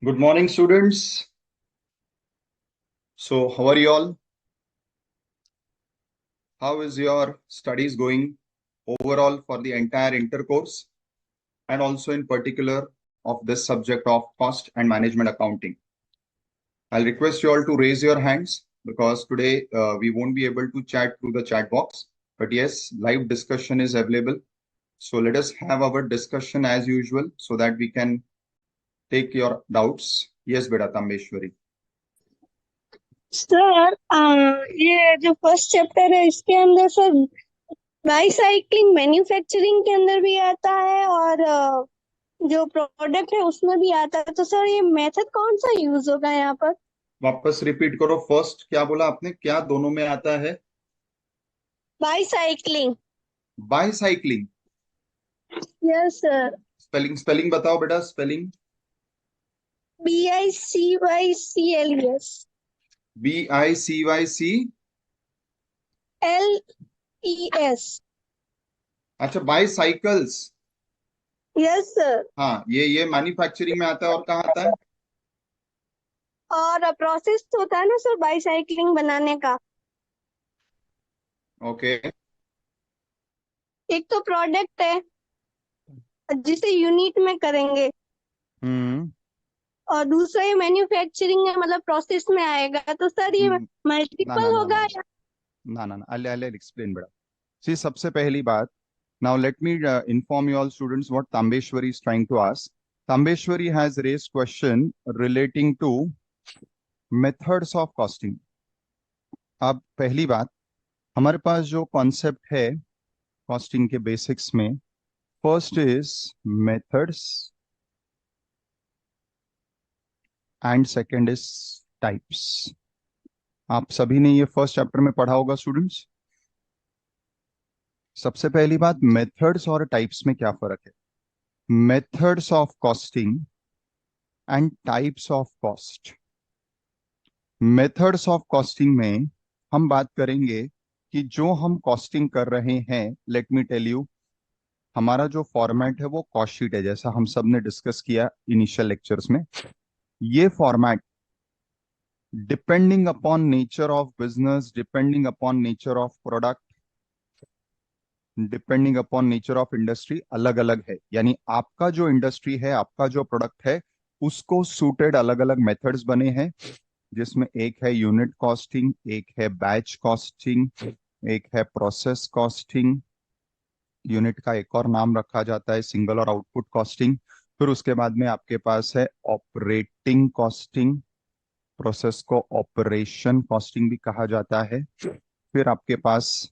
Good morning, students. So, how are you all? How is your studies going overall for the entire intercourse and also in particular of this subject of cost and management accounting? I'll request you all to raise your hands because today we won't be able to chat through the chat box. But yes, live discussion is available. So let us have our discussion as usual so that we can take your doubts. Yes, Beta Tambeshwari. Sir ये जो first chapter है इसके अंदर sir बाईसाइक्लिंग manufacturing के अंदर भी आता है और जो प्रोडक्ट है उसमें भी आता है। तो सर ये मेथड कौन सा यूज होगा यहाँ पर? वापस रिपीट करो। फर्स्ट क्या बोला आपने? क्या दोनों में आता है? Bicycling. Bicycling. Yes sir. Spelling spelling बताओ बेटा, स्पेलिंग। BICYCLES। BICYC। LES। अच्छा, बाईसाइकल्स। Yes sir. हाँ, ये मैन्युफैक्चरिंग में आता है। और कहाँ आता है? और प्रोसेस होता है ना सर बाईसाइक्लिंग बनाने का। ओके। एक तो प्रोडक्ट है जिसे यूनिट में करेंगे हम्म। और दूसरा ये मैन्युफैक्चरिंग है मतलब प्रोसेस में आएगा। तो सर ये ना ना मल्टीपल ना ना होगा या? ना ना ना I'll explain बेटा। सी, सबसे पहली बात, now let me inform you all students what Tambeshwari is trying to ask. Tambeshwari has raised question relating to methods of costing. अब पहली बात, हमारे पास जो कॉन्सेप्ट है कॉस्टिंग के बेसिक्स में, first is methods and second is types. आप सभी ने ये फर्स्ट चैप्टर में पढ़ा होगा स्टूडेंट्स। सबसे पहली बात, मेथड्स और टाइप्स में क्या फर्क है? Methods of costing and types of cost. Methods of costing में हम बात करेंगे कि जो हम कॉस्टिंग कर रहे हैं, लेट मी टेल यू, हमारा जो फॉर्मेट है वो कॉस्ट शीट है, जैसा हम सब ने डिस्कस किया इनिशियल लेक्चर्स में। ये format depending upon nature of business, depending upon nature of product, depending upon nature of industry अलग अलग है। यानी आपका जो इंडस्ट्री है, आपका जो प्रोडक्ट है, उसको सूटेड अलग अलग मेथड्स बने हैं, जिसमें एक है यूनिट कॉस्टिंग, एक है बैच कॉस्टिंग, एक है प्रोसेस कॉस्टिंग। यूनिट का एक और नाम रखा जाता है सिंगल और आउटपुट कॉस्टिंग। फिर उसके बाद में आपके पास है ऑपरेटिंग कॉस्टिंग। प्रोसेस को ऑपरेशन कॉस्टिंग भी कहा जाता है। फिर आपके पास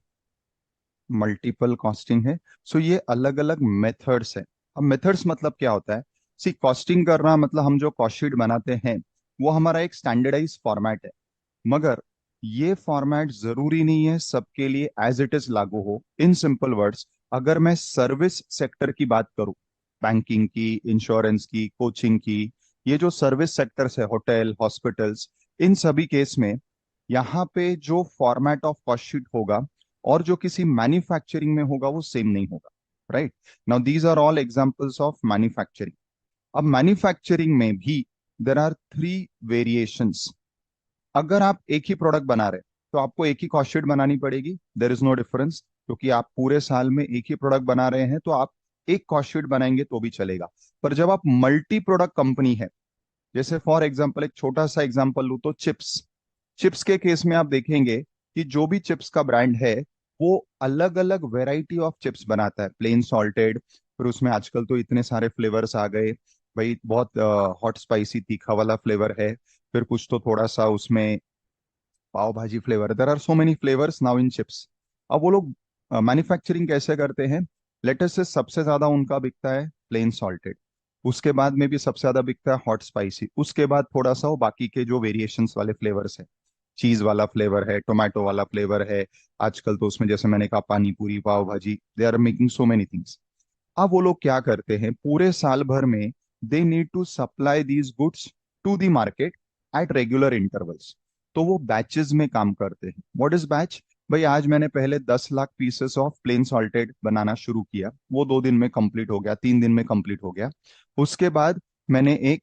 मल्टीपल कॉस्टिंग है। सो ये अलग अलग मेथड्स है। अब मेथड्स मतलब क्या होता है? सी, कॉस्टिंग करना मतलब हम जो कॉस्ट शीट बनाते हैं वो हमारा एक स्टैंडर्डाइज फॉर्मेट है, मगर ये फॉर्मेट जरूरी नहीं है सबके लिए एज इट इज लागू हो। इन सिंपल वर्ड्स, अगर मैं सर्विस सेक्टर की बात करूं, बैंकिंग की, इंश्योरेंस की, कोचिंग की, ये जो सर्विस सेक्टर्स है, होटल, हॉस्पिटल्स, इन सभी केस में यहाँ पे जो फॉर्मेट ऑफ कॉस्ट शीट होगा और जो किसी मैन्युफैक्चरिंग में होगा वो सेम नहीं होगा। Right now these are all examples of manufacturing. अब मैन्युफैक्चरिंग में भी देर आर थ्री वेरिएशंस। अगर आप एक ही प्रोडक्ट बना रहे हैं तो आपको एक ही कॉस्ट शीट बनानी पड़ेगी, देर इज नो डिफरेंस, क्योंकि आप पूरे साल में एक ही प्रोडक्ट बना रहे हैं तो आप एक कॉस्ट शीट बनाएंगे तो भी चलेगा। पर जब आप मल्टी प्रोडक्ट कंपनी है, जैसे फॉर एग्जांपल एक छोटा सा एग्जांपल लूँ तो चिप्स। चिप्स के केस में आप देखेंगे कि जो भी चिप्स का ब्रांड है वो अलग अलग वेराइटी ऑफ चिप्स बनाता है, प्लेन सॉल्टेड, फिर उसमें आजकल तो इतने सारे फ्लेवर्स आ गए भाई, बहुत हॉट स्पाइसी तीखा वाला फ्लेवर है, फिर कुछ तो थोड़ा सा उसमें pav bhaji flavour, there are so many flavours now in chips. अब वो लोग मैन्युफैक्चरिंग कैसे करते हैं? लेटेस्ट से सबसे ज्यादा उनका बिकता है प्लेन सॉल्टेड, उसके बाद में भी सबसे ज्यादा बिकता है हॉट स्पाइसी, उसके बाद थोड़ा सा वो बाकी के जो वेरिएशंस वाले फ्लेवर्स है, चीज वाला फ्लेवर है, टोमेटो वाला फ्लेवर है, आजकल तो उसमें जैसे मैंने कहा पानी puri, pav bhaji, they are making so many things. अब वो लोग क्या करते हैं पूरे साल भर में, they need to supply these goods to the market at regular intervals. तो वो बैचेस में काम करते हैं। What is batch? भाई आज मैंने पहले 10 lakh pieces of plain salted बनाना शुरू किया, वो 2 दिन में कंप्लीट हो गया, 3 दिन में कंप्लीट हो गया। उसके बाद मैंने एक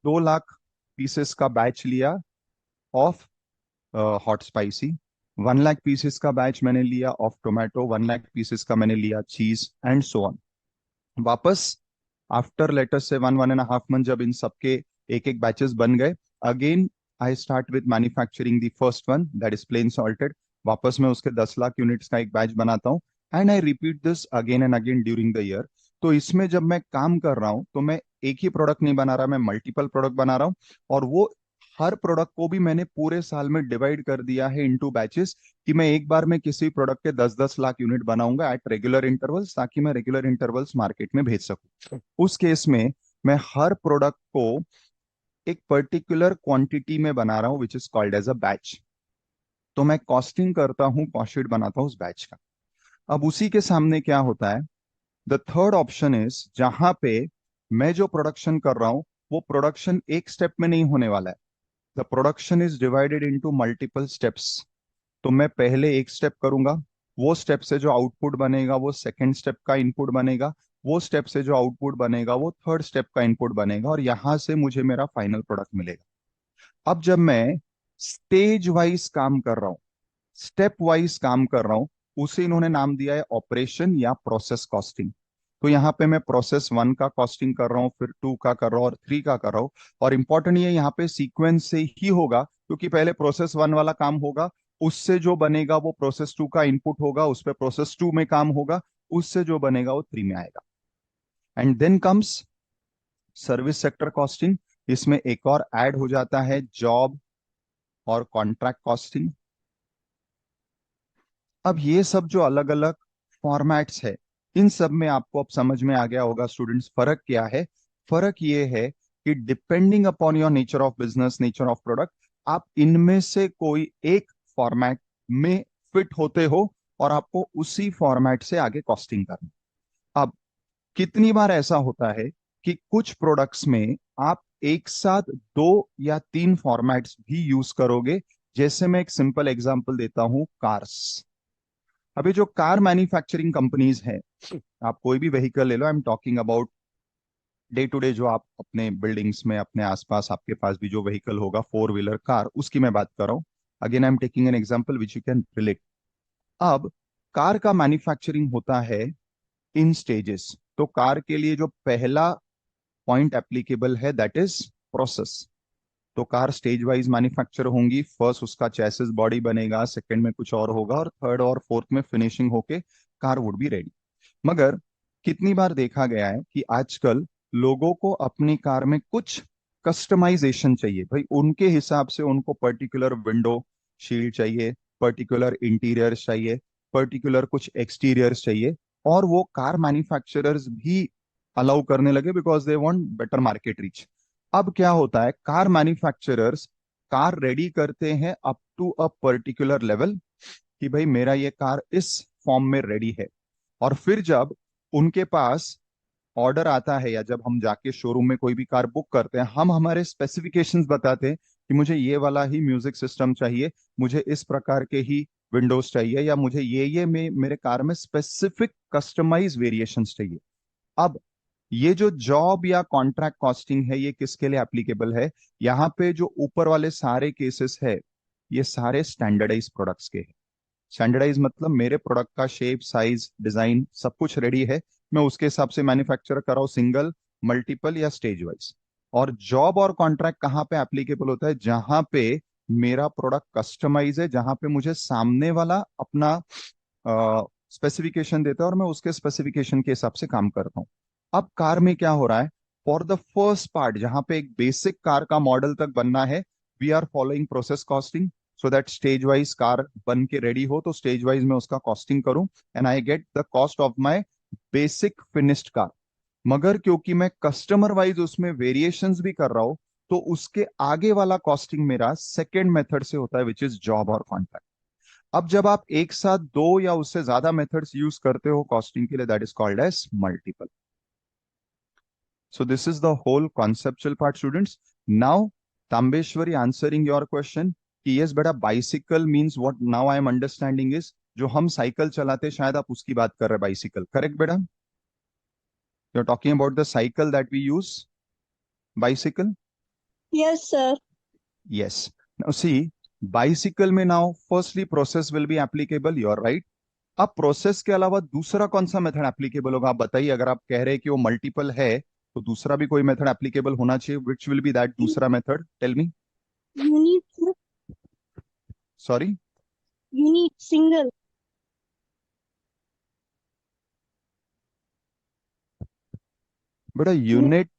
2 लाख पीसेस का बैच लिया of hot spicy, 1 lakh pieces का बैच मैंने लिया ऑफ टोमेटो, 1 लाख पीसेस का मैंने लिया चीज एंड सो ऑन। वापस आफ्टर लेटर से 1.5 मंथ जब इन सबके एक एक बैचेस बन गए, again I start with manufacturing the first one that is plain salted. वापस मैं उसके 10 लाख यूनिट्स का एक बैच बनाता हूँ and I repeat this again and again during the year. तो इसमें जब मैं काम कर रहा हूँ तो मैं एक ही प्रोडक्ट नहीं बना रहा, मैं मल्टीपल प्रोडक्ट बना रहा हूँ। और वो हर प्रोडक्ट को भी मैंने पूरे साल में डिवाइड कर दिया है इनटू बैचेस, कि मैं एक बार में किसी प्रोडक्ट के 10-10 लाख यूनिट बनाऊंगा एट रेगुलर इंटरवल्स, ताकि मैं रेगुलर इंटरवल्स मार्केट में भेज सकूं। उस केस में मैं हर प्रोडक्ट को एक पर्टिकुलर क्वांटिटी में बना रहा हूं which is called as a batch. तो मैं कॉस्टिंग करता हूं, कॉस्ट शीट बनाता हूं उस बैच का। अब उसी के सामने क्या होता है, द थर्ड ऑप्शन इज जहां पे मैं जो प्रोडक्शन कर रहा हूं वो प्रोडक्शन एक स्टेप में नहीं होने वाला है। The production is divided into multiple steps. तो मैं पहले एक स्टेप करूंगा, वो स्टेप से जो आउटपुट बनेगा वो सेकंड स्टेप का इनपुट बनेगा, वो स्टेप से जो आउटपुट बनेगा वो थर्ड स्टेप का इनपुट बनेगा, और यहां से मुझे मेरा फाइनल प्रोडक्ट मिलेगा। अब जब मैं स्टेज वाइज काम कर रहा हूं, स्टेप वाइज काम कर रहा हूं, उसे इन्होंने नाम दिया है ऑपरेशन या प्रोसेस कॉस्टिंग। तो यहाँ पे मैं प्रोसेस 1 का कॉस्टिंग कर रहा हूँ, फिर 2 का कर रहा हूँ और 3 का कर रहा हूँ। और इंपॉर्टेंट ये यहाँ पे सीक्वेंस से ही होगा, क्योंकि पहले प्रोसेस 1 वाला काम होगा, उससे जो बनेगा वो प्रोसेस 2 का इनपुट होगा, उस पर प्रोसेस 2 में काम होगा, उससे जो बनेगा वो 3 में आएगा। And then comes service sector costing. इसमें एक और ऐड हो जाता है जॉब और कॉन्ट्रैक्ट कॉस्टिंग। अब ये सब जो अलग अलग फॉर्मेट्स है, इन सब में आपको अब समझ में आ गया होगा स्टूडेंट्स फर्क क्या है। फर्क ये है कि depending upon your nature of business, nature of product, आप इनमें से कोई एक फॉर्मेट में फिट होते हो और आपको उसी फॉर्मेट से आगे कॉस्टिंग करना। अब कितनी बार ऐसा होता है कि कुछ प्रोडक्ट्स में आप एक साथ 2 या 3 फॉर्मेट्स भी यूज करोगे। जैसे मैं एक सिंपल एग्जांपल देता हूं, कार्स। अभी जो कार मैन्युफैक्चरिंग कंपनीज हैं, आप कोई भी व्हीकल ले लो, I am talking about day to day, जो आप अपने बिल्डिंग्स में अपने आसपास आपके पास भी जो व्हीकल होगा, 4 व्हीलर कार, उसकी मैं बात कर रहा हूँ। Again I am taking an example which you can relate. अब कार का मैन्युफैक्चरिंग होता है इन स्टेजेस। तो कार के लिए जो पहला पॉइंट एप्लीकेबल है दैट इज प्रोसेस। तो कार स्टेज वाइज मैन्युफैक्चर होंगी। फर्स्ट उसका चैसिस बॉडी बनेगा, सेकंड में कुछ और होगा, और थर्ड और फोर्थ में फिनिशिंग होके कार वुड बी रेडी। मगर कितनी बार देखा गया है कि आजकल लोगों को अपनी कार में कुछ कस्टमाइजेशन चाहिए, भाई उनके हिसाब से उनको पर्टिकुलर विंडो शील्ड चाहिए, पर्टिकुलर इंटीरियर चाहिए, पर्टिकुलर कुछ एक्सटीरियर्स चाहिए, और वो कार मैन्युफैक्चरर्स भी अलाउ करने लगे because they want better market reach. अब क्या होता है, कार मैन्युफैक्चरर्स कार रेडी करते हैं up to a particular level, कि भाई मेरा ये कार इस फॉर्म में रेडी है। और फिर जब उनके पास ऑर्डर आता है या जब हम जाके शोरूम में कोई भी कार बुक करते हैं, हम हमारे स्पेसिफिकेशंस बताते हैं कि मुझे ये वाला ही म्यूजिक सिस्टम चाहिए, मुझे इस प्रकार के ही विंडोज चाहिए, या मुझे ये मेरे कार में स्पेसिफिक कस्टमाइज वेरिएशंस चाहिए। अब ये जो जॉब या कॉन्ट्रैक्ट कॉस्टिंग है, ये किसके लिए एप्लीकेबल है? यहाँ पे जो ऊपर वाले सारे केसेस है, ये सारे स्टैंडर्डाइज प्रोडक्ट्स के हैं। स्टैंडर्डाइज मतलब मेरे प्रोडक्ट का शेप, साइज, डिजाइन सब कुछ रेडी है, मैं उसके हिसाब से मैन्युफैक्चर कराऊँ, सिंगल, मल्टीपल या स्टेज वाइज। और जॉब और कॉन्ट्रैक्ट कहाँ पे एप्लीकेबल होता है? जहां पे मेरा प्रोडक्ट कस्टमाइज है, जहां पे मुझे सामने वाला अपना स्पेसिफिकेशन देता है और मैं उसके स्पेसिफिकेशन के हिसाब से काम करता हूँ। अब कार में क्या हो रहा है, फॉर द फर्स्ट पार्ट जहां पे एक बेसिक कार का मॉडल तक बनना है, we are following process costing, so that stage wise car बन के रेडी हो तो स्टेज वाइज मैं उसका कॉस्टिंग करूं and I get the cost of my basic finished car. मगर क्योंकि मैं कस्टमर वाइज उसमें वेरिएशंस भी कर रहा हूं, तो उसके आगे वाला कॉस्टिंग मेरा सेकेंड मेथड से होता है विच इज जॉब और कॉन्ट्रैक्ट। अब जब आप एक साथ 2 या उससे ज्यादा मेथड्स यूज करते हो कॉस्टिंग के लिए, that is called as multiple. So this is the whole conceptual part, students. Now, Tambeshwari answering your question कि yes बेटा bicycle means what now I am understanding is जो हम साइकिल चलाते हैं, शायद आप उसकी बात कर रहे हैं, बाइसिकल, करेक्ट बेटा? You are talking about the cycle that we use, bicycle. Yes, sir. Yes. Now see, bicycle में now firstly process will be applicable, you are right. अब प्रोसेस के अलावा दूसरा कौन सा मेथड एप्लीकेबल होगा, आप बताइए। अगर आप कह रहे हैं कि वो मल्टीपल है तो दूसरा भी कोई मेथड एप्लीकेबल होना चाहिए। विच विल बी दैट दूसरा मेथड, tell me. Unit, sir. Sorry. Unit single. बेटा यूनिट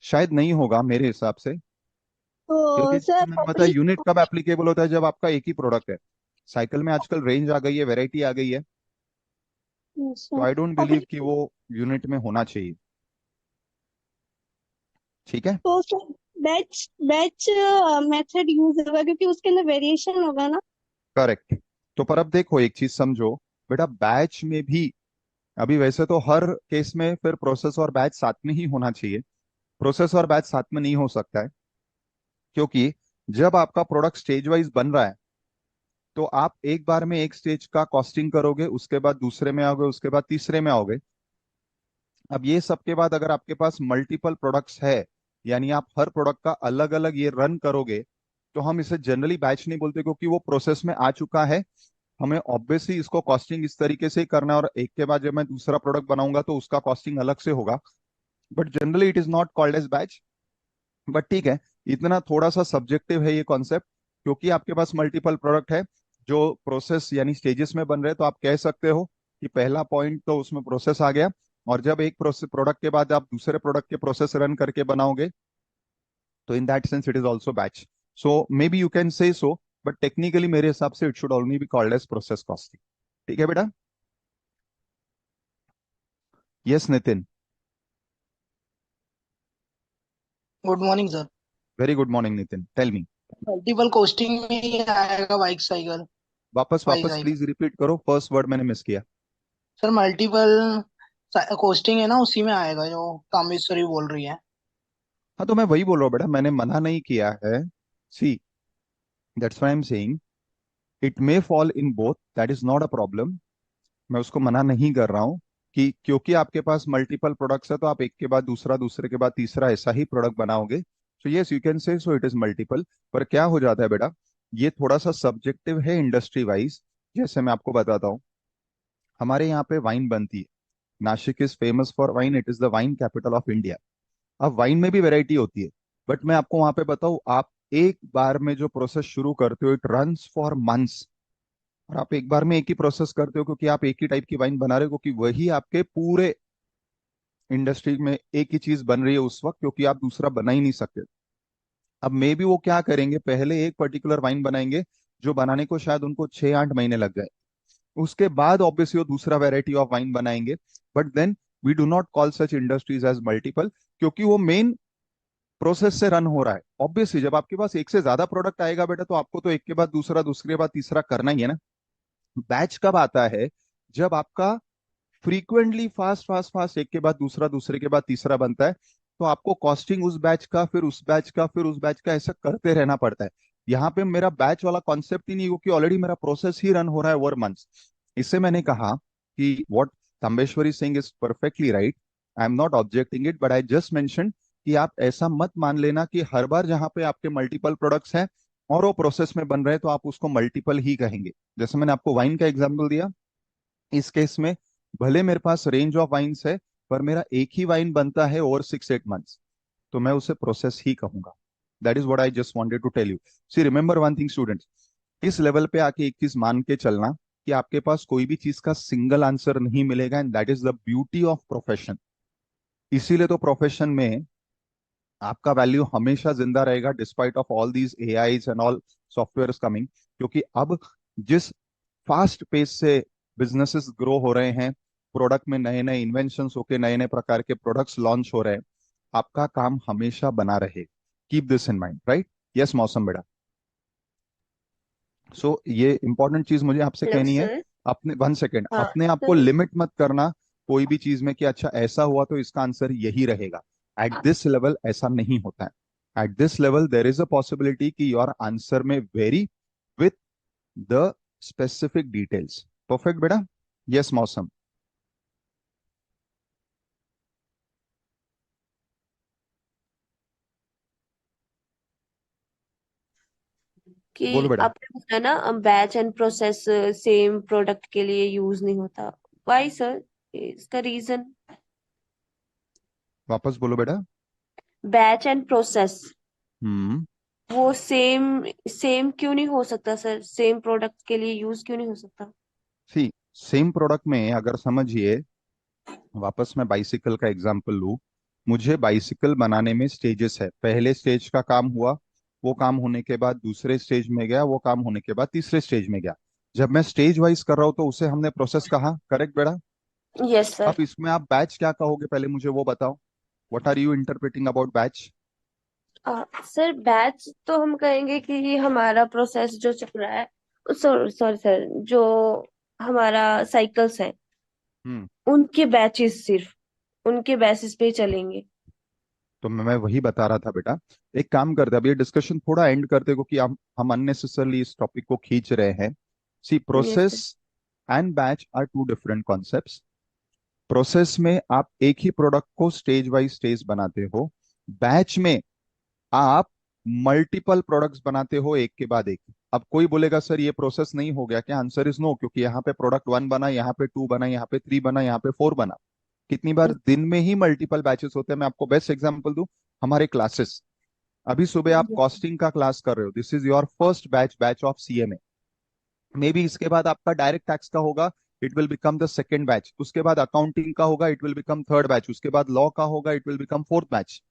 शायद नहीं होगा मेरे हिसाब से, क्योंकि तो सर जैसे मैंने बताया पब्लिक। यूनिट कब एप्लीकेबल होता है, जब आपका एक ही प्रोडक्ट है। साइकिल में आजकल रेंज आ गई है, वैरायटी आ गई है, तो आई डोंट बिलीव कि पब्लिक। वो यूनिट में होना चाहिए। ठीक है। तो sir batch batch method use होगा क्योंकि उसके अंदर वेरिएशन होगा ना। करेक्ट। तो पर अब देखो एक चीज समझो, बेटा बैच में भी अभी वैसे तो हर केस में फिर प्रोसेस और बैच साथ में ही होना चाहिए। प्रोसेस और बैच साथ में नहीं हो सकता है, क्योंकि जब आपका प्रोडक्ट स्टेज वाइज बन रहा है तो आप एक बार में एक स्टेज का कॉस्टिंग करोगे, उसके बाद दूसरे में आओगे, उसके बाद तीसरे में आओगे। अब ये सब के बाद अगर आपके पास मल्टीपल प्रोडक्ट्स है, यानी आप हर प्रोडक्ट का अलग अलग ये रन करोगे, तो हम इसे जनरली बैच नहीं बोलते, क्योंकि वो प्रोसेस में आ चुका है। हमें ऑब्वियसली इसको कॉस्टिंग इस तरीके से ही करना है, और एक के बाद जब मैं दूसरा प्रोडक्ट बनाऊंगा तो उसका कॉस्टिंग अलग से होगा। But generally it is not called as batch. But ठीक है, इतना थोड़ा सा सब्जेक्टिव है ये कॉन्सेप्ट, क्योंकि आपके पास मल्टीपल प्रोडक्ट है जो प्रोसेस यानी स्टेजेस में बन रहे हैं, तो आप कह सकते हो कि पहला पॉइंट तो उसमें प्रोसेस आ गया। और जब एक प्रोसेस प्रोडक्ट के बाद आप दूसरे प्रोडक्ट के प्रोसेस रन करके बनाओगे, तो in that sense it is also batch. So maybe you can say so, but technically मेरे हिसाब से it should only be called as process costing. ठीक है बेटा। Yes Nitin. Good morning sir. Very good morning Nitin, tell me. Multiple costing में ही आएगा bike cycle. वापस बाइक वापस साइकिल प्लीज रिपीट करो, फर्स्ट वर्ड मैंने मिस किया। सर, मल्टीपल कोस्टिंग है ना, उसी में आएगा जो कामेश्वरी बोल रही है। हाँ तो मैं वही बोल रहा हूँ बेटा, मैंने मना नहीं किया है। See, that's why I am saying it may fall in both, that is not a problem. मैं उसको मना नहीं कर रहा हूँ कि क्योंकि आपके पास मल्टीपल प्रोडक्ट्स है तो आप एक के बाद दूसरा, दूसरे के बाद तीसरा ऐसा ही प्रोडक्ट बनाओगे। So yes you can say so it is multiple. पर क्या हो जाता है बेटा, ये थोड़ा सा सब्जेक्टिव है इंडस्ट्री वाइज। जैसे मैं आपको बताता हूँ, हमारे यहाँ पे वाइन बनती है। Nashik is famous for wine, it is the wine capital of India. अब वाइन में भी वैरायटी होती है, बट मैं आपको वहां पे बताऊं, आप एक बार में जो प्रोसेस शुरू करते हो इट रन्स फॉर मंथ्स। और आप एक बार में एक ही प्रोसेस करते हो क्योंकि आप एक ही टाइप की वाइन बना रहे हो, क्योंकि वही आपके पूरे इंडस्ट्री में एक ही चीज बन रही है उस वक्त, क्योंकि आप दूसरा बना ही नहीं सकते। अब मे बी वो क्या करेंगे, पहले एक पर्टिकुलर वाइन बनाएंगे जो बनाने को शायद उनको 6-8 महीने लग जाए। उसके बाद ऑब्वियसली वो दूसरा वेराइटी ऑफ वाइन बनाएंगे। But then we do not call such industries as multiple, क्योंकि वो मेन प्रोसेस से रन हो रहा है। ऑब्वियसली जब आपके पास एक से ज्यादा प्रोडक्ट आएगा बेटा, तो आपको तो एक के बाद दूसरा, दूसरे के बाद तीसरा करना ही है ना। बैच कब आता है, जब आपका फ्रीक्वेंटली फास्ट फास्ट फास्ट एक के बाद दूसरा, दूसरे के बाद तीसरा बनता है, तो आपको कॉस्टिंग उस बैच का, फिर उस बैच का, फिर उस बैच का, ऐसा करते रहना पड़ता है। यहाँ पे मेरा बैच वाला कॉन्सेप्ट ही नहीं, क्योंकि ऑलरेडी मेरा प्रोसेस ही रन हो रहा है ओवर मंथ्स। इससे मैंने कहा कि what Tambeshwari Singh is perfectly right, I am not objecting it, but I just mention कि आप ऐसा मत मान लेना कि हर बार जहां पे आपके मल्टीपल प्रोडक्ट्स हैं और वो प्रोसेस में बन रहे हैं तो आप उसको मल्टीपल ही कहेंगे। जैसे मैंने आपको वाइन का एग्जाम्पल दिया, इस केस में भले मेरे पास रेंज ऑफ वाइन्स है, पर मेरा एक ही वाइन बनता है ओवर 6-8 मंथ्स, तो मैं उसे प्रोसेस ही कहूंगा। That is what I just wanted to tell you. See remember one thing students, इस लेवल पे आके एक चीज मान के चलना कि आपके पास कोई भी चीज का सिंगल आंसर नहीं मिलेगा, and that is the beauty of profession. इसीलिए तो प्रोफेशन में आपका वैल्यू हमेशा जिंदा रहेगा, despite of all these AIs and all software coming. क्योंकि अब जिस फास्ट पेस से बिजनेसेस ग्रो हो रहे हैं, प्रोडक्ट में नए नए इन्वेंशंस होके नए नए प्रकार के प्रोडक्ट्स लॉन्च हो रहे हैं, आपका काम हमेशा बना रहे। Keep this in mind, right. Yes मौसम बेटा। सो ये इंपॉर्टेंट चीज मुझे आपसे हेलो कहनी है। सर। अपने 1 सेकेंड, हाँ अपने आप को सर। लिमिट मत करना कोई भी चीज में कि अच्छा ऐसा हुआ तो इसका आंसर यही रहेगा। एट दिस लेवल ऐसा नहीं होता है। At this level there is a possibility कि योर आंसर में vary with the specific details. Perfect बेटा। यस मौसम। कि बोलो बेटा। आपने बोला ना batch and process same product के लिए यूज नहीं होता। Why sir? इसका रीजन? वापस बोलो बेटा। Batch and process hmm. वो सेम सेम क्यों नहीं हो सकता सर? सेम प्रोडक्ट के लिए यूज क्यों नहीं हो सकता? सी, सेम प्रोडक्ट में अगर समझिए, वापस मैं बाइसिकल का एग्जांपल लूँ। मुझे बाइसिकल बनाने में स्टेजेस है। पहले स्टेज का काम हुआ, वो काम होने के बाद दूसरे स्टेज में गया, वो काम होने के बाद तीसरे स्टेज में गया। जब मैं स्टेज वाइज कर रहा हूँ तो उसे हमने प्रोसेस कहा, करेक्ट बेटा? Yes sir. अब इसमें आप बैच क्या कहोगे, पहले मुझे वो बताओ। What are you interpreting about batch? Sir batch तो हम कहेंगे कि ये हमारा प्रोसेस जो चल रहा है, सॉरी सॉरी सर, जो हमारा साइकिल्स है हम्म। उनके बैचेस, सिर्फ उनके बेसिस पे ही चलेंगे। तो मैं वही बता रहा था बेटा। एक काम करते हैं, अब ये डिस्कशन थोड़ा एंड करते हैं, क्योंकि हम अननेसेसरली इस टॉपिक को खींच रहे हैं। See, yes process sir. And batch are two different concepts. Process में आप एक ही प्रोडक्ट को स्टेज बाय स्टेज बनाते हो। बैच में आप मल्टीपल प्रोडक्ट्स बनाते हो एक के बाद एक। अब कोई बोलेगा सर ये प्रोसेस नहीं हो गया क्या? आंसर इज नो, क्योंकि यहाँ पे प्रोडक्ट वन बना, यहाँ पे टू बना, यहाँ पे थ्री बना, यहाँ पे फोर बना। कितनी बार दिन में ही मल्टीपल बैचेस होते हैं। मैं आपको बेस्ट एग्जांपल दूं, हमारे क्लासेस। अभी सुबह आप कॉस्टिंग का क्लास कर रहे हो, this is your first batch, batch of CMA. May be इसके बाद आपका डायरेक्ट टैक्स का होगा, it will become the second batch. उसके बाद अकाउंटिंग का होगा, it will become third batch. उसके बाद लॉ का होगा, it will become fourth batch.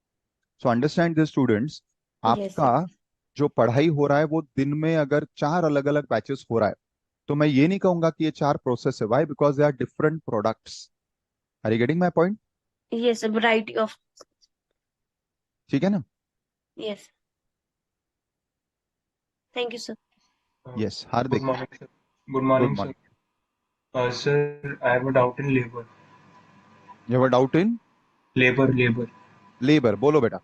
So understand this students, yes आपका सर। जो पढ़ाई हो रहा है वो दिन में अगर चार अलग अलग बैचेस हो रहा है, तो मैं ये नहीं कहूंगा कि ये चार प्रोसेस है। Why? Because they are different products. Are you getting my point? Yes sir, variety of. ठीक है ना? Yes. Thank you sir. Yes Good Hardik. morning, sir. Good good morning, sir. Morning. Sir, I have a doubt in labor. You have a doubt in Labor. Labour, बोलो बेटा।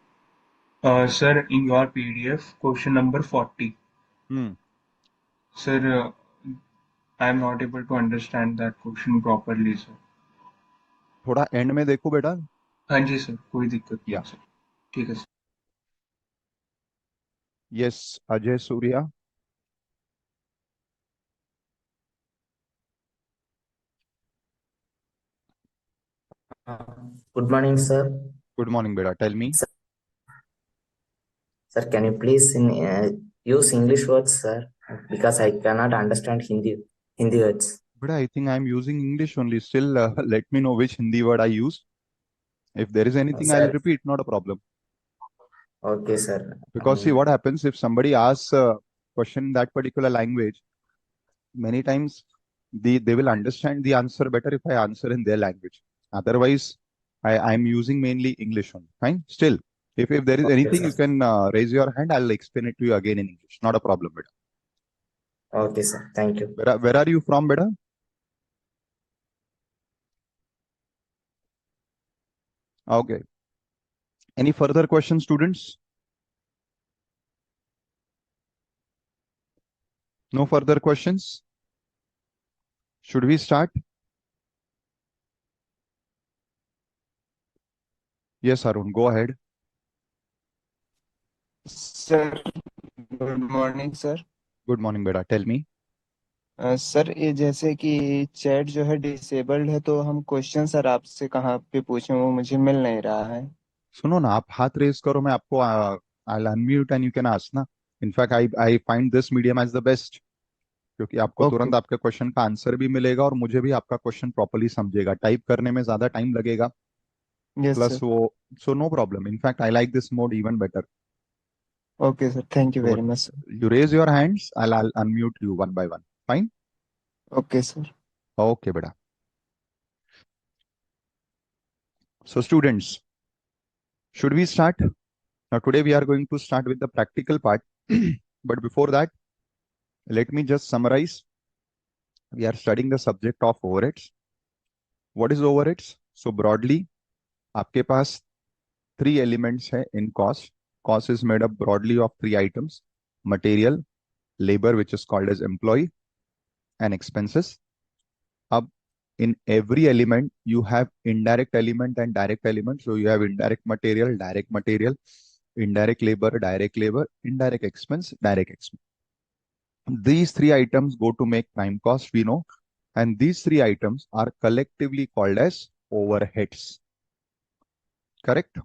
Sir, in your PDF, question number 40. Hmm. Sir, I am not able to understand that question properly, sir. थोड़ा and में देखो बेटा। हाँ जी sir, कोई दिक्कत नहीं या है सर। ठीक है sir. Yes, Ajay Surya. Good morning, sir. Good morning बेटा, tell me. Sir, sir, can you please use English words, sir? Because I cannot understand Hindi words. बेटा आई थिंk I am using English only. Still, let me know which Hindi word I used. If there is anything, I'll Sir, repeat, not a problem. okay, sir. Because see, what happens if somebody asks a question in that particular language, many times they will understand the answer better if I answer in their language. Otherwise, I'm using mainly English only. Fine. Still, if there is Okay, anything, sir. you can raise your hand. I'll explain it to you again in English. Not a problem, beta. Okay, sir. Thank you. Where are you from, beta? Okay. Any further questions, students? No further questions? Should we start? Yes, Arun, go ahead. Sir good morning sir. Good morning, beta. Tell me. Sir ये जैसे कि chat जो है disabled है, तो हम question sir आपसे कहाँ पे पूछें, वो मुझे मिल नहीं रहा है। सुनो ना, आप हाथ रेज करो, मैं आपको I'll unmute and you can ask ना. In fact I find this medium as the best, क्योंकि आपको ओके। तुरंत आपके क्वेश्चन का आंसर भी मिलेगा और मुझे भी आपका क्वेश्चन प्रॉपरली समझेगा। टाइप करने में ज्यादा टाइम लगेगा, यस प्लस सर। वो। So no problem, in fact I like this mode even better. Okay sir, thank you So very much sir. you raise your hands, I'll unmute you one by one. Fine? Okay sir. Okay, beta. So students, should we start? Now today we are going to start with the practical part. But before that, let me just summarize. We are studying the subject of overheads. What is overheads? So broadly, आपके पास three elements है in cost. Cost is made up broadly of three items: material, labor, which is called as employee, and expenses. Ab, in every element, you have indirect element and direct element. So you have indirect material, indirect labor, indirect expense, direct expense. These three items go to make prime cost, we know, and these three items are collectively called as overheads. Correct?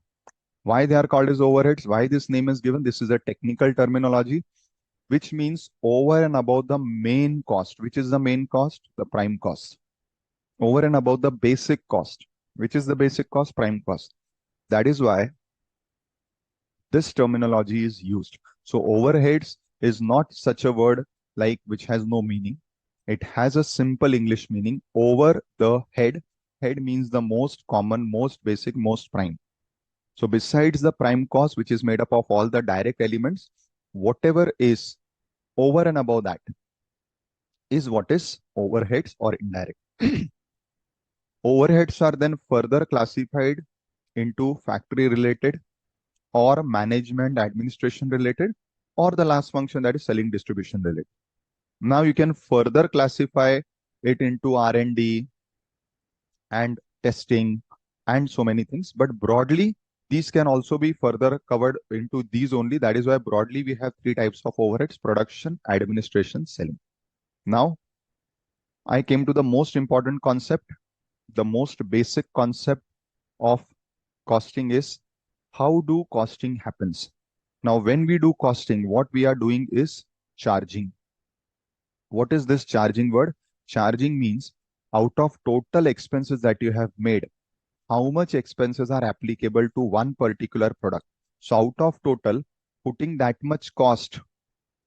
Why they are called as overheads? Why this name is given? This is a technical terminology, which means over and above the main cost. Which is the main cost? The prime cost. Over and above the basic cost. Which is the basic cost? Prime cost. That is why this terminology is used. So overheads is not such a word like which has no meaning. It has a simple English meaning. Over the head. Head means the most common, most basic, most prime. So besides the prime cost, which is made up of all the direct elements, whatever is over and above that is what is overheads or indirect. Overheads are then further classified into factory related or management administration related, or the last function, that is selling distribution related. Now you can further classify it into R&D and testing and so many things, but broadly these can also be further covered into these only. That is why broadly we have three types of overheads: production, administration, selling. Now I came to the most important concept. The most basic concept of costing is how do costing happens. Now when we do costing, what we are doing is charging. What is this charging word? Charging means out of total expenses that you have made, how much expenses are applicable to one particular product. So out of total, putting that much cost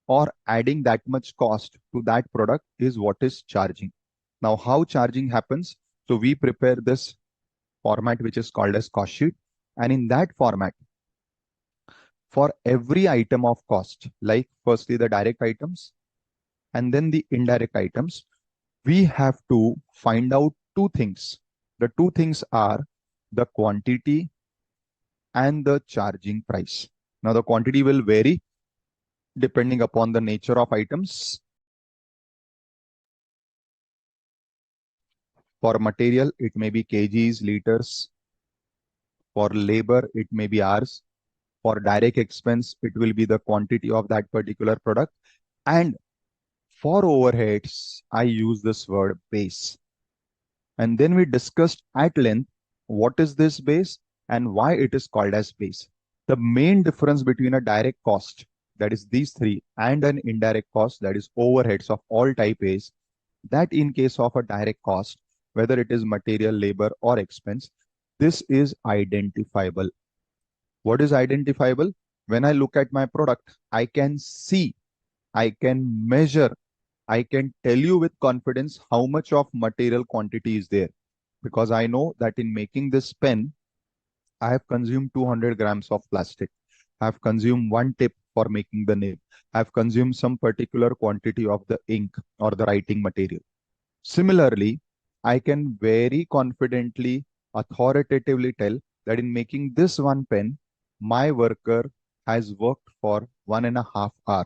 or adding that much cost to that product is what is charging. Now how charging happens? So we prepare this format which is called as cost sheet, and in that format, for every item of cost, like firstly the direct items and then the indirect items, we have to find out two things. The two things are the quantity and the charging price. Now the quantity will vary depending upon the nature of items. For material, it may be kgs, liters. For labor, it may be hours. For direct expense, it will be the quantity of that particular product. And for overheads, I use this word base. And then we discussed at length what is this base and why it is called as base. The main difference between a direct cost, that is these three, and an indirect cost, that is overheads of all type, is that in case of a direct cost, whether it is material, labor, or expense, this is identifiable. What is identifiable? When I look at my product, I can see, I can measure, I can tell you with confidence how much of material quantity is there, because I know that in making this pen, I have consumed 200 grams of plastic. I have consumed one tip for making the nib. I have consumed some particular quantity of the ink or the writing material. Similarly, I can very confidently, authoritatively tell that in making this one pen, my worker has worked for 1.5 hours.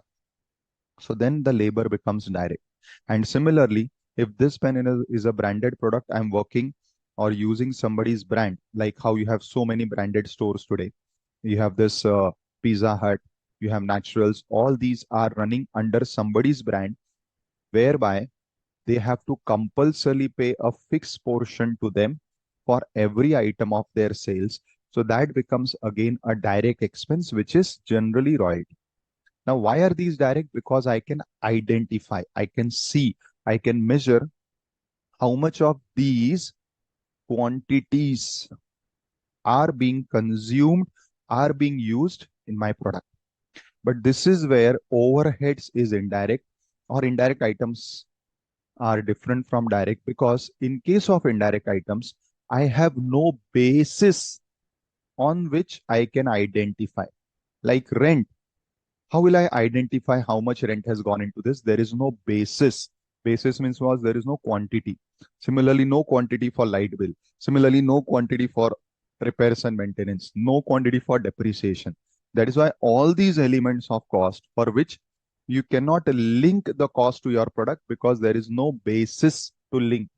So then the labor becomes direct. And similarly, if this pen is a branded product, I'm working or using somebody's brand, like how you have so many branded stores today. You have this Pizza Hut, you have Naturals, all these are running under somebody's brand, whereby they have to compulsorily pay a fixed portion to them for every item of their sales. So that becomes again a direct expense, which is generally royalty. Now, why are these direct? Because I can identify, I can see, I can measure how much of these quantities are being consumed, are being used in my product. But this is where overheads is indirect, or indirect items are different from direct, because in case of indirect items, I have no basis on which I can identify. Like rent, how will I identify how much rent has gone into this? There is no basis. Basis means was there is no quantity. Similarly, no quantity for light bill. Similarly, no quantity for repairs and maintenance. No quantity for depreciation. That is why all these elements of cost for which you cannot link the cost to your product, because there is no basis to link.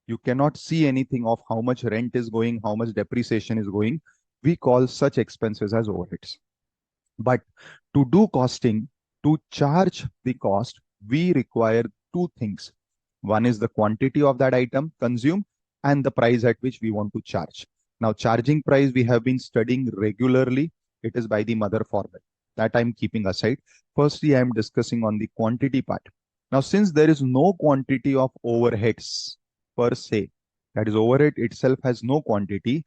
You cannot see anything of how much rent is going, how much depreciation is going. We call such expenses as overheads. But to do costing, to charge the cost, we require two things. One is the quantity of that item consumed and the price at which we want to charge. Now, charging price we have been studying regularly. It is by the mother formula that I'm keeping aside. Firstly, I am discussing on the quantity part. Now, since there is no quantity of overheads per se, that is overhead itself has no quantity,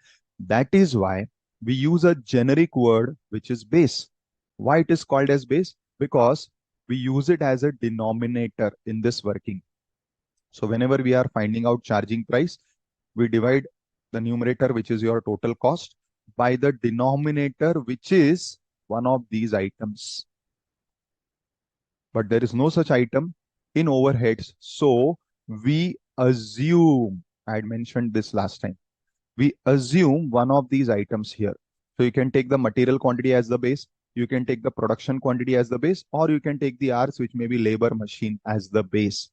that is why we use a generic word which is base. Why it is called as base? Because we use it as a denominator in this working. So whenever we are finding out charging price, we divide the numerator, which is your total cost, by the denominator, which is one of these items. But there is no such item in overheads. So we assume, I had mentioned this last time, we assume one of these items here. So you can take the material quantity as the base, you can take the production quantity as the base, or you can take the hours, which may be labor machine, as the base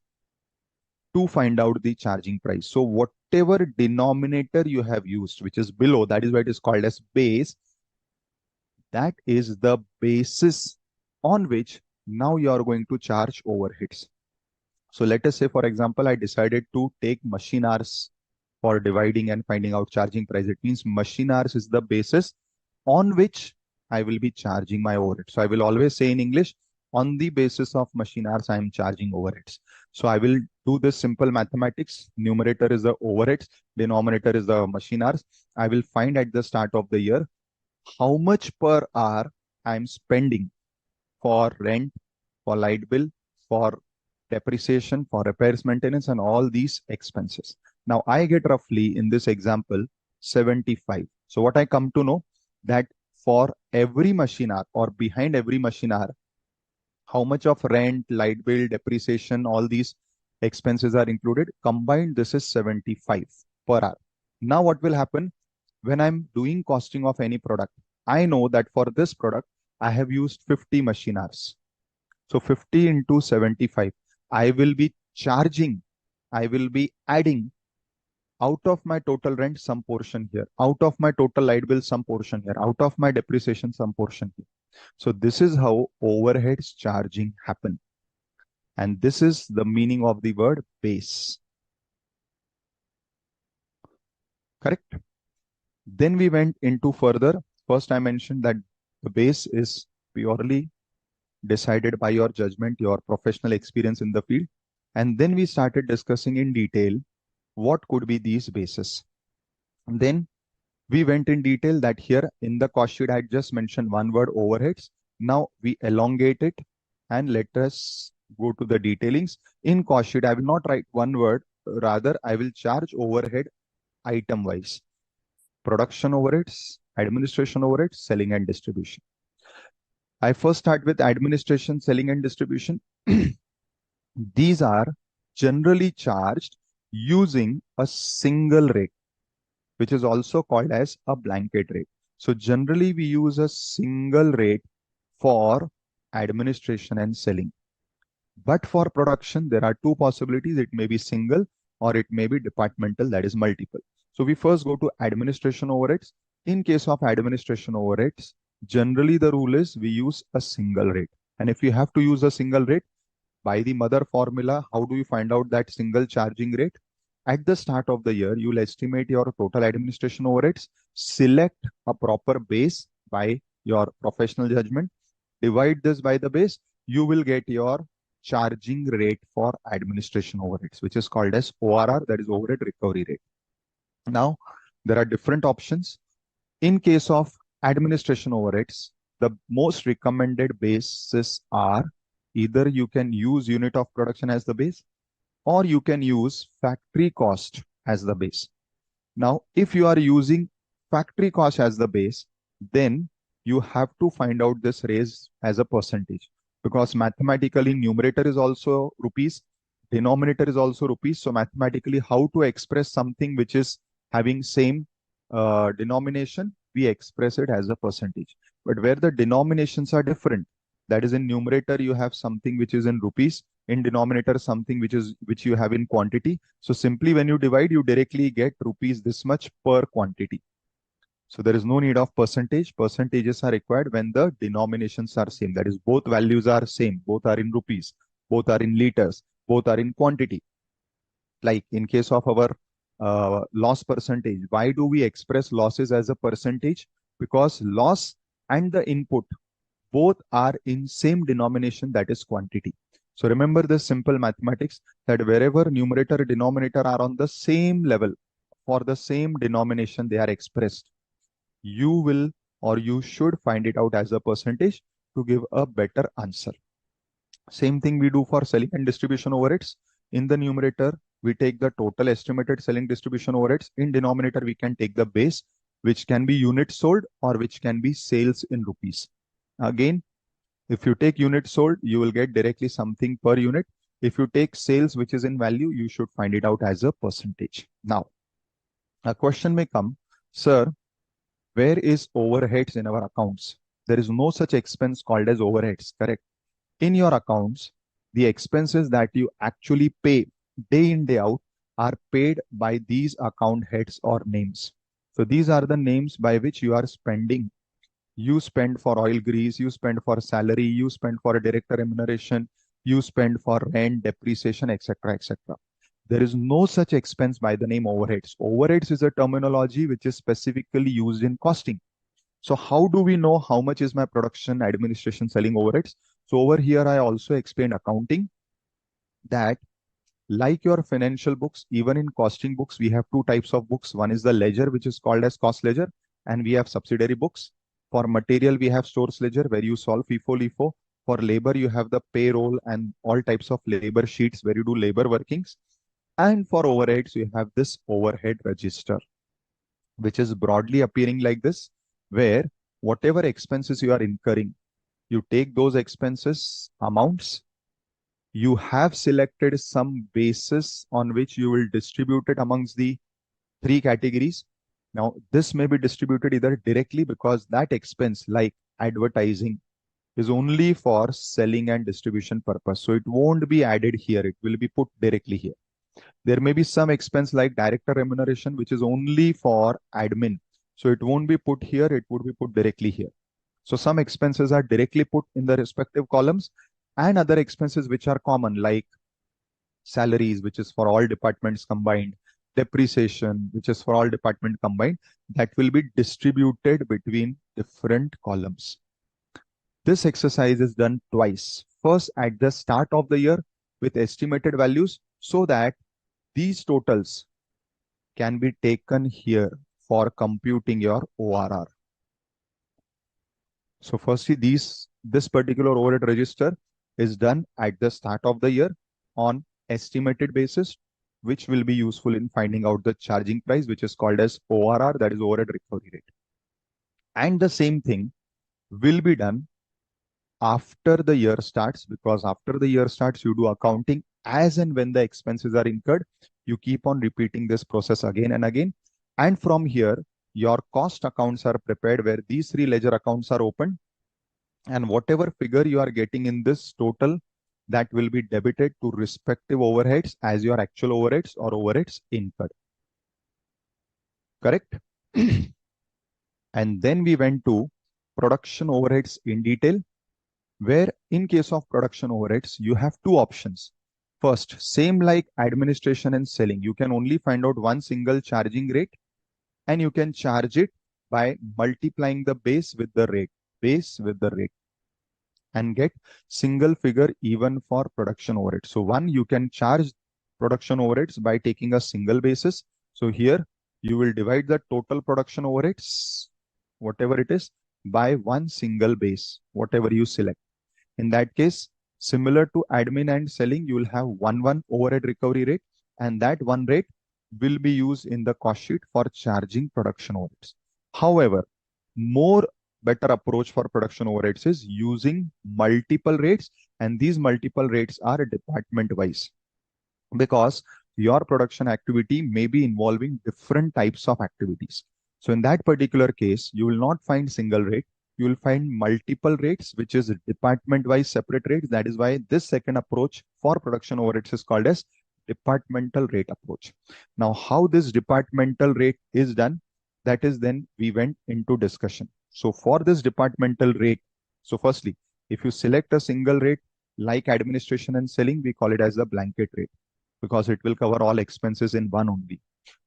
to find out the charging price. So whatever denominator you have used, which is below, that is why it is called as base. That is the basis on which now you are going to charge overheads. So let us say, for example, I decided to take machine hours for dividing and finding out charging price. It means machine hours is the basis on which I will be charging my overhead. So I will always say in English, on the basis of machine hours, I am charging overheads. So I will do this simple mathematics. Numerator is the overheads, denominator is the machine hours. I will find at the start of the year how much per hour I am spending for rent, for light bill, for depreciation, for repairs, maintenance, and all these expenses. Now I get roughly in this example 75. So what I come to know that for every machine hour or behind every machine hour, how much of rent, light bill, depreciation, all these expenses are included. Combined, this is 75 per hour. Now what will happen when I'm doing costing of any product? I know that for this product, I have used 50 machine hours. So 50 into 75, I will be charging, I will be adding out of my total rent some portion here, out of my total light bill some portion here, out of my depreciation some portion here. So this is how overheads charging happen. And this is the meaning of the word base. Correct? Then we went into further. First, I mentioned that the base is purely decided by your judgment, your professional experience in the field. And then we started discussing in detail what could be these bases. And then we went in detail that here in the cost sheet, I just mentioned one word, overheads. Now we elongate it and let us go to the detailings. In cost sheet, I will not write one word. Rather, I will charge overhead item wise. Production overheads, administration overheads, selling and distribution. I first start with administration, selling and distribution. These are generally charged using a single rate, which is also called as a blanket rate. So generally we use a single rate for administration and selling. But for production, there are two possibilities. It may be single or it may be departmental, that is multiple. So we first go to administration overheads. In case of administration overheads, generally the rule is we use a single rate. And if you have to use a single rate, by the mother formula, how do you find out that single charging rate? At the start of the year, you will estimate your total administration overheads, select a proper base by your professional judgment, divide this by the base, you will get your charging rate for administration overheads, which is called as ORR, that is overhead recovery rate. Now, there are different options. In case of administration overheads, the most recommended bases are either you can use unit of production as the base or you can use factory cost as the base. Now, if you are using factory cost as the base, then you have to find out this raise as a percentage because mathematically numerator is also rupees, denominator is also rupees. So mathematically, how to express something which is having same denomination, we express it as a percentage. But where the denominations are different, that is in numerator, you have something which is in rupees, in denominator, something which you have in quantity. So simply when you divide, you directly get rupees this much per quantity. So there is no need of percentage. Percentages are required when the denominations are same. That is both values are same, both are in rupees. both are in liters, both are in quantity. Like in case of our loss percentage, why do we express losses as a percentage? Because loss and the input both are in same denomination, that is quantity. So remember this simple mathematics, that wherever numerator and denominator are on the same level, for the same denomination they are expressed, you will or you should find it out as a percentage to give a better answer. Same thing we do for selling and distribution overheads. In the numerator, we take the total estimated selling distribution overheads. In denominator, we can take the base, which can be units sold or which can be sales in rupees. Again, if you take units sold, you will get directly something per unit. If you take sales, which is in value, you should find it out as a percentage. Now, a question may come, sir, where is overheads in our accounts? There is no such expense called as overheads, correct? In your accounts, the expenses that you actually pay day in, day out are paid by these account heads or names. So these are the names by which you are spending. You spend for oil grease, you spend for salary, you spend for a director remuneration, you spend for rent, depreciation, etc., etc. There is no such expense by the name overheads. Overheads is a terminology which is specifically used in costing. So how do we know how much is my production, administration, selling overheads? So over here, I also explained accounting, that like your financial books, even in costing books, we have two types of books. One is the ledger, which is called as cost ledger, and we have subsidiary books. For material, we have stores ledger where you solve FIFO, LIFO. For labor, you have the payroll and all types of labor sheets where you do labor workings. And for overheads, you have this overhead register, which is broadly appearing like this, where whatever expenses you are incurring, you take those expenses amounts, you have selected some basis on which you will distribute it amongst the three categories. Now, this may be distributed either directly, because that expense, like advertising, is only for selling and distribution purpose. So it won't be added here. It will be put directly here. There may be some expense like director remuneration, which is only for admin. So it won't be put here. It would be put directly here. So some expenses are directly put in the respective columns, and other expenses which are common, like salaries, which is for all departments combined, depreciation, which is for all department combined, that will be distributed between different columns. This exercise is done twice. First, at the start of the year with estimated values, so that these totals can be taken here for computing your ORR. So firstly, this particular overhead register is done at the start of the year on estimated basis, which will be useful in finding out the charging price, which is called as ORR, that is overhead recovery rate. And the same thing will be done after the year starts, because after the year starts, you do accounting as and when the expenses are incurred. You keep on repeating this process again and again. And from here, your cost accounts are prepared where these three ledger accounts are opened. And whatever figure you are getting in this total, that will be debited to respective overheads as your actual overheads or overheads incurred. Correct? And then we went to production overheads in detail, where in case of production overheads, you have two options. First, same like administration and selling, you can only find out one single charging rate, and you can charge it by multiplying the base with the rate, and get single figure even for production overhead. So one, you can charge production overheads by taking a single basis. So here you will divide the total production overheads, whatever it is, by one single base, whatever you select. In that case, similar to admin and selling, you will have one overhead recovery rate, and that one rate will be used in the cost sheet for charging production overheads. However, more better approach for production overheads is using multiple rates, and these multiple rates are department wise, because your production activity may be involving different types of activities. So in that particular case, you will not find single rate, you will find multiple rates, which is department wise separate rates. That is why this second approach for production overheads is called as departmental rate approach. Now, how this departmental rate is done, that is then we went into discussion. So for this departmental rate, so firstly, if you select a single rate, Like administration and selling, we call it as the blanket rate because it will cover all expenses in one only.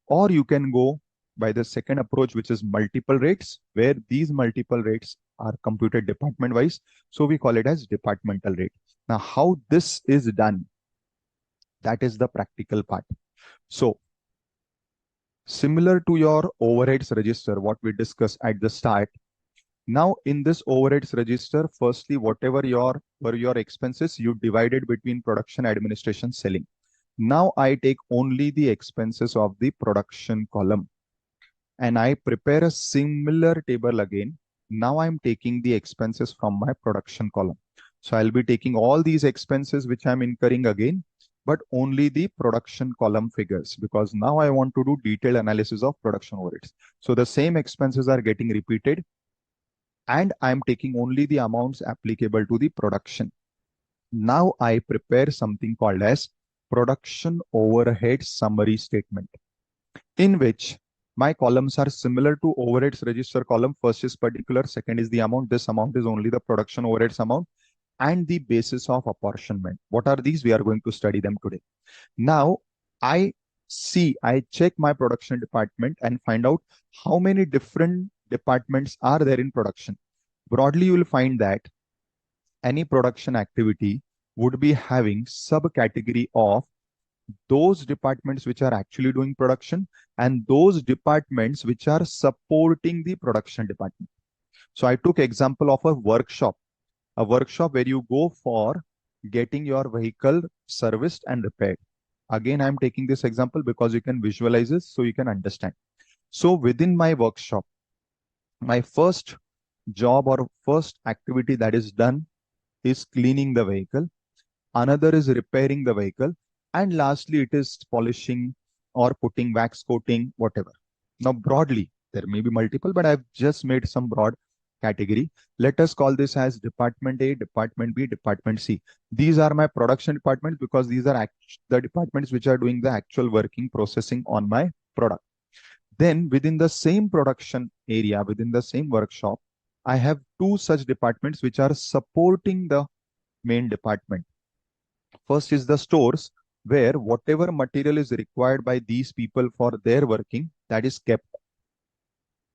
Or you can go by the second approach, which is multiple rates, where these multiple rates are computed department wise. So we call it as departmental rate. Now, how this is done, that is the practical part. So similar to your overheads register, what we discussed at the start, now in this overheads register, firstly, whatever were your expenses, you divided between production, administration, selling. Now I take only the expenses of the production column and I prepare a similar table again. Now I'm taking the expenses from my production column. So I'll be taking all these expenses which I'm incurring again, but only the production column figures, because now I want to do detailed analysis of production overheads. So the same expenses are getting repeated and I'm taking only the amounts applicable to the production. Now I prepare something called as production overhead summary statement, in which my columns are similar to overheads register column. First is particular, second is the amount. This amount is only the production overheads amount and the basis of apportionment. What are these? We are going to study them today. Now I check my production department and find out how many different departments are there in production. Broadly, you will find that any production activity would be having subcategory of those departments which are actually doing production and those departments which are supporting the production department. So I took example of a workshop where you go for getting your vehicle serviced and repaired. Again, I'm taking this example because you can visualize this so you can understand. So within my workshop, my first job or first activity that is done is cleaning the vehicle. Another is repairing the vehicle. And lastly, it is polishing or putting wax coating, whatever. Now, broadly, there may be multiple, but I've just made some broad category. Let us call this as Department A, Department B, Department C. These are my production departments because these are the departments which are doing the actual working processing on my product. Then within the same production area, within the same workshop, I have two such departments which are supporting the main department. First is the stores, where whatever material is required by these people for their working, that is kept.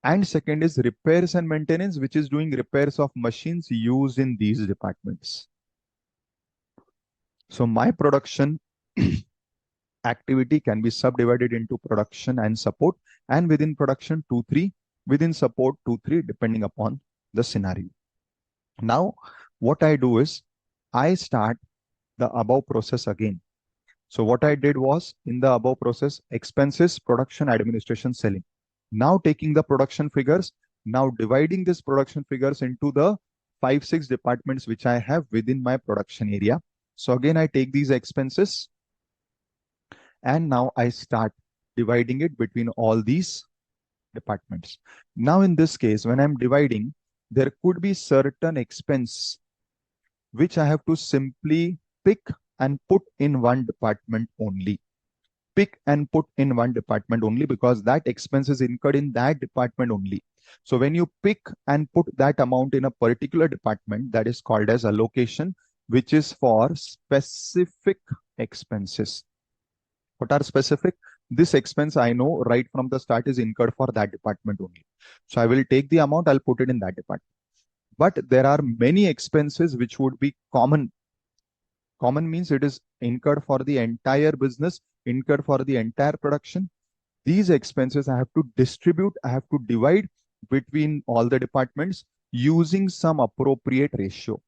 And second is repairs and maintenance, which is doing repairs of machines used in these departments. So my production activity can be subdivided into production and support, and within production 2, 3, within support 2, 3, depending upon the scenario. Now, what I do is I start the above process again. So what I did was, in the above process, expenses, production, administration, selling. Now taking the production figures, now dividing this production figures into the 5, 6 departments which I have within my production area. So again, I take these expenses and now I start dividing it between all these departments. Now in this case, when I'm dividing, there could be certain expense which I have to simply pick and put in one department only. Pick and put in one department only because that expense is incurred in that department only. So when you pick and put that amount in a particular department, that is called as allocation, which is for specific expenses. What are specific? This expense I know right from the start is incurred for that department only. So I will take the amount, I'll put it in that department. But there are many expenses which would be common. Common means it is incurred for the entire business, incurred for the entire production. These expenses I have to distribute, I have to divide between all the departments using some appropriate ratio.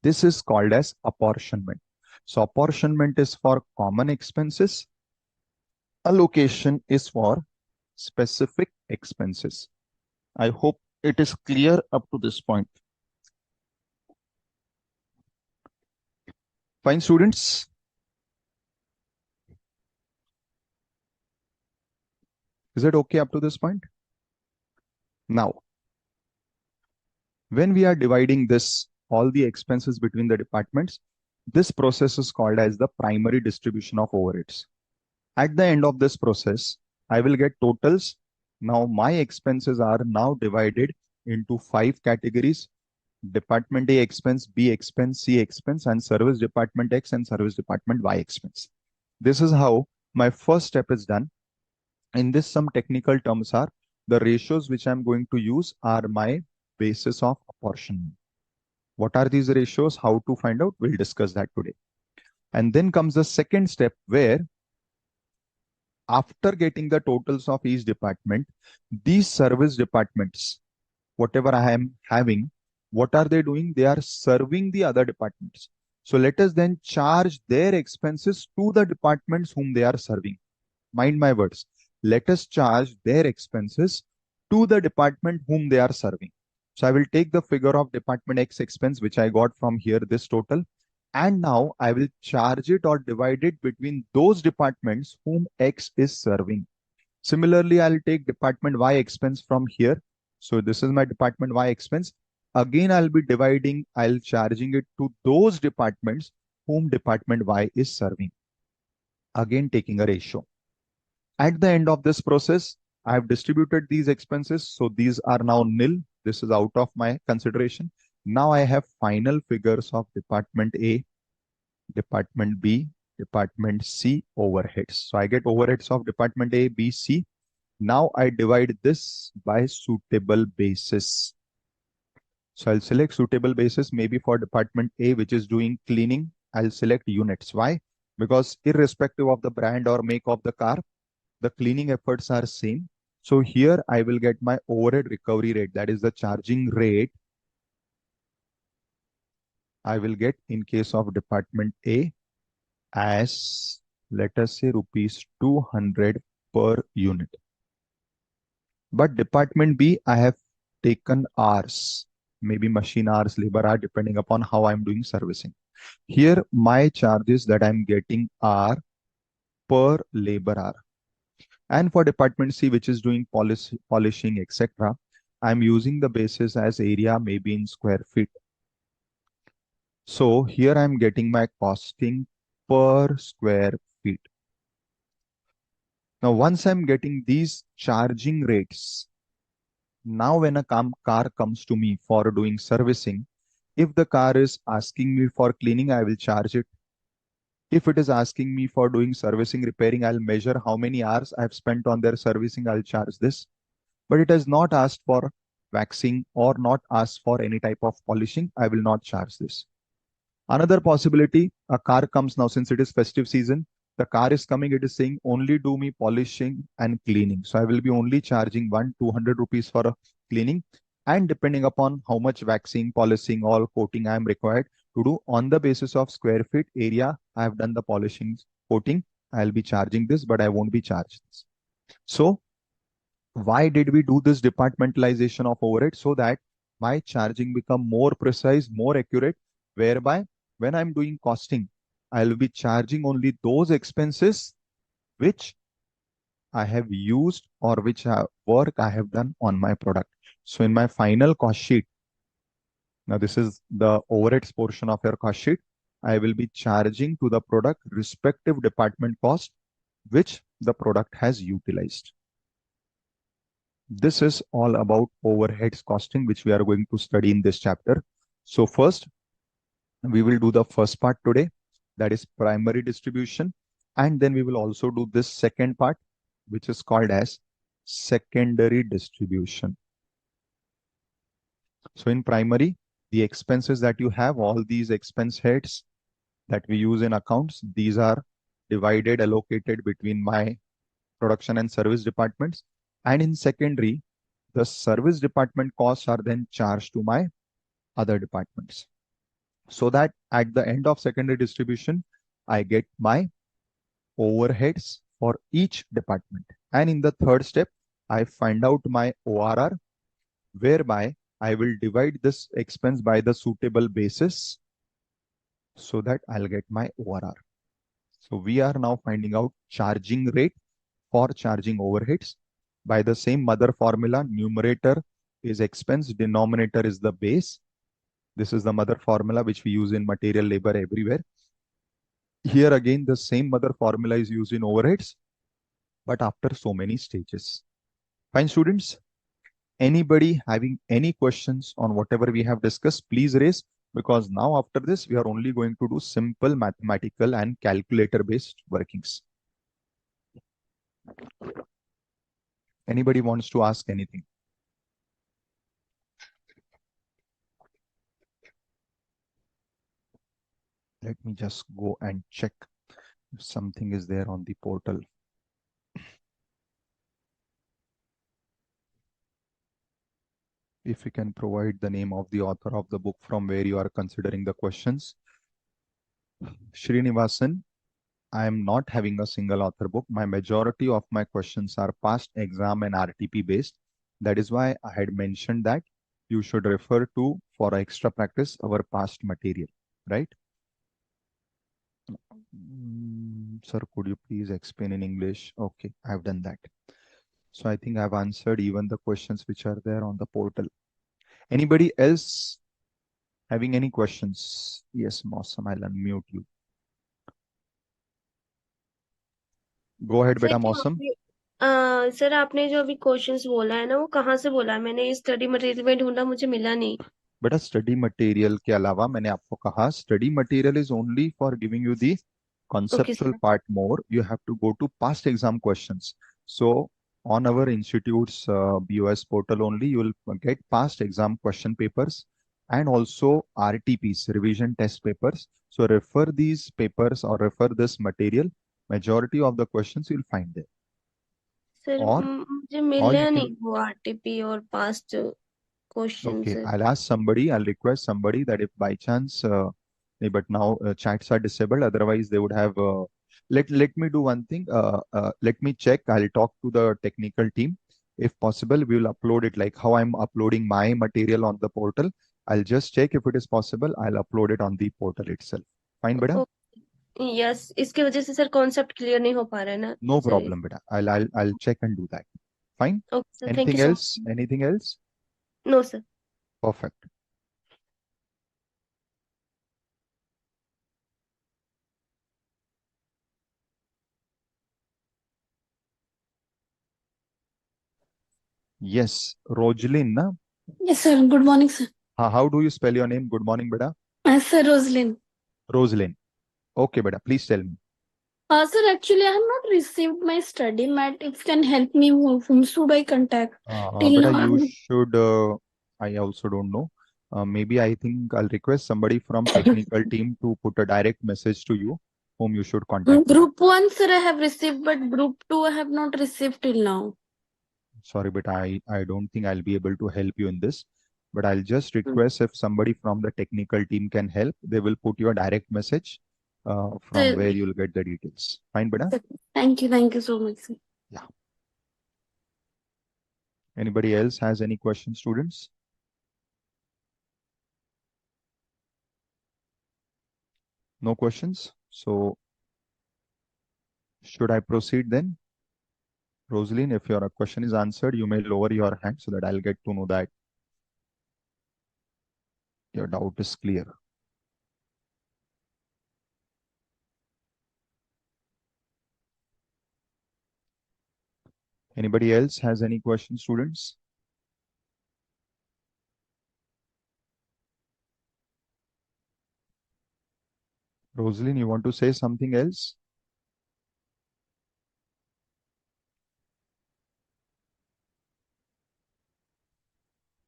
This is called as apportionment. So apportionment is for common expenses. Allocation is for specific expenses. I hope it is clear up to this point. Fine, students. Is it okay up to this point? Now, when we are dividing this, all the expenses between the departments, this process is called as the primary distribution of overheads. At the end of this process, I will get totals. Now my expenses are now divided into 5 categories. department A expense, B expense, C expense, and service department X and service department Y expense. This is how my first step is done. In this, some technical terms are the ratios which I'm going to use are my basis of apportionment. What are these ratios? How to find out? We'll discuss that today. And then comes the second step where after getting the totals of each department, these service departments, whatever I am having, what are they doing? They are serving the other departments. So let us then charge their expenses to the departments whom they are serving. Mind my words. Let us charge their expenses to the department whom they are serving. So I will take the figure of department X expense, which I got from here, this total, and now I will charge it or divide it between those departments whom X is serving. Similarly, I'll take department Y expense from here. So this is my department Y expense. Again, I'll charging it to those departments whom department Y is serving. Again, taking a ratio. At the end of this process, I have distributed these expenses. So these are now nil. This is out of my consideration. Now I have final figures of department A, department B, department C overheads. So I get overheads of department A, B, C. Now I divide this by suitable basis. So I'll select suitable basis. Maybe for department A, which is doing cleaning, I'll select units. Why? Because irrespective of the brand or make of the car, the cleaning efforts are same. So here I will get my overhead recovery rate. That is the charging rate I will get in case of department A as, let us say, rupees 200 per unit. But department B, I have taken hours, maybe machine hours, labor hour, depending upon how I'm doing servicing. Here, my charges that I'm getting are per labor hour. And for department C, which is doing polishing, etc., I'm using the basis as area, maybe in square feet. So here I'm getting my costing per square feet. Now, once I'm getting these charging rates, now when a car comes to me for doing servicing, if the car is asking me for cleaning, I will charge it. If it is asking me for doing servicing, repairing, I'll measure how many hours I've spent on their servicing, I'll charge this. But it has not asked for waxing or not asked for any type of polishing, I will not charge this. Another possibility, a car comes now, since it is festive season, the car is coming, it is saying only do me polishing and cleaning. So I will be only charging 200 rupees for a cleaning. And depending upon how much waxing, polishing, or coating I am required to do on the basis of square feet area, I have done the polishing, coating, I'll be charging this, but I won't be charged this. So why did we do this departmentalization of overhead? So that my charging become more precise, more accurate, whereby when I'm doing costing, I'll be charging only those expenses which I have used or which work I have done on my product. So in my final cost sheet, now this is the overheads portion of your cost sheet, I will be charging to the product respective department cost which the product has utilized. This is all about overheads costing, which we are going to study in this chapter. So first, we will do the first part today, that is primary distribution. And then we will also do this second part, which is called as secondary distribution. So in primary, the expenses that you have, all these expense heads that we use in accounts, these are divided, allocated between my production and service departments. And in secondary, the service department costs are then charged to my other departments. So that at the end of secondary distribution, I get my overheads for each department. And in the third step, I find out my ORR, whereby I will divide this expense by the suitable basis so that I'll get my ORR. So we are now finding out charging rate for charging overheads by the same mother formula. Numerator is expense, denominator is the base. This is the mother formula which we use in material, labor, everywhere. Here again, the same mother formula is used in overheads, but after so many stages. Fine, students. Anybody having any questions on whatever we have discussed, please raise, because now after this, we are only going to do simple mathematical and calculator based workings. Anybody wants to ask anything? Let me just go and check if something is there on the portal. If you can provide the name of the author of the book from where you are considering the questions. Srinivasan, I am not having a single author book. My majority of my questions are past exam and RTP based. That is why I had mentioned that you should refer to, for extra practice, our past material, right? Sir, could you please explain in English? Okay, I have done that. So I think I've answered even the questions which are there on the portal. Anybody else having any questions? Yes, Mosam, I'll unmute you. Go ahead, sir beta क्या Mosam. Sir आपने जो अभी questions बोला है ना, वो कहाँ से बोला है? मैंने स्टडी मटेरियल में ढूंढा, मुझे मिला नहीं। बेटा स्टडी मटेरियल के अलावा मैंने आपको कहा study material is only for giving you the okay conceptual sir. part more. You have to go to past exam questions. So on our institute's BOS portal only, you will get past exam question papers and also RTPs, revision test papers. So refer these papers or refer this material. Majority of the questions you'll find there. Sir Or मुझे or you मिला can, नहीं वो RTP और past okay, questions. I'll ask somebody, I'll request somebody that if by chance, but now chats are disabled, otherwise they would have, let me do one thing, let me check, I'll talk to the technical team. If possible, we will upload it like how I'm uploading my material on the portal. I'll just check if it is possible, I'll upload it on the portal itself. Fine, beta? Yes, इसकी वजह से sir concept clear नहीं हो पा रहा है ना। No problem, beta. I'll check and do that. Fine. Okay sir, thank Anything you so else? Much. Anything else? No sir. Perfect. Yes, Rojalyn, na? Yes, sir. Good morning, sir. How do you spell your name? Good morning, beta. Sir, Roslyn. Rosalind. Okay, beta. Please tell me. Sir, actually, I have not received my study mat. If you can help me, whom should I contact? Till Beta, now, you should. I also don't know. Maybe I think I'll request somebody from technical team to put a direct message to you, whom you should contact. Group 1, sir, I have received, but Group 2, I have not received till now. Sorry, but I don't think I'll be able to help you in this. But I'll just request if somebody from the technical team can help, they will put your direct message from Sir, where you'll get the details. Fine, beta? thank you so much, sir. Yeah. Anybody else has any questions, students? No questions? So should I proceed then? Rosalind, if your question is answered, you may lower your hand so that I'll get to know that your doubt is clear. Anybody else has any questions, students? Rosalind, you want to say something else?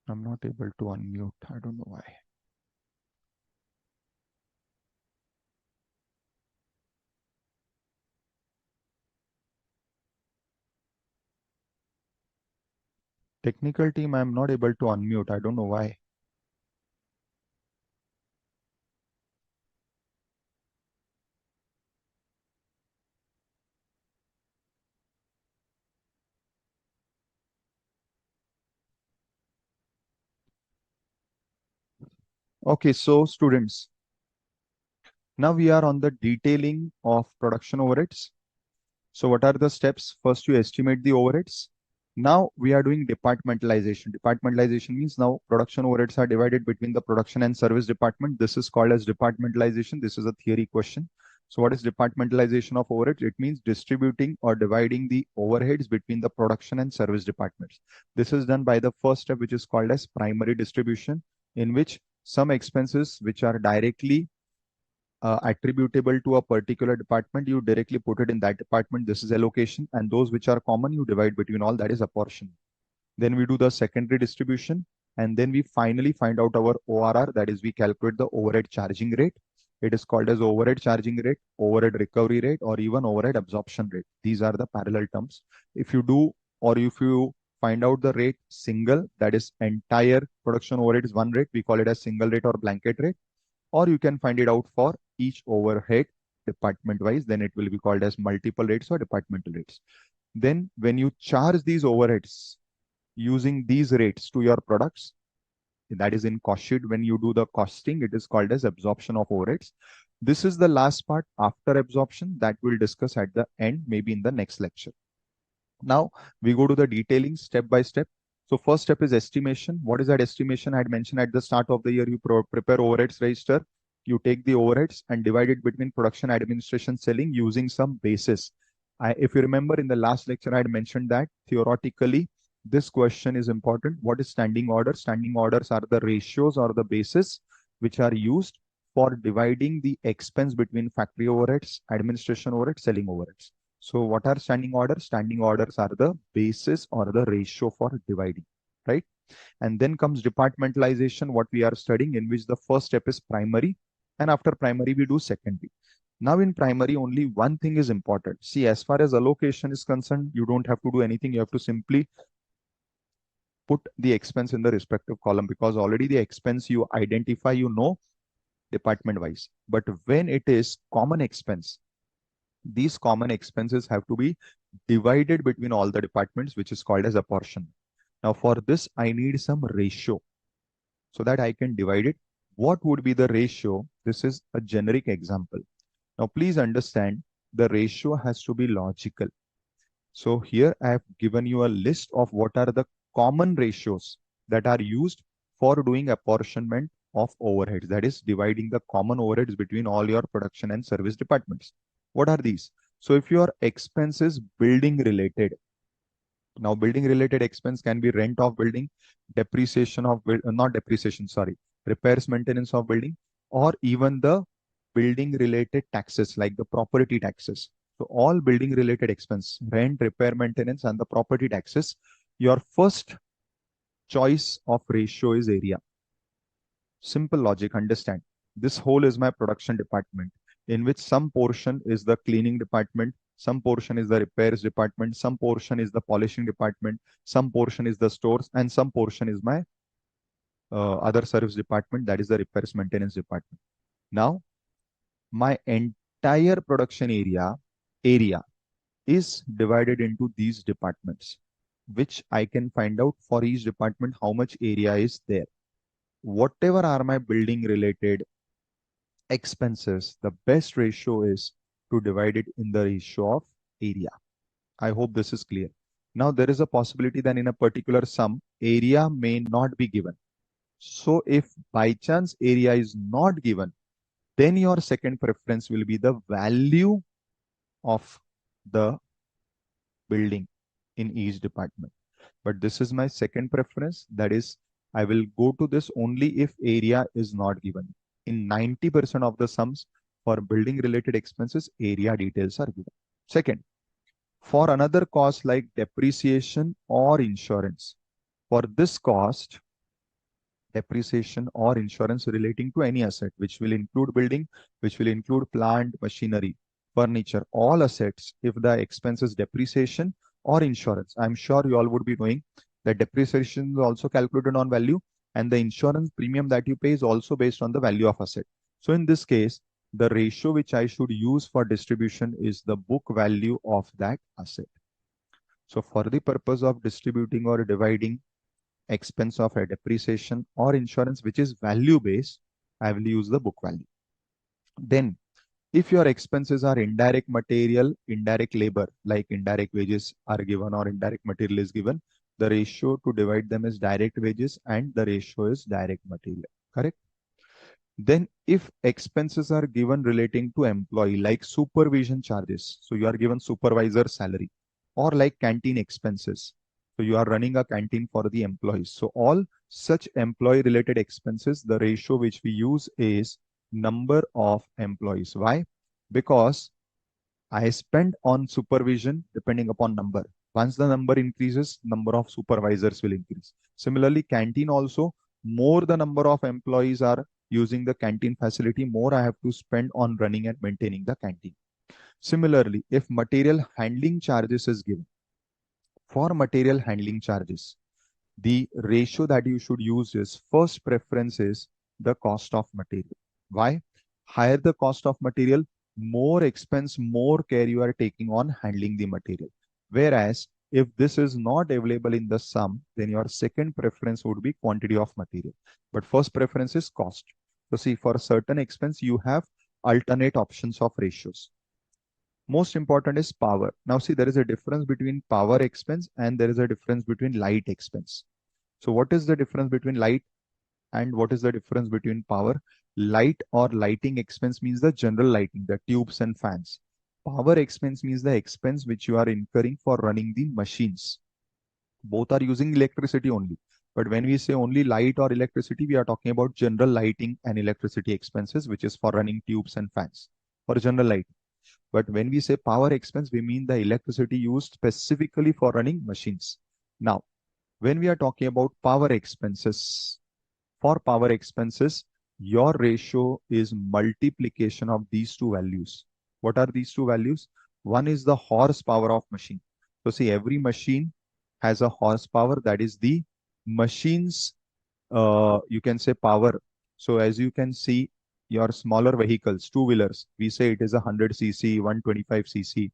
I'm not able to unmute. I don't know why. Technical team, I'm not able to unmute. I don't know why. Okay, so students, now we are on the detailing of production overheads. So what are the steps? First, you estimate the overheads. Now we are doing departmentalization. Departmentalization means now production overheads are divided between the production and service department. This is called as departmentalization. This is a theory question. So what is departmentalization of overheads? It means distributing or dividing the overheads between the production and service departments. This is done by the first step, which is called as primary distribution, in which some expenses which are directly attributable to a particular department, you directly put it in that department. This is allocation. And those which are common, you divide between all, that is apportion. Then we do the secondary distribution. And then we finally find out our ORR, that is we calculate the overhead charging rate. It is called as overhead charging rate, overhead recovery rate, or even overhead absorption rate. These are the parallel terms. If you do, or if you find out the rate single, that is entire production overhead is one rate, we call it as single rate or blanket rate. Or you can find it out for each overhead department wise, then it will be called as multiple rates or departmental rates. Then when you charge these overheads using these rates to your products, that is in cost sheet, when you do the costing, it is called as absorption of overheads. This is the last part after absorption that we'll discuss at the end, maybe in the next lecture. Now we go to the detailing step by step. So first step is estimation. What is that estimation? I had mentioned at the start of the year, you prepare overheads register. You take the overheads and divide it between production, administration, selling using some basis. If you remember in the last lecture, I had mentioned that theoretically, this question is important. What is standing order? Standing orders are the ratios or the basis which are used for dividing the expense between factory overheads, administration overheads, selling overheads. So what are standing orders? Standing orders are the basis or the ratio for dividing, right? And then comes departmentalization, what we are studying, in which the first step is primary. And after primary, we do secondary. Now in primary, only one thing is important. See, as far as allocation is concerned, you don't have to do anything. You have to simply put the expense in the respective column, because already the expense you identify, you know, department wise. But when it is common expense, these common expenses have to be divided between all the departments, which is called as apportion. Now for this, I need some ratio so that I can divide it. What would be the ratio? This is a generic example. Now please understand, the ratio has to be logical. So here I have given you a list of what are the common ratios that are used for doing apportionment of overheads, that is dividing the common overheads between all your production and service departments. What are these? So if your expense is building related, now building related expense can be rent of building, depreciation of, not depreciation, sorry, repairs, maintenance of building, or even the building related taxes like the property taxes. So all building related expense, rent, repair, maintenance, and the property taxes, your first choice of ratio is area. Simple logic, understand. This whole is my production department, in which some portion is the cleaning department, some portion is the repairs department, some portion is the polishing department, some portion is the stores, and some portion is my other service department, that is the repairs maintenance department. Now, my entire production area is divided into these departments, which I can find out for each department how much area is there. Whatever are my building related expenses, the best ratio is to divide it in the ratio of area. I hope this is clear. Now there is a possibility that in a particular sum, area may not be given. So if by chance area is not given, then your second preference will be the value of the building in each department. But this is my second preference. That is, I will go to this only if area is not given. In 90% of the sums for building related expenses, area details are given. Second, for another cost like depreciation or insurance, for this cost, depreciation or insurance relating to any asset, which will include building, which will include plant, machinery, furniture, all assets, if the expense is depreciation or insurance. I'm sure you all would be knowing that depreciation is also calculated on value, and the insurance premium that you pay is also based on the value of asset. So in this case, the ratio which I should use for distribution is the book value of that asset. So for the purpose of distributing or dividing expense of a depreciation or insurance, which is value based, I will use the book value. Then if your expenses are indirect material, indirect labor, like indirect wages are given or indirect material is given, the ratio to divide them is direct wages and the ratio is direct material. Correct? Then if expenses are given relating to employee like supervision charges, so you are given supervisor salary, or like canteen expenses, so you are running a canteen for the employees. So all such employee related expenses, the ratio which we use is number of employees. Why? Because I spend on supervision depending upon number. Once the number increases, number of supervisors will increase. Similarly, canteen also, more the number of employees are using the canteen facility, more I have to spend on running and maintaining the canteen. Similarly, if material handling charges is given, for material handling charges, the ratio that you should use is first preference is the cost of material. Why? Higher the cost of material, more expense, more care you are taking on handling the material. Whereas if this is not available in the sum, then your second preference would be quantity of material. But first preference is cost. So see, for a certain expense, you have alternate options of ratios. Most important is power. Now see, there is a difference between power expense and there is a difference between light expense. So what is the difference between light and what is the difference between power? Light or lighting expense means the general lighting, the tubes and fans. Power expense means the expense which you are incurring for running the machines. Both are using electricity only. But when we say only light or electricity, we are talking about general lighting and electricity expenses, which is for running tubes and fans for general lighting. But when we say power expense, we mean the electricity used specifically for running machines. Now, when we are talking about power expenses, for power expenses, your ratio is multiplication of these two values. What are these two values? One is the horsepower of machine. So see, every machine has a horsepower, that is the machine's, you can say power. So as you can see, your smaller vehicles, two-wheelers, we say it is a 100 cc, 125 cc.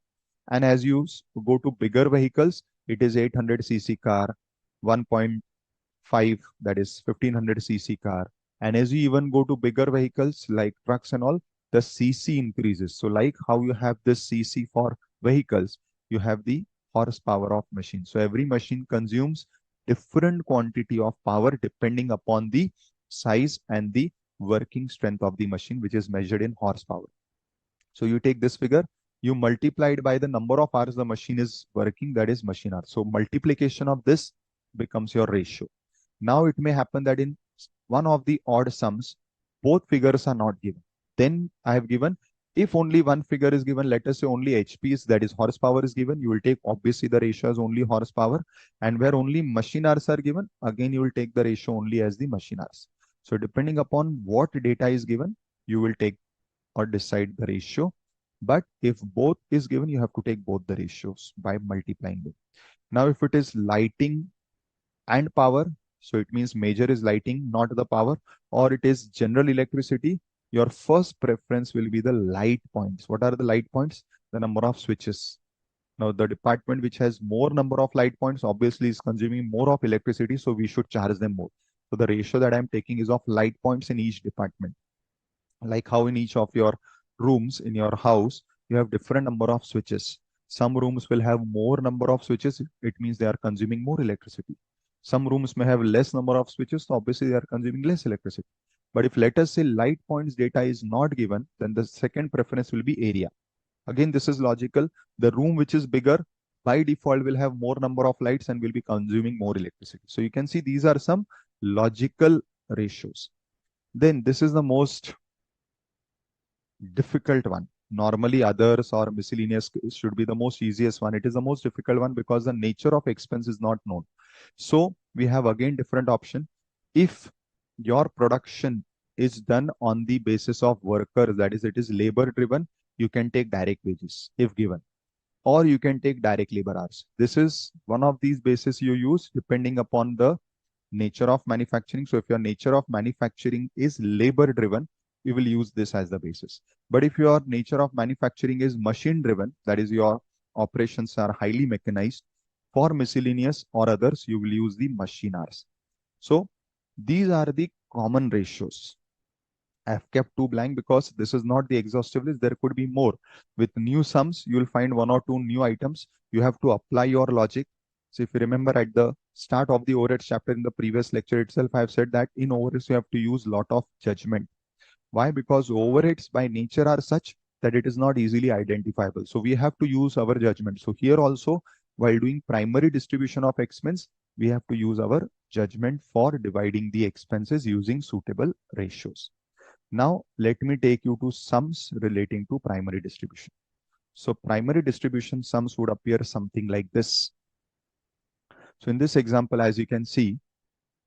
And as you go to bigger vehicles, it is 800 cc car, 1.5, that is 1500 cc car. And as you even go to bigger vehicles like trucks and all, the cc increases. So like how you have this cc for vehicles, you have the horsepower of machine. So every machine consumes different quantity of power depending upon the size and the working strength of the machine, which is measured in horsepower. So you take this figure, you multiply it by the number of hours the machine is working, that is machine hours. So multiplication of this becomes your ratio. Now it may happen that in one of the odd sums, both figures are not given. Then I have given, if only one figure is given, let us say only HPs, that is horsepower is given, you will take obviously the ratio as only horsepower. And where only machine hours are given, again you will take the ratio only as the machine hours. So depending upon what data is given, you will take or decide the ratio. But if both is given, you have to take both the ratios by multiplying them. Now, if it is lighting and power, so it means major is lighting, not the power, or it is general electricity, your first preference will be the light points. What are the light points? The number of switches. Now, the department which has more number of light points obviously is consuming more of electricity, so we should charge them more. So the ratio that I'm taking is of light points in each department. Like how in each of your rooms in your house, you have different number of switches. Some rooms will have more number of switches. It means they are consuming more electricity. Some rooms may have less number of switches, so obviously they are consuming less electricity. But if let us say light points data is not given, then the second preference will be area. Again, this is logical. The room which is bigger by default will have more number of lights and will be consuming more electricity. So you can see these are some logical ratios. Then this is the most difficult one. Normally others or miscellaneous should be the most easiest one. It is the most difficult one because the nature of expense is not known. So we have again different option. If your production is done on the basis of workers, that is, it is labor driven, you can take direct wages if given, or you can take direct labor hours. This is one of these bases you use depending upon the nature of manufacturing. So if your nature of manufacturing is labor driven, you will use this as the basis. But if your nature of manufacturing is machine driven, that is your operations are highly mechanized, for miscellaneous or others, you will use the machine hours. So these are the common ratios. I have kept two blank because this is not the exhaustive list. There could be more. With new sums, you will find one or two new items. You have to apply your logic. So if you remember at the start of the overheads chapter in the previous lecture itself, I have said that in overheads, you have to use lot of judgment. Why? Because overheads by nature are such that it is not easily identifiable. So we have to use our judgment. So here also, while doing primary distribution of expense, we have to use our judgment for dividing the expenses using suitable ratios. Now, let me take you to sums relating to primary distribution. So primary distribution sums would appear something like this. So in this example, as you can see,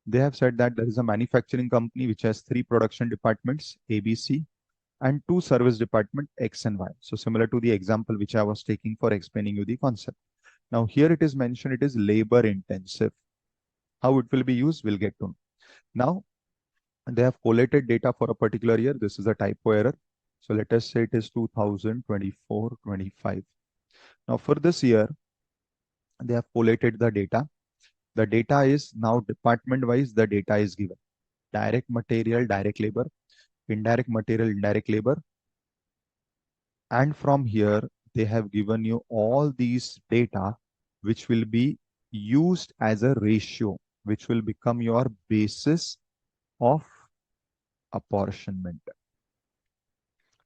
they have said that there is a manufacturing company which has 3 production departments, A, B, C, and 2 service department, X and Y. So similar to the example which I was taking for explaining you the concept. Now here it is mentioned it is labor intensive. How it will be used, we'll get to know. Now they have collated data for a particular year. This is a typo error. So let us say it is 2024-25. Now for this year, they have collated the data. The data is now department wise, the data is given. Direct material, direct labor, indirect material, indirect labor. And from here, they have given you all these data, which will be used as a ratio, which will become your basis of apportionment.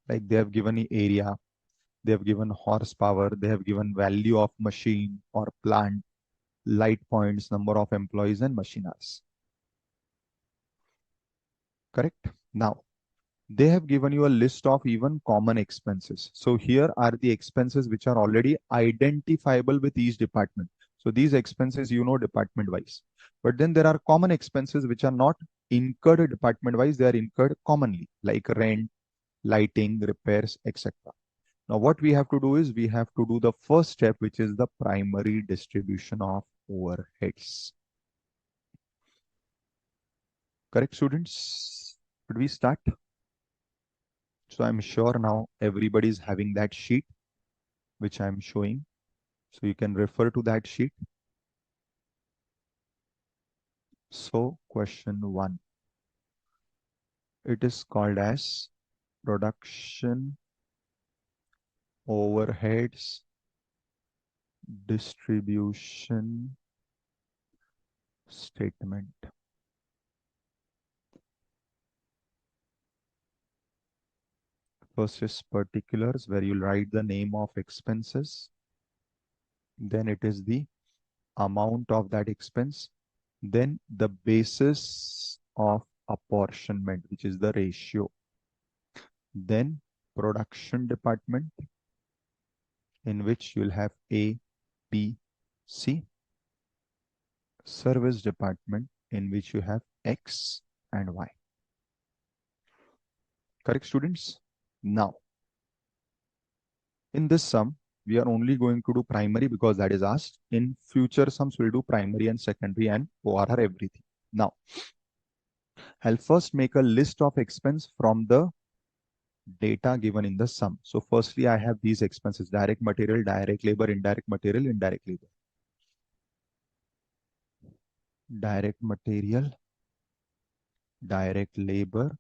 Like they have given the area, they have given horsepower, they have given value of machine or plant, light points, number of employees, and machine hours. Correct? Now, they have given you a list of even common expenses. So here are the expenses which are already identifiable with each department. So these expenses, you know, department wise. But then there are common expenses which are not incurred department wise, they are incurred commonly, like rent, lighting, repairs, etc. Now what we have to do is we have to do the first step, which is the primary distribution of overheads. Correct, students? Should we start? So I'm sure now everybody is having that sheet which I'm showing. So you can refer to that sheet. So question 1. It is called as production overheads distribution statement. First is particulars, where you'll write the name of expenses. Then it is the amount of that expense. Then the basis of apportionment, which is the ratio. Then production department, in which you'll have A, B, C. Service department, in which you have X and Y. Correct, students? Now, in this sum, we are only going to do primary because that is asked. In future sums, we'll do primary and secondary and ORR everything. Now, I'll first make a list of expense from the data given in the sum. So firstly, I have these expenses: direct material, direct labor, indirect material, indirect labor. Direct material, direct labor,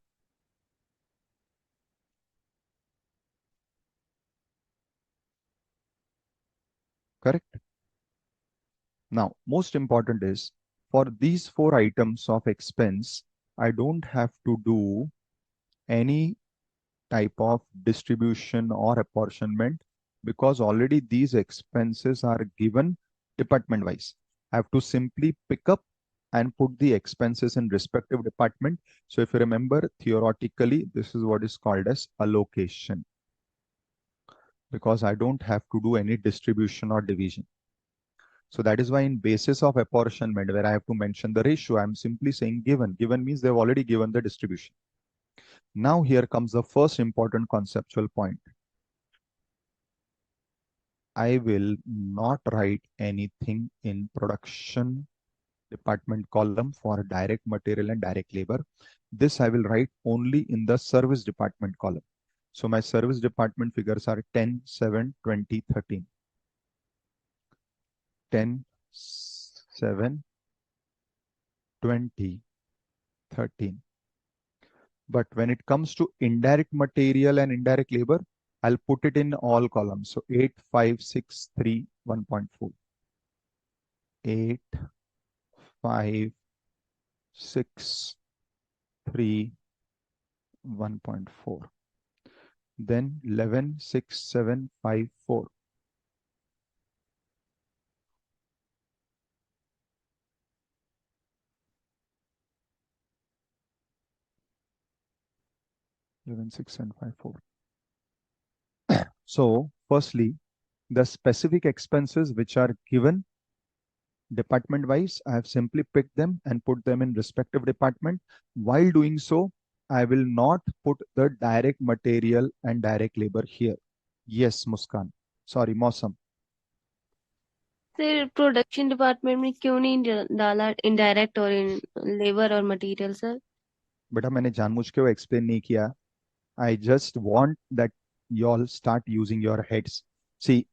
correct? Now, most important is for these 4 items of expense, I don't have to do any type of distribution or apportionment because already these expenses are given department wise. I have to simply pick up and put the expenses in respective department. So if you remember, theoretically, this is what is called as allocation, because I don't have to do any distribution or division. So that is why in basis of apportionment, where I have to mention the ratio, I'm simply saying given. Given means they've already given the distribution. Now here comes the first important conceptual point. I will not write anything in production department column for direct material and direct labor. This I will write only in the service department column. So my service department figures are 10, 7, 20, 13. 10, 7, 20, 13. But when it comes to indirect material and indirect labor, I'll put it in all columns. So 8, 5, 6, 3, 1.4. 8, 5, 6, 3, 1.4. Then 11,6,754. So, firstly, the specific expenses which are given department wise, I have simply picked them and put them in respective department. While doing so, I will not put the direct material and direct labor here. Yes, Muskan. Sorry, Mosam. Sir production department में क्यों नहीं डाला indirect और in labour और material sir? बेटा मैंने जानबूझ के वो एक्सप्लेन नहीं किया. I just want that you all start using your heads. See,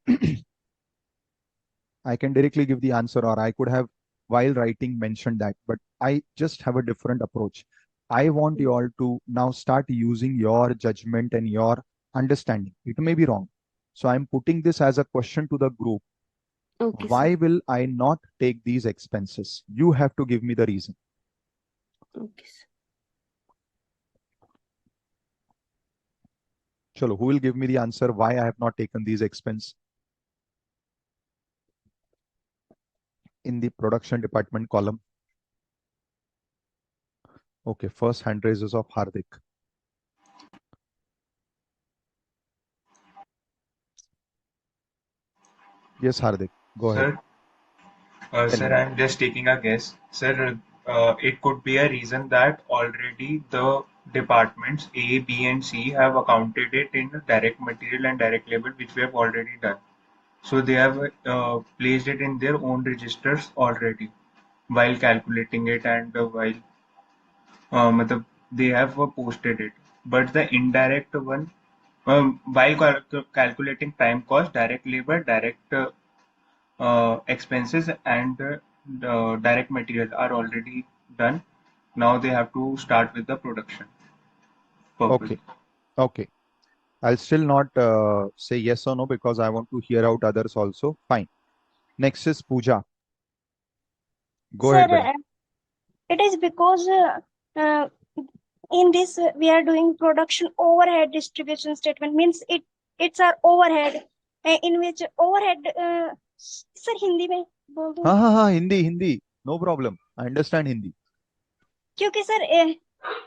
I can directly give the answer, or I could have, while writing, mentioned that, but I just have a different approach. I want you all to now start using your judgment and your understanding. It may be wrong. So I'm putting this as a question to the group. Okay Why sir. will I not take these expenses? You have to give me the reason. Okay sir. Chalo, who will give me the answer why I have not taken these expense in the production department column? Okay, first hand raises of Hardik. Yes, Hardik, go ahead. Sir, Tell sir, me. I'm just taking a guess. Sir, it could be a reason that already the departments A, B, and C have accounted it in direct material and direct labor, which we have already done. So they have placed it in their own registers already while calculating it and while matlab, they have posted it. But the indirect one, while calculating time cost, direct labor, direct expenses, and direct material are already done. Now they have to start with the production purpose. Okay, okay. I'll still not say yes or no because I want to hear out others also. Fine. Next is Pooja. Go Sir, ahead, Beda. it is because uh, in this we are doing production overhead distribution statement, means it's our overhead, in which overhead sir Hindi में बोल दूं? हाँ, Hindi Hindi, no problem. I understand Hindi. क्योंकि sir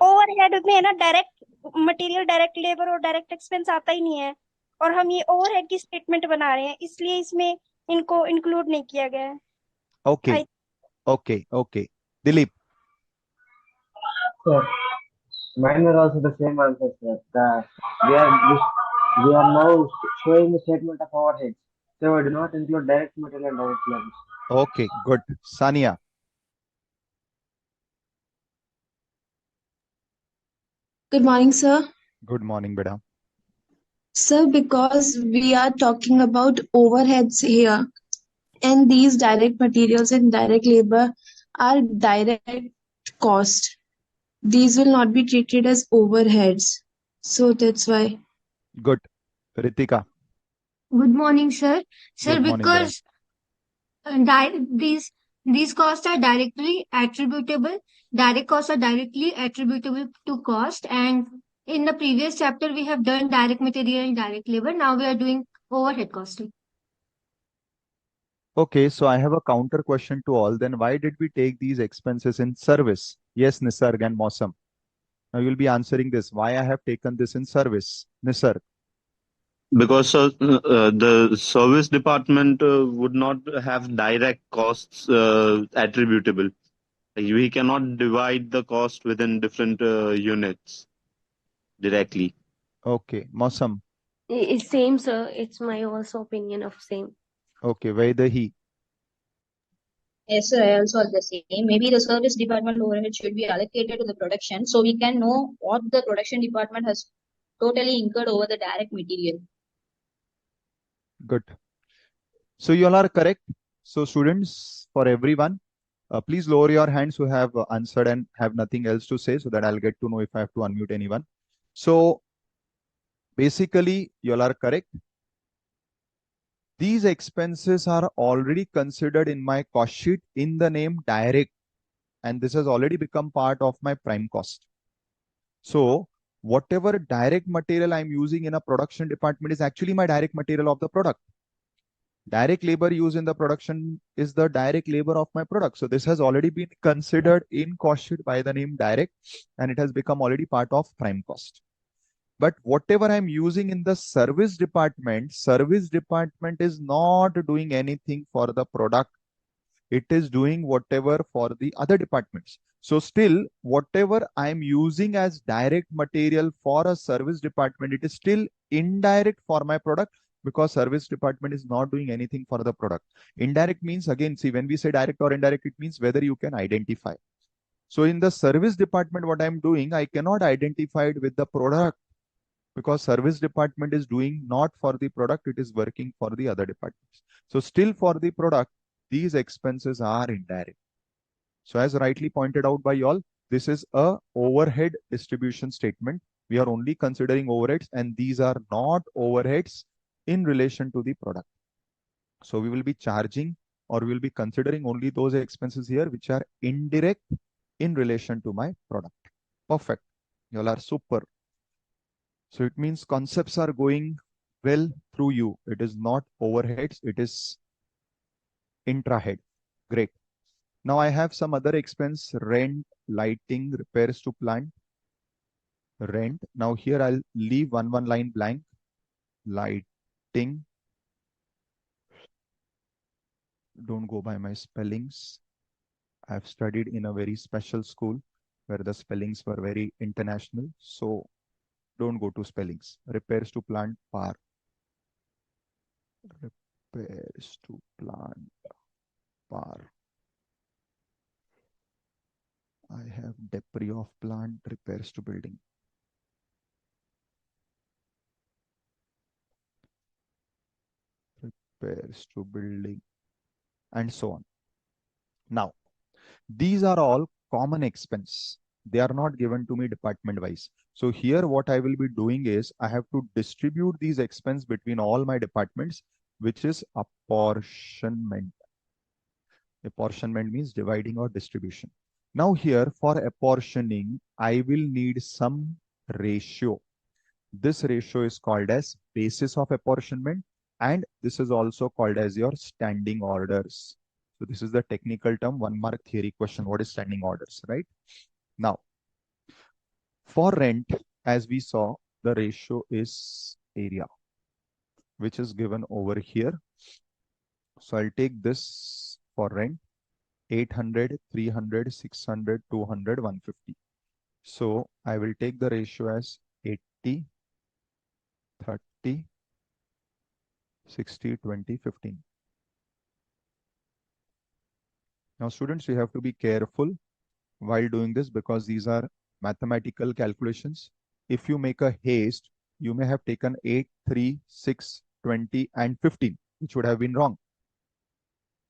overhead में है ना, direct material, direct labour और direct expense आता ही नहीं है, और हम ये ओवरहेड की स्टेटमेंट बना रहे हैं, इसलिए इसमें इनको इंक्लूड नहीं किया गया है. Okay, I- okay. Dilip. Sir, mine are also the same answer, sir. We are we are now showing the statement of overheads. So we do not include direct material and direct labor. Okay, good. Sania. Good morning, sir. Good morning, Beda. Sir, because we are talking about overheads here, and these direct materials and direct labor are direct cost. These will not be treated as overheads. So that's why. Good. Ritika. Good morning, sir. Sir, Good morning, Beda. because these costs are directly attributable. Direct costs are directly attributable to cost. And in the previous chapter, we have done direct material and direct labor. Now we are doing overhead costing. Okay, so I have a counter question to all. Then why did we take these expenses in service? Yes, Nisarg and Mosam. Now you'll be answering this. Why I have taken this in service? Nisarg. Because the service department would not have direct costs attributable. Like, we cannot divide the cost within different units directly. Okay, Mosam. It's same, sir. It's my also opinion of same. Okay, Vaidahi. Yes, sir, I also have the same. Maybe the service department overhead should be allocated to the production so we can know what the production department has totally incurred over the direct material. Good. So you all are correct. So students, for everyone, please lower your hands who have answered and have nothing else to say so that I'll get to know if I have to unmute anyone. So basically, you all are correct. These expenses are already considered in my cost sheet in the name direct, and this has already become part of my prime cost. So whatever direct material I'm using in a production department is actually my direct material of the product. Direct labor used in the production is the direct labor of my product. So this has already been considered in cost sheet by the name direct, and it has become already part of prime cost. But whatever I'm using in the service department is not doing anything for the product. It is doing whatever for the other departments. So still, whatever I'm using as direct material for a service department, it is still indirect for my product, because service department is not doing anything for the product. Indirect means, again, see, when we say direct or indirect, it means whether you can identify. So in the service department, what I'm doing, I cannot identify it with the product, because service department is doing not for the product, it is working for the other departments. So still for the product, these expenses are indirect. So as rightly pointed out by y'all, this is a overhead distribution statement. We are only considering overheads, and these are not overheads in relation to the product. So we will be charging, or we will be considering only those expenses here which are indirect in relation to my product. Perfect. Y'all are super. So it means concepts are going well through you. It is not overheads, it is intrahead. Great. Now I have some other expense: rent, lighting, repairs to plant, rent. Now here I'll leave one line blank. Lighting. Don't go by my spellings. I've studied in a very special school where the spellings were very international. So don't go to spellings. Repairs to plant, par. Repairs to plant, par. I have debris of plant, repairs to building. Repairs to building, and so on. Now, these are all common expense. They are not given to me department wise. So here what I will be doing is I have to distribute these expense between all my departments, which is apportionment. Apportionment means dividing or distribution. Now here for apportioning, I will need some ratio. This ratio is called as basis of apportionment, and this is also called as your standing orders. So this is the technical term, 1 mark theory question. What is standing orders, right? Now, for rent, as we saw, the ratio is area, which is given over here. So I'll take this for rent: 800, 300, 600, 200, 150. So I will take the ratio as 80, 30, 60, 20, 15. Now students, you have to be careful while doing this, because these are mathematical calculations. If you make a haste, you may have taken 8, 3, 6, 20 and 15, which would have been wrong.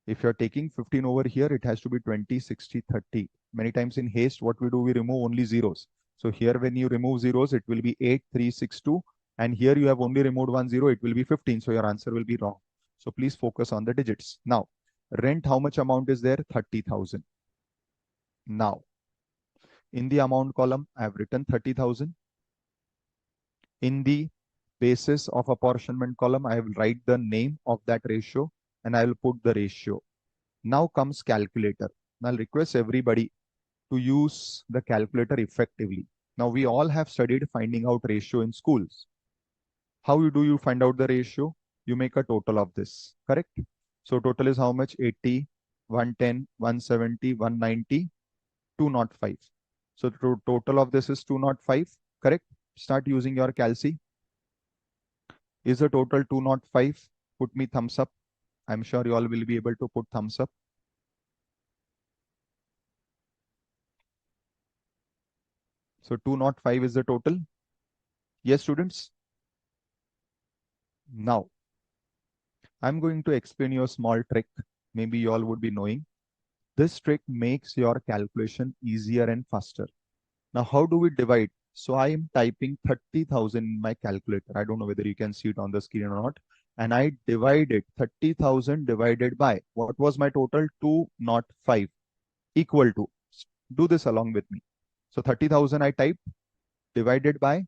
If you're taking 15 over here, it has to be 20, 60, 30. Many times in haste, what we do, we remove only zeros. So here when you remove zeros, it will be 8, 3, 6, 2. And here you have only removed 1 0, it will be 15. So your answer will be wrong. So please focus on the digits. Now, rent, how much amount is there? 30,000. Now, in the amount column, I have written 30,000. In the basis of apportionment column, I will write the name of that ratio and I will put the ratio. Now comes calculator. Now I'll request everybody to use the calculator effectively. Now we all have studied finding out ratio in schools. How do you find out the ratio? You make a total of this, correct? So total is how much? 80, 110, 170, 190, 205. So the total of this is 205, correct? Start using your calci. Is the total 205? Put me thumbs up. I'm sure you all will be able to put thumbs up. So 205 is the total. Yes, students? Now, I'm going to explain you a small trick. Maybe you all would be knowing. This trick makes your calculation easier and faster. Now, how do we divide? So I am typing 30,000 in my calculator. I don't know whether you can see it on the screen or not. And I divided 30,000 divided by, what was my total? 205 equal to, do this along with me. So 30,000 I typed, divided by,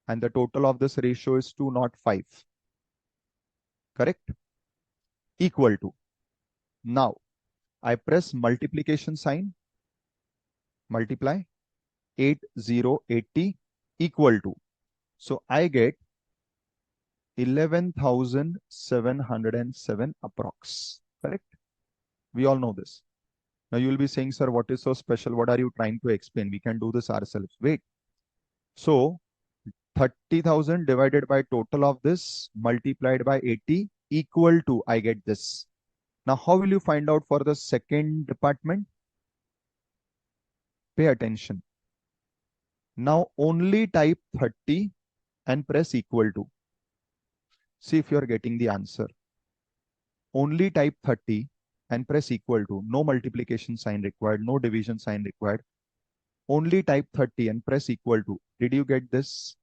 and the total of this ratio is 205. Correct? Equal to. Now, I press multiplication sign, multiply 8080 equal to. So I get 11,707 approx. Correct? We all know this. Now you will be saying, sir, what is so special? What are you trying to explain? We can do this ourselves. Wait. So 30,000 divided by total of this multiplied by 80 equal to, I get this. Now, how will you find out for the second department? Pay attention. Now only type 30 and press equal to. See if you are getting the answer. Only type 30 and press equal to. No multiplication sign required, no division sign required. Only type 30 and press equal to. Did you get this?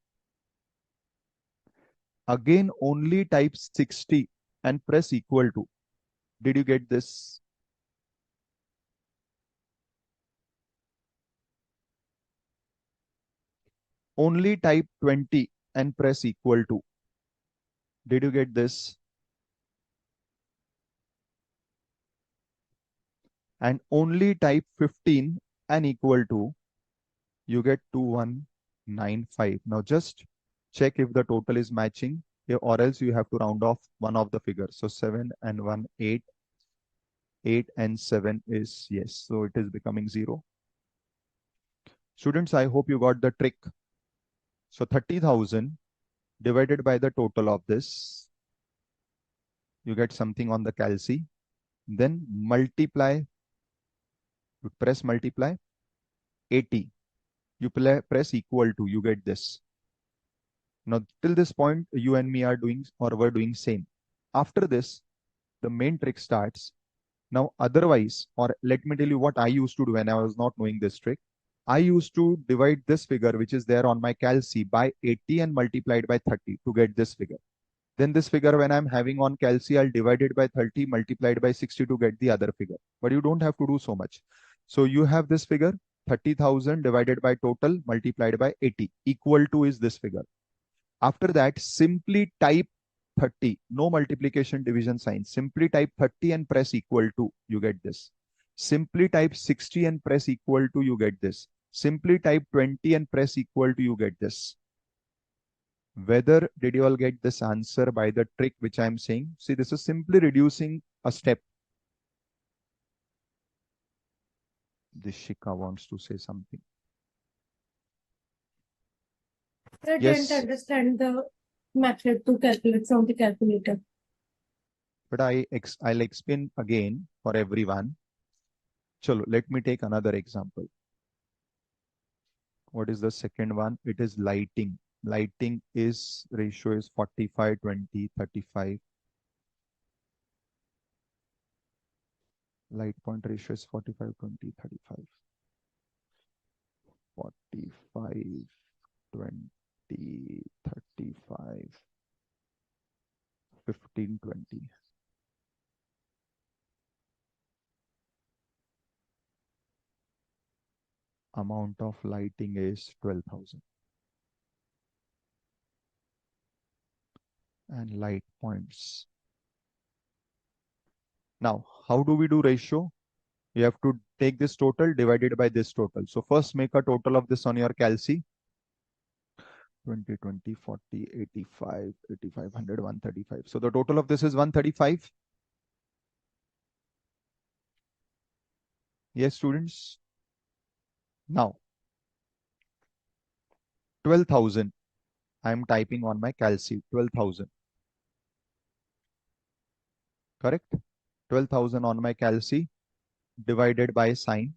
Again, only type 60 and press equal to. Did you get this? Only type 20 and press equal to. Did you get this? And only type 15 and equal to, you get 2195. Now just check if the total is matching, or else you have to round off one of the figures. So 7 and 1, 8. 8 and 7 is yes. So it is becoming 0. Students, I hope you got the trick. So 30,000 divided by the total of this, you get something on the calci. Then multiply, you press multiply 80. You press equal to, you get this. Now till this point, you and me are doing or were doing same. After this, the main trick starts. Now otherwise, or let me tell you what I used to do when I was not knowing this trick. I used to divide this figure which is there on my calci by 80 and multiply it by 30 to get this figure. Then this figure when I'm having on calci, I'll divide it by 30 multiplied by 60 to get the other figure. But you don't have to do so much. So you have this figure 30,000 divided by total multiplied by 80 equal to is this figure. After that, simply type 30, no multiplication division sign. Simply type 30 and press equal to, you get this. Simply type 60 and press equal to, you get this. Simply type 20 and press equal to, you get this. Whether did you all get this answer by the trick which I am saying? See, this is simply reducing a step. Dishika wants to say something. I Yes. didn't understand the method to calculate from the calculator. But I'll explain again for everyone. Chalo, let me take another example. What is the second one? It is lighting. Lighting is ratio is 45, 20, 35. Light point ratio is 45, 20, 35. 45, 20, 35, 15, 20. Amount of lighting is 12,000. And light points. Now, how do we do ratio? You have to take this total divided by this total. So first make a total of this on your calci. 20, 20, 40, 85, 85, 100, 135. So the total of this is 135. Yes, students. Now, 12,000. I am typing on my calci, 12,000. Correct? 12,000 on my calci divided by sign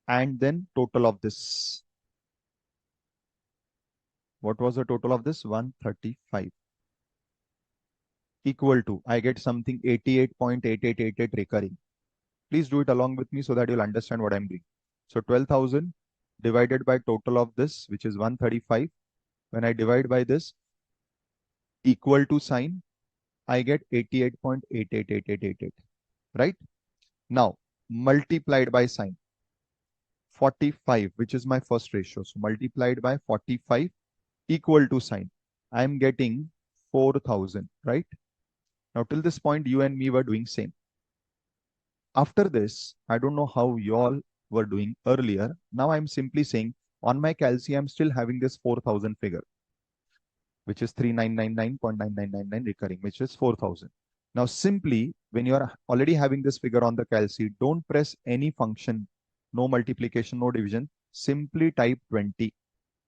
and then total of this. What was the total of this? 135. Equal to, I get something 88.8888 recurring. Please do it along with me so that you'll understand what I'm doing. So 12,000 divided by total of this, which is 135. When I divide by this, equal to sign, I get 88.888888. Right? Now, multiplied by sign. 45, which is my first ratio. So multiplied by 45 equal to sign. I'm getting 4,000, right? Now till this point, you and me were doing same. After this, I don't know how you all were doing earlier. Now I'm simply saying on my calci, I'm still having this 4,000 figure, which is 3999.9999 recurring, which is 4,000. Now simply, when you are already having this figure on the calci, don't press any function, no multiplication, no division, simply type 20.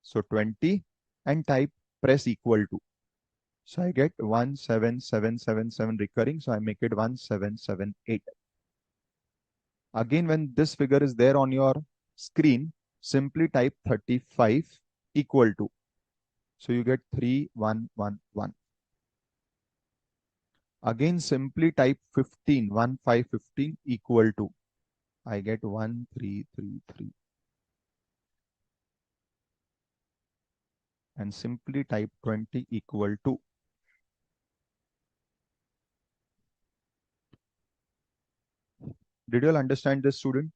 So 20 and type press equal to. So I get 17777 recurring. So I make it 1778. Again, when this figure is there on your screen, simply type 35 equal to. So you get 3111. Again, simply type 15, 1515 equal to. I get 1333. And simply type 20 equal to. Did you all understand this, student?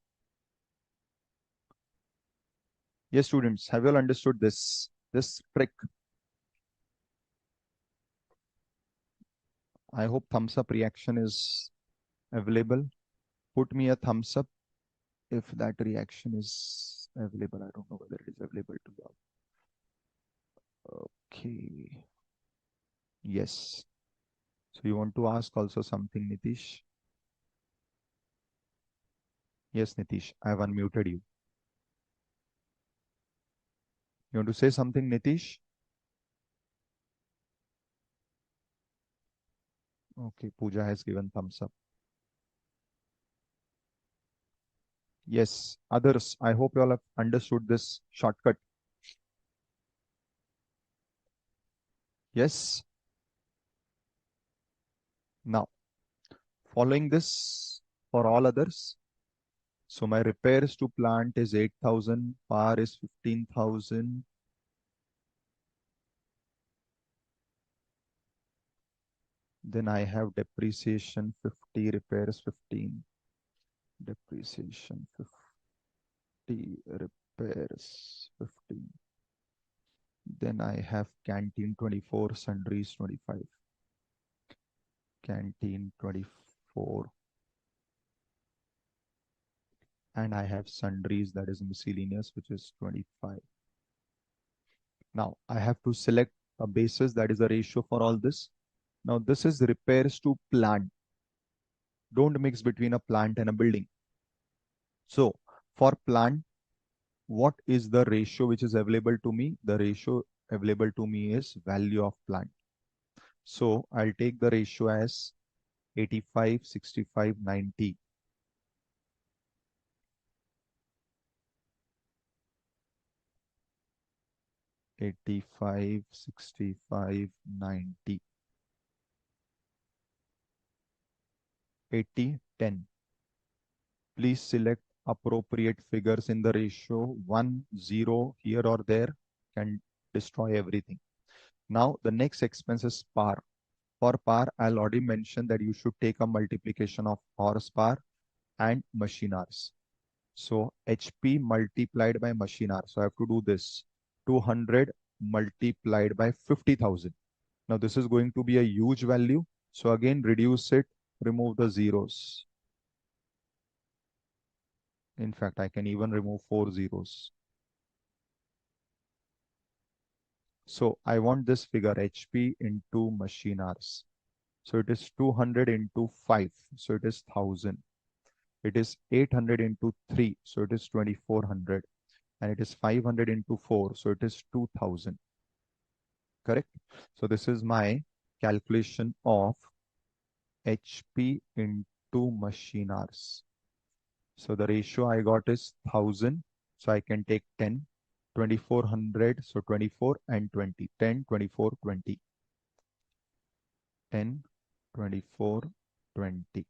Yes, students, have you all understood this trick? I hope thumbs up reaction is available. Put me a thumbs up if that reaction is available. I don't know whether it is available to you all. Okay. Yes. So you want to ask also something, Nitish? Yes, Nitish, I have unmuted you. You want to say something, Nitish? Okay, Pooja has given thumbs up. Yes, others, I hope you all have understood this shortcut. Yes. Now, following this for all others. So my repairs to plant is 8,000, par is 15,000. Then I have depreciation 50, repairs 15. Depreciation 50, repairs 15. Then I have canteen 24, sundries 25. Canteen 24. And I have sundries, that is miscellaneous, which is 25. Now I have to select a basis, that is a ratio for all this. Now this is repairs to plant. Don't mix between a plant and a building. So for plant, what is the ratio which is available to me? The ratio available to me is value of plant. So I'll take the ratio as 85, 65, 90. 85, 65, 90. 80, 10. Please select appropriate figures in the ratio. 1, 0 here or there can destroy everything. Now the next expense is par. For par, I'll already mention that you should take a multiplication of horsepower and machine hours. So HP multiplied by machine hours. So I have to do this. 200 multiplied by 50,000. Now this is going to be a huge value. So again, reduce it, remove the zeros. In fact, I can even remove 4 zeros. So I want this figure HP into machine hours. So it is 200 into 5. So it is 1000. It is 800 into 3. So it is 2400. And it is 500 into 4. So it is 2000. Correct? So this is my calculation of HP into machine hours. So the ratio I got is 1000. So I can take 10, 2400. So 24 and 20. 10, 24, 20. 10, 24, 20.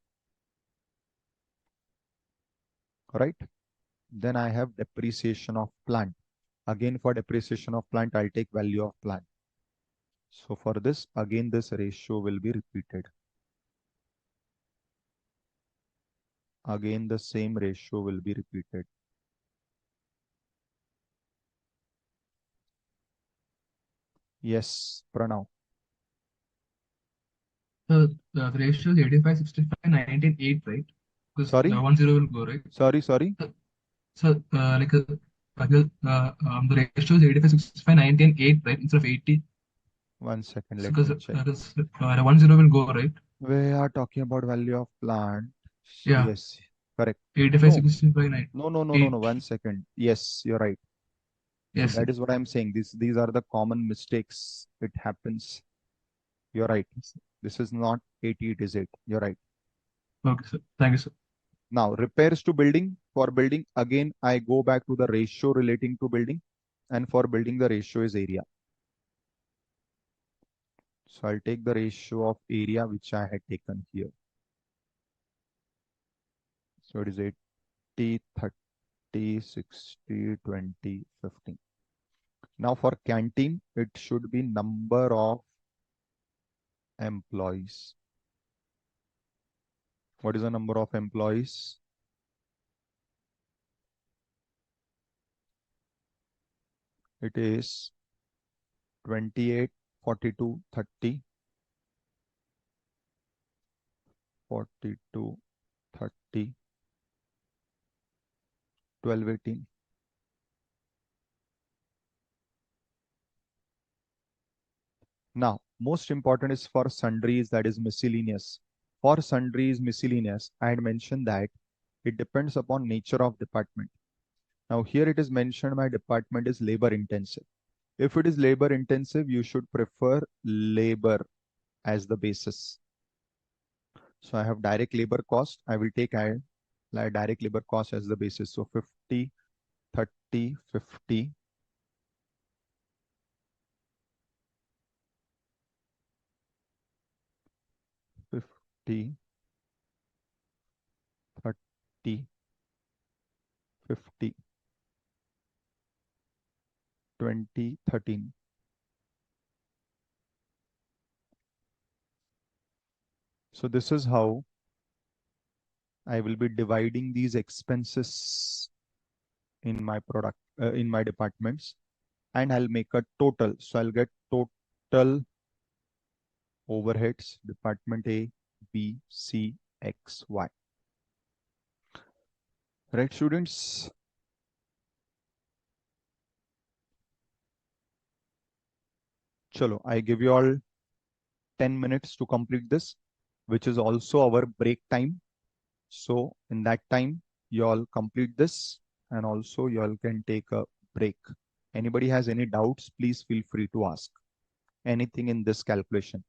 All right. Then I have depreciation of plant. Again, for depreciation of plant, I'll take value of plant. So for this, again, this ratio will be repeated. Again, the same ratio will be repeated. Yes, Pranav. So the ratio is 85, 65, 19, 8, right? Because Sorry? 1-0 will go, right? Sorry. So the ratio is 85, 65, 19, 8, right? Instead of 80. 1 second, So let because me check. 1-0 will go, right? We are talking about value of plant. Yeah. Yes, correct. 85, No, 65, 9, no. 8. 1 second. Yes, you're right. So Yes, sir. that is what I'm saying. These are the common mistakes. It happens. You're right. This is not 80, it is 8. You're right. Okay, sir. Thank you, sir. Now, repairs to building. For building, again, I go back to the ratio relating to building. And for building, the ratio is area. So I'll take the ratio of area which I had taken here. So it is 80, 30, 60, 20, 15. Now for canteen, it should be number of employees. What is the number of employees? It is 28, 42, 30, 42, 30, 12, 18. Now, most important is for sundries, that is miscellaneous. For sundries, miscellaneous, I had mentioned that it depends upon nature of department. Now here it is mentioned my department is labor intensive. If it is labor intensive, you should prefer labor as the basis. So I have direct labor cost. I will take direct labor cost as the basis. So 50, 30, 50. 50, 30, 50, 20, 13. So this is how I will be dividing these expenses in my in my departments, and I'll make a total. So I'll get total overheads, department A, B, C, X, Y. Right, students? Chalo, I give you all 10 minutes to complete this, which is also our break time. So in that time, you all complete this, and also you all can take a break. Anybody has any doubts, please feel free to ask anything in this calculation.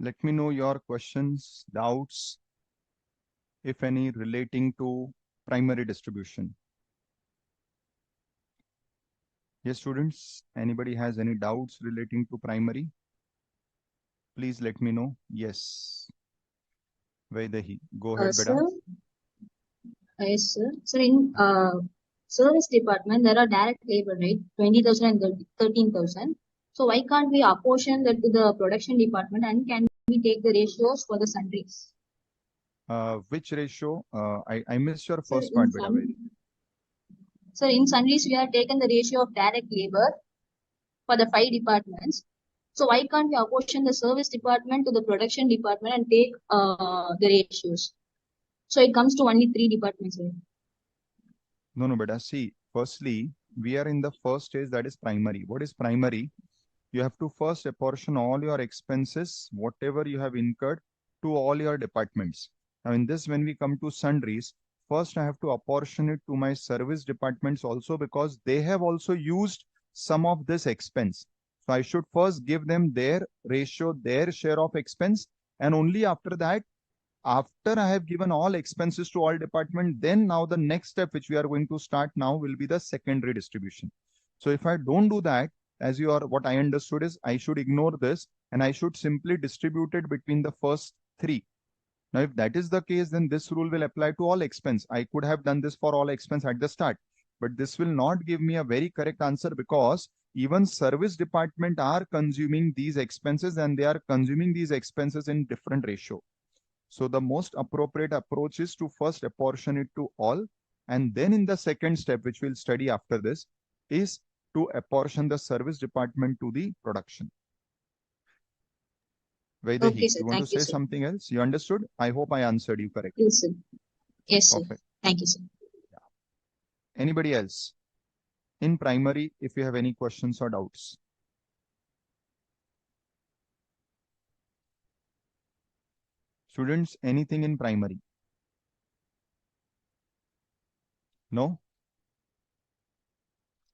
Let me know your questions, doubts, if any, relating to primary distribution. Yes, students, anybody has any doubts relating to primary? Please let me know. Yes. Vaidehi, go ahead, beta. Sir, yes, sir. So in service department, there are direct labor, right? 20,000 and 13,000. So why can't we apportion that to the production department and can we take the ratios for the sundries? Which ratio? I missed your Sir, first in part, beta. sun, sir, in sundries, we have taken the ratio of direct labor for the 5 departments. So why can't we apportion the service department to the production department and take the ratios? So it comes to only 3 departments, right? No, beta. See, firstly, we are in the first stage, that is primary. What is primary? You have to first apportion all your expenses, whatever you have incurred, to all your departments. Now, in this, when we come to sundries, first I have to apportion it to my service departments also, because they have also used some of this expense. So I should first give them their ratio, their share of expense, and only after that, after I have given all expenses to all department, then now the next step which we are going to start now will be the secondary distribution. So if I don't do that, as you are, what I understood is I should ignore this and I should simply distribute it between the first three. Now, if that is the case, then this rule will apply to all expense. I could have done this for all expense at the start, but this will not give me a very correct answer, because even service department are consuming these expenses and they are consuming these expenses in different ratio. So the most appropriate approach is to first apportion it to all. And then in the second step, which we'll study after this, is to apportion the service department to the production. Okay, Vaidehi, sir. you want to Thank you, say sir. something else? You understood? I hope I answered you correctly. Yes, sir. Yes, sir. Perfect. Thank you, sir. Anybody else? In primary, if you have any questions or doubts. Students, anything in primary? No?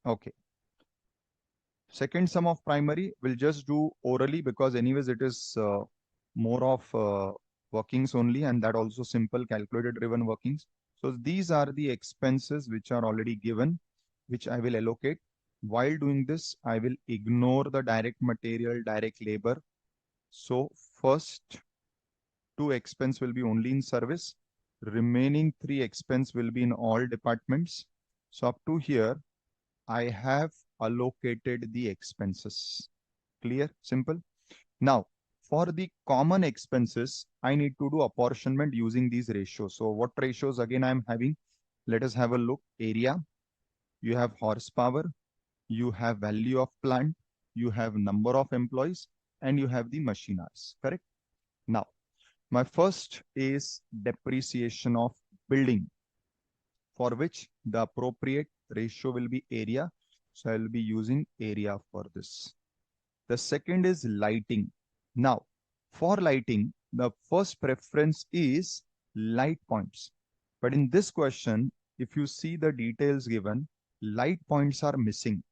Okay. Second sum of primary we'll just do orally, because anyways it is more of workings only, and that also simple calculated driven workings. So these are the expenses which are already given, which I will allocate. While doing this, I will ignore the direct material, direct labor. So first 2 expense will be only in service. Remaining 3 expense will be in all departments. So up to here, I have allocated the expenses. Clear? Simple. Now, for the common expenses, I need to do apportionment using these ratios. So what ratios again I'm having? Let us have a look. Area, you have horsepower, you have value of plant, you have number of employees, and you have the machine hours. Correct? Now, my first is depreciation of building, for which the appropriate ratio will be area. So I will be using area for this. The second is lighting. Now, for lighting, the first preference is light points. But in this question, if you see the details given, light points are missing.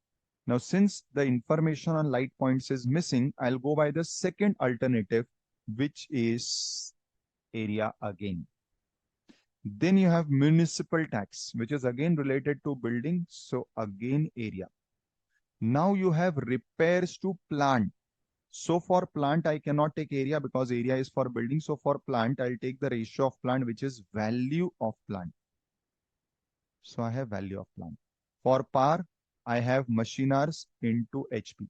Now, since the information on light points is missing, I'll go by the second alternative, which is area again. Then you have municipal tax, which is again related to building. So again area. Now you have repairs to plant. So for plant, I cannot take area because area is for building. So for plant, I'll take the ratio of plant, which is value of plant. So I have value of plant. For power, I have machine hours into HP.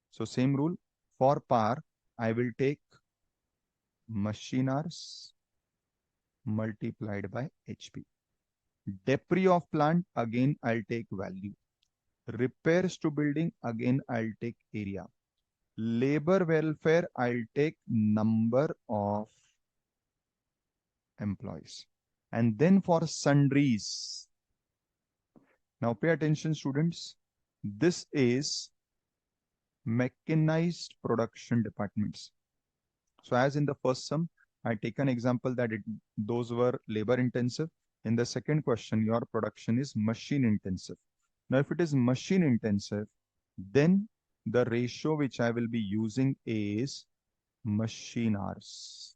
So same rule. For power, I will take machine hours multiplied by HP. Debris of plant, again, I'll take value. Repairs to building, again, I'll take area. Labor welfare, I'll take number of employees. And then for sundries. Now pay attention, students. This is mechanized production departments. So as in the first sum, I take an example that those were labor intensive. In the second question, your production is machine intensive. Now, if it is machine intensive, then the ratio which I will be using is machine hours.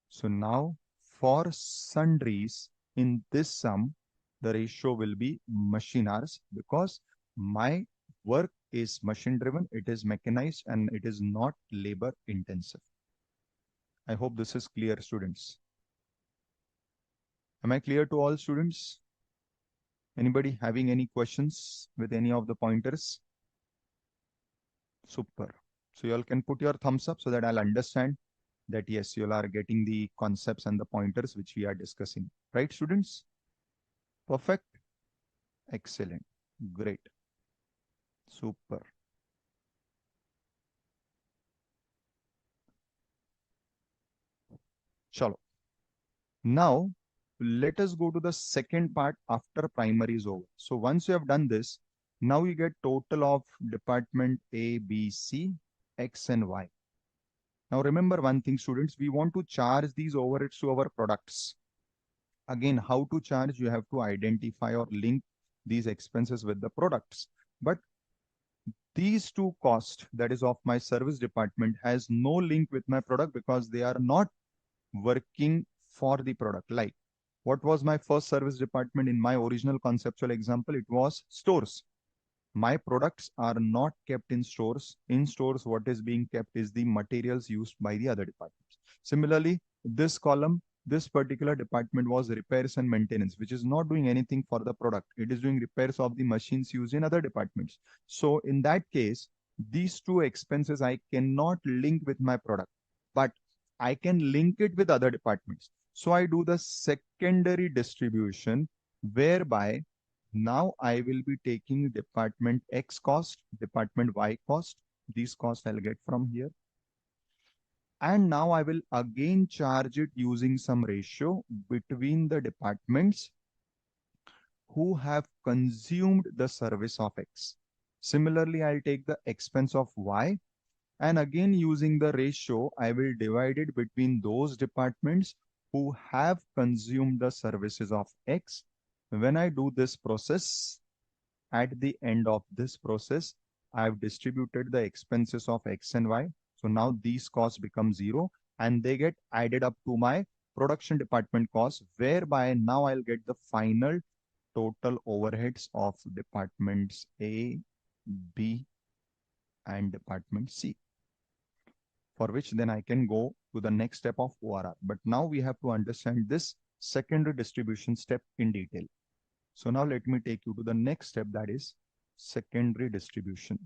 So now for sundries in this sum, the ratio will be machine hours because my work is machine driven, it is mechanized, and it is not labor intensive. I hope this is clear, students. Am I clear to all students? Anybody having any questions with any of the pointers? Super. So you all can put your thumbs up so that I'll understand that yes, you all are getting the concepts and the pointers which we are discussing. Right, students? Perfect. Excellent. Great. Super. Chalo. Now, let us go to the second part after primary is over. So once you have done this, now you get total of department A, B, C, X and Y. Now remember one thing, students, we want to charge these overheads to our products. Again, how to charge, you have to identify or link these expenses with the products. But these two costs, that is of my service department, has no link with my product because they are not working for the product. Like, what was my first service department in my original conceptual example? It was stores. My products are not kept in stores. In stores, what is being kept is the materials used by the other departments. Similarly, this column, this particular department was repairs and maintenance, which is not doing anything for the product. It is doing repairs of the machines used in other departments. So in that case, these two expenses I cannot link with my product, but I can link it with other departments. So I do the secondary distribution whereby now I will be taking department X cost, department Y cost. These costs I'll get from here. And now I will again charge it using some ratio between the departments who have consumed the service of X. Similarly, I'll take the expense of Y and again using the ratio, I will divide it between those departments who have consumed the services of X. When I do this process, at the end of this process, I have distributed the expenses of X and Y. So now these costs become zero and they get added up to my production department cost, whereby now I'll get the final total overheads of departments A, B, and department C, for which then I can go to the next step of ORR. But now we have to understand this secondary distribution step in detail. So now let me take you to the next step, that is secondary distribution.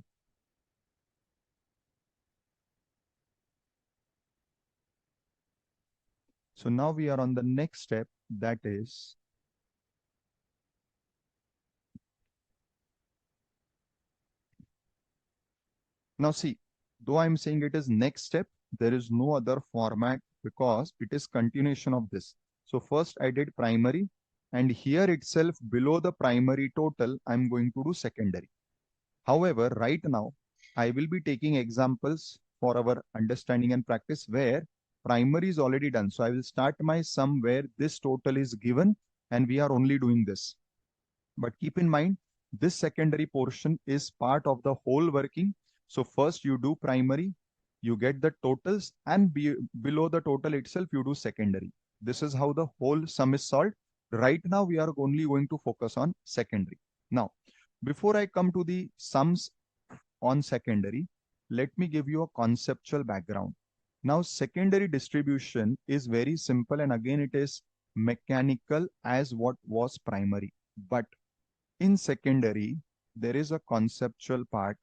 So now we are on the next step, that is now see, though I'm saying it is next step, there is no other format because it is continuation of this. So first I did primary and here itself below the primary total, I'm going to do secondary. However, right now, I will be taking examples for our understanding and practice where primary is already done. So I will start my sum where this total is given and we are only doing this. But keep in mind, this secondary portion is part of the whole working. So first you do primary, you get the totals and below the total itself, you do secondary. This is how the whole sum is solved. Right now, we are only going to focus on secondary. Now, before I come to the sums on secondary, let me give you a conceptual background. Now, secondary distribution is very simple and again it is mechanical as what was primary. But in secondary, there is a conceptual part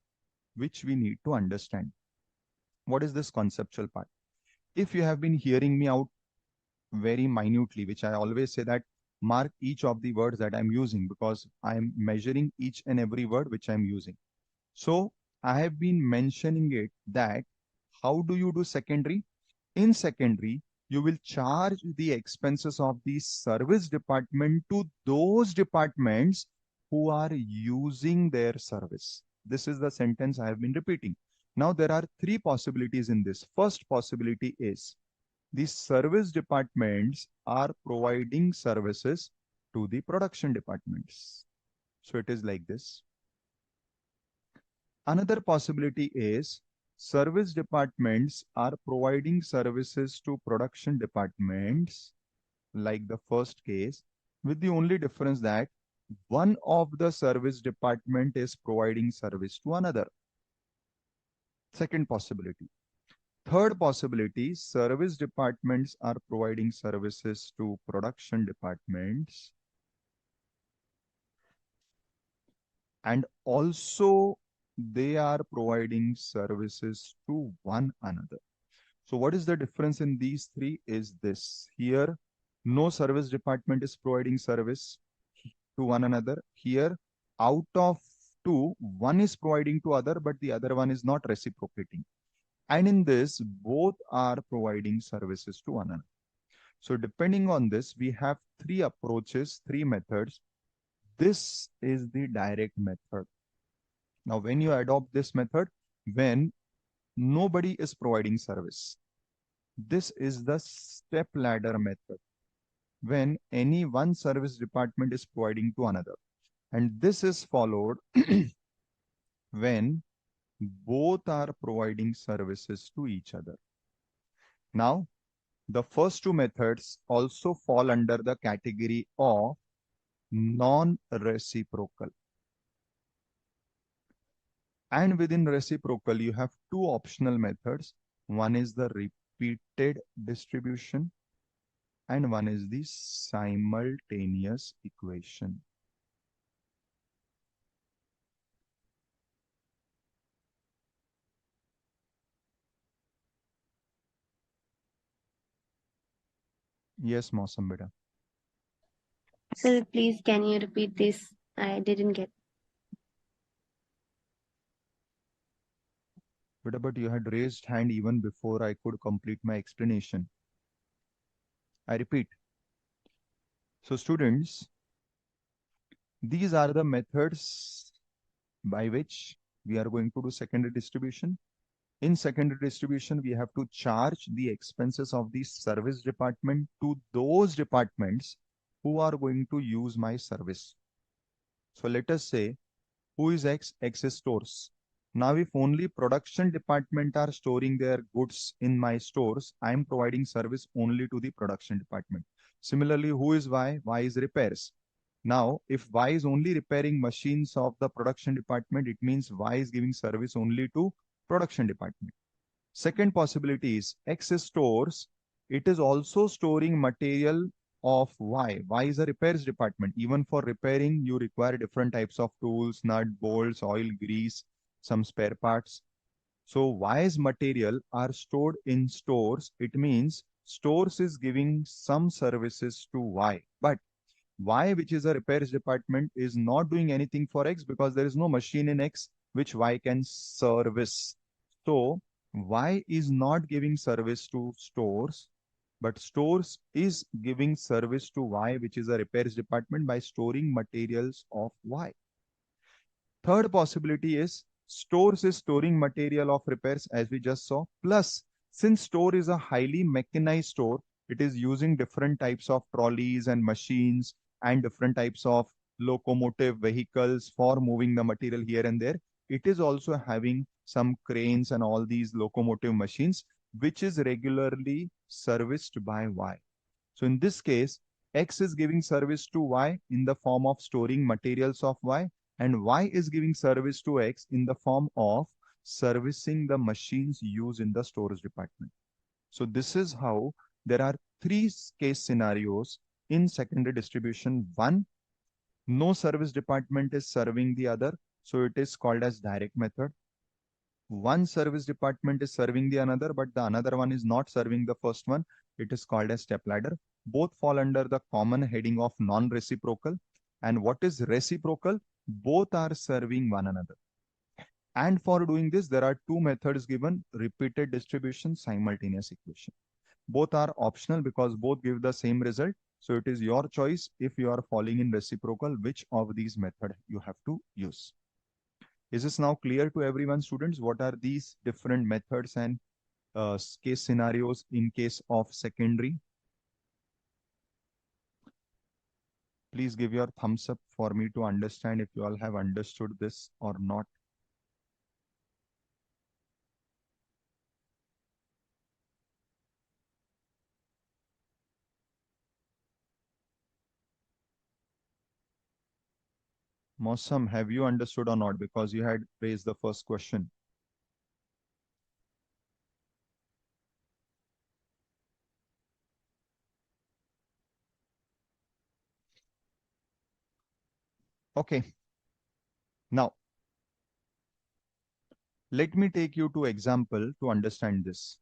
which we need to understand. What is this conceptual part? If you have been hearing me out very minutely, which I always say that mark each of the words that I'm using because I'm measuring each and every word which I'm using. So I have been mentioning it that how do you do secondary? In secondary, you will charge the expenses of the service department to those departments who are using their service. This is the sentence I have been repeating. Now there are three possibilities in this. First possibility is the service departments are providing services to the production departments. So it is like this. Another possibility is service departments are providing services to production departments, like the first case, with the only difference that one of the service department is providing service to another. Second possibility. Third possibility, service departments are providing services to production departments, and also they are providing services to one another. So what is the difference in these three is this. Here, no service department is providing service to one another. Here, out of two, one is providing to other, but the other one is not reciprocating. And in this, both are providing services to one another. So depending on this, we have three approaches, three methods. This is the direct method. Now, when you adopt this method, when nobody is providing service, this is the step ladder method, when any one service department is providing to another. And this is followed when both are providing services to each other. Now, the first two methods also fall under the category of non-reciprocal. And within reciprocal, you have two optional methods. One is the repeated distribution, and one is the simultaneous equation. Yes, Mausam beta. Sir, please can you repeat this? I didn't get. But you had raised hand even before I could complete my explanation. I repeat. So students, these are the methods by which we are going to do secondary distribution. In secondary distribution, we have to charge the expenses of the service department to those departments who are going to use my service. So let us say, who is X? X is stores. Now, if only production department are storing their goods in my stores, I am providing service only to the production department. Similarly, who is Y? Y is repairs. Now, if Y is only repairing machines of the production department, it means Y is giving service only to production department. Second possibility is X is stores. It is also storing material of Y. Y is a repairs department. Even for repairing, you require different types of tools, nut, bolts, oil, grease, some spare parts. So Y's material are stored in stores. It means stores is giving some services to Y. But Y, which is a repairs department, is not doing anything for X because there is no machine in X which Y can service. So Y is not giving service to stores, but stores is giving service to Y, which is a repairs department, by storing materials of Y. Third possibility is stores is storing material of repairs, as we just saw. Plus, since store is a highly mechanized store, it is using different types of trolleys and machines and different types of locomotive vehicles for moving the material here and there. It is also having some cranes and all these locomotive machines, which is regularly serviced by Y. So in this case, X is giving service to Y in the form of storing materials of Y, and Y is giving service to X in the form of servicing the machines used in the storage department. So this is how there are three case scenarios in secondary distribution. One, no service department is serving the other, so it is called as direct method. One service department is serving the another, but the another one is not serving the first one. It is called as step ladder. Both fall under the common heading of non-reciprocal. And what is reciprocal? Both are serving one another. And for doing this, there are two methods given: repeated distribution, simultaneous equation. Both are optional because both give the same result. So it is your choice, if you are falling in reciprocal, which of these methods you have to use. Is this now clear to everyone, students? What are these different methods and case scenarios in case of secondary? Please give your thumbs up for me to understand if you all have understood this or not. Mosam, have you understood or not? Because you had raised the first question. Okay. Now, let me take you to example to understand this.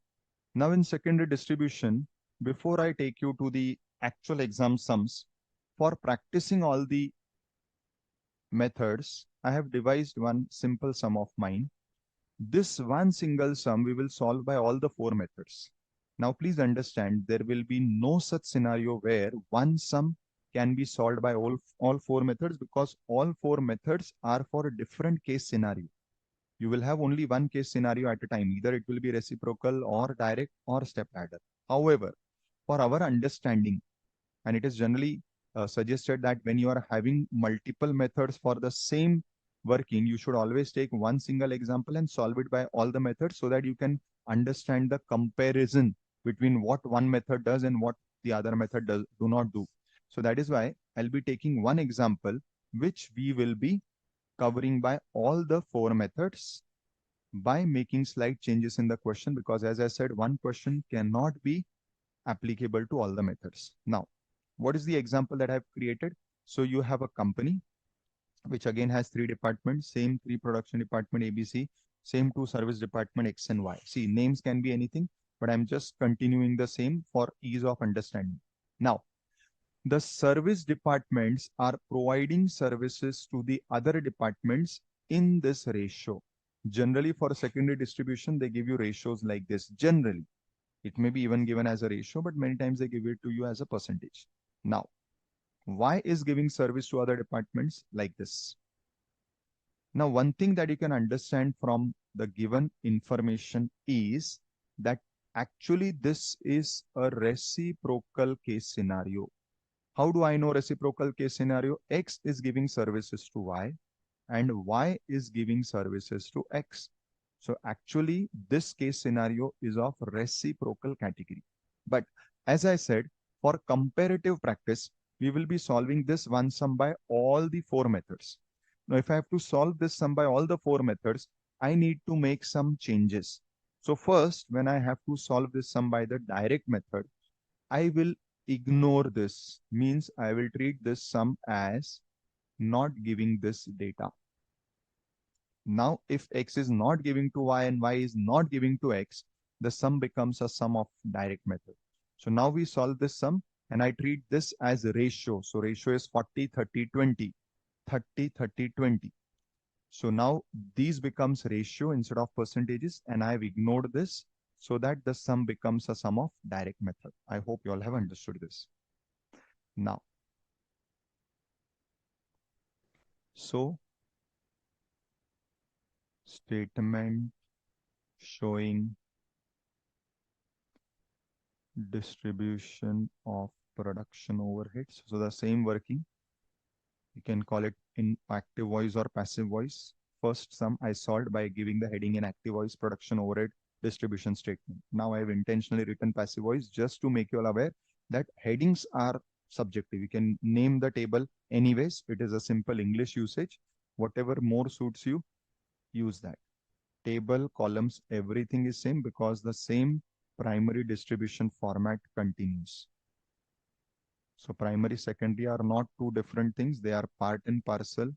Now in secondary distribution, before I take you to the actual exam sums, for practicing all the methods, I have devised one simple sum of mine. This one single sum we will solve by all the four methods. Now please understand there will be no such scenario where one sum can be solved by all four methods, because all four methods are for a different case scenario. You will have only one case scenario at a time. Either it will be reciprocal or direct or step ladder. However, for our understanding, and it is generally suggested that when you are having multiple methods for the same working, you should always take one single example and solve it by all the methods, so that you can understand the comparison between what one method does and what the other method do not do. So that is why I'll be taking one example which we will be covering by all the four methods by making slight changes in the question, because as I said, one question cannot be applicable to all the methods. Now, what is the example that I've created? So you have a company which again has three departments, same three production department ABC, same two service department X and Y. See, names can be anything, but I'm just continuing the same for ease of understanding. Now, the service departments are providing services to the other departments in this ratio. Generally, for secondary distribution, they give you ratios like this. Generally, it may be even given as a ratio, but many times they give it to you as a percentage. Now, why is giving service to other departments like this? Now, one thing that you can understand from the given information is that actually this is a reciprocal case scenario. How do I know reciprocal case scenario? X is giving services to Y and Y is giving services to X. So actually this case scenario is of reciprocal category. But as I said, for comparative practice, we will be solving this one sum by all the four methods. Now, if I have to solve this sum by all the four methods, I need to make some changes. So first, when I have to solve this sum by the direct method, I will ignore this, means I will treat this sum as not giving this data. Now, if X is not giving to Y and Y is not giving to X, the sum becomes a sum of direct method. So now we solve this sum and I treat this as a ratio. So ratio is 40, 30, 20, 30, 30, 20. So now these becomes ratio instead of percentages, and I have ignored this so that the sum becomes a sum of direct method. I hope you all have understood this. Now, so statement showing distribution of production overheads. So the same working, you can call it in active voice or passive voice. First sum I solved by giving the heading in active voice production overhead distribution statement. Now I have intentionally written passive voice just to make you all aware that headings are subjective. You can name the table anyways. It is a simple English usage. Whatever more suits you, use that. Table, columns, everything is same because the same primary distribution format continues. So primary, secondary are not two different things. They are part and parcel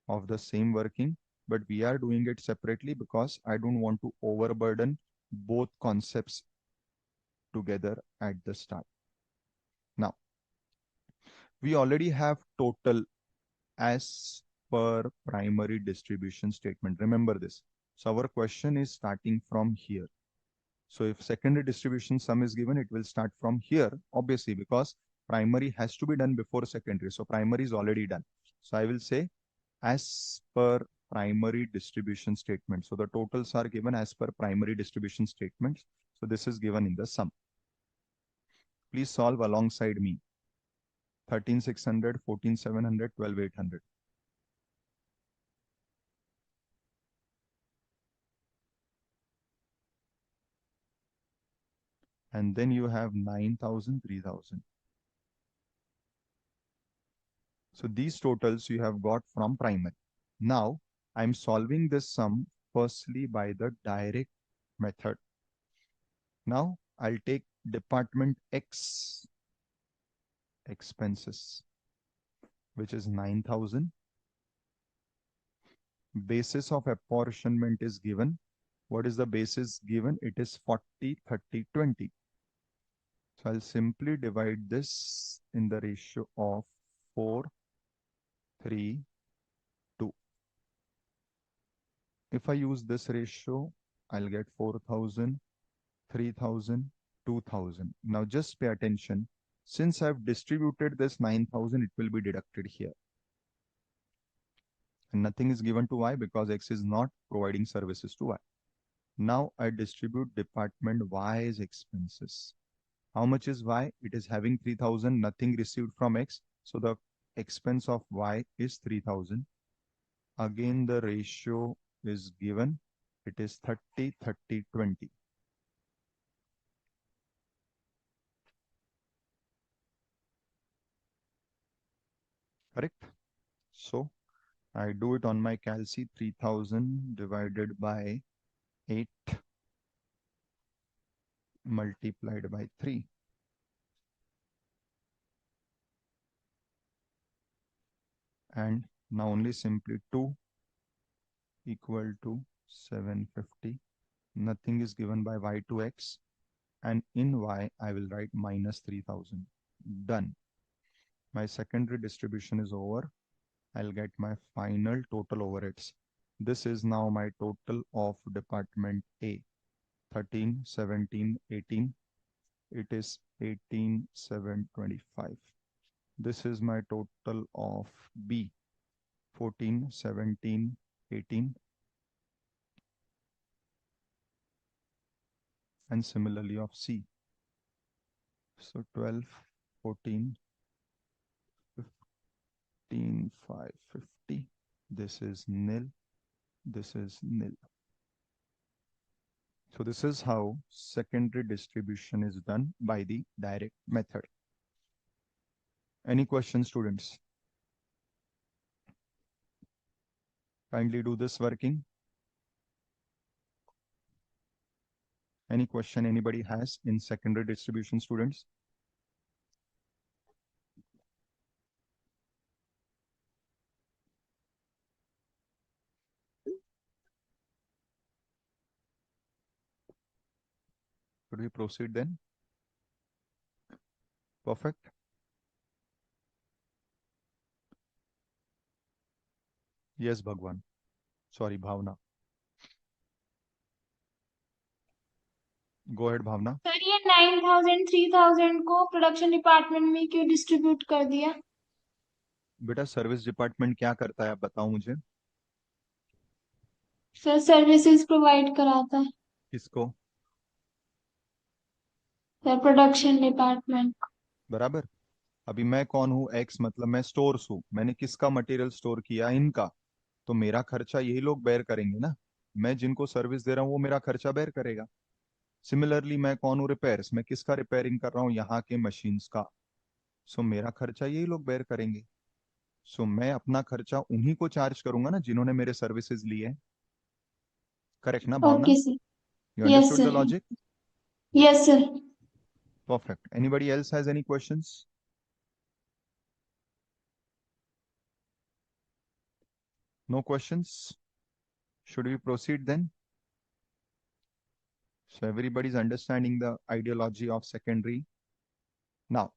of the same working, but we are doing it separately because I don't want to overburden both concepts together at the start. Now, we already have total as per primary distribution statement. Remember this. So our question is starting from here. So if secondary distribution sum is given, it will start from here, obviously, because primary has to be done before secondary. So primary is already done. So I will say as per primary distribution statement. So the totals are given as per primary distribution statements. So this is given in the sum. Please solve alongside me. 13,600, 14,700, 12,800. And then you have 9,000, 3,000. So these totals you have got from primary. Now I'm solving this sum firstly by the direct method. Now I'll take department X expenses, which is 9,000. Basis of apportionment is given. What is the basis given? It is 40, 30, 20. So I'll simply divide this in the ratio of 4, 3, 2. If I use this ratio, I'll get 4,000, 3,000, 2,000. Now just pay attention. Since I've distributed this 9,000, it will be deducted here. And nothing is given to Y because X is not providing services to Y. Now I distribute department Y's expenses. How much is Y? It is having 3,000, nothing received from X. So the expense of Y is 3,000. Again, the ratio is given. It is 30, 30, 20. Correct? So I do it on my calci. 3,000 divided by 8 multiplied by 3. And now only simply 2 equal to 750. Nothing is given by Y to X. And in Y, I will write minus 3,000. Done. My secondary distribution is over. I'll get my final total overheads. This is now my total of department A. 13, 17, 18. It is 18, 7, 25. This is my total of B. 14, 17, 18. And similarly of C. So 12, 14, 15, 5, 50. This is nil. This is nil. So this is how secondary distribution is done by the direct method. Any questions, students? Kindly do this working. Any question anybody has in secondary distribution, students? Could we proceed then? Perfect. Yes, Bhagwan. Sorry, Bhavna. Go ahead, Bhavna. Sir ये 9,000 3,000 को production department में क्यों distribute कर दिया? बेटा service department क्या करता है आप बताओ मुझे। सर सर्विसेज प्रोवाइड कराता है किसको? Sir production department. बराबर। अभी मैं कौन हूँ? एक्स, मतलब मैं स्टोर्स हूँ। मैंने किसका मटेरियल स्टोर किया? इनका। तो मेरा खर्चा यही लोग बेयर करेंगे ना। मैं जिनको सर्विस दे रहा हूँ वो मेरा खर्चा बेयर करेगा। सिमिलरली मैं कौन हूँ? रिपेयर्स। मैं किसका रिपेयरिंग कर रहा हूँ? यहाँ के मशीन्स का। सो मेरा खर्चा यही लोग बेयर करेंगे। सो मैं अपना खर्चा उन्हीं को चार्ज करूंगा ना जिन्होंने मेरे सर्विसेज लिए हैं। करेक्ट ना Bhavna? Okay sir. You yes understood the sir. Logic? Yes sir. Perfect. Anybody else has any questions? No questions? Should we proceed then? So everybody's understanding the ideology of secondary. Now,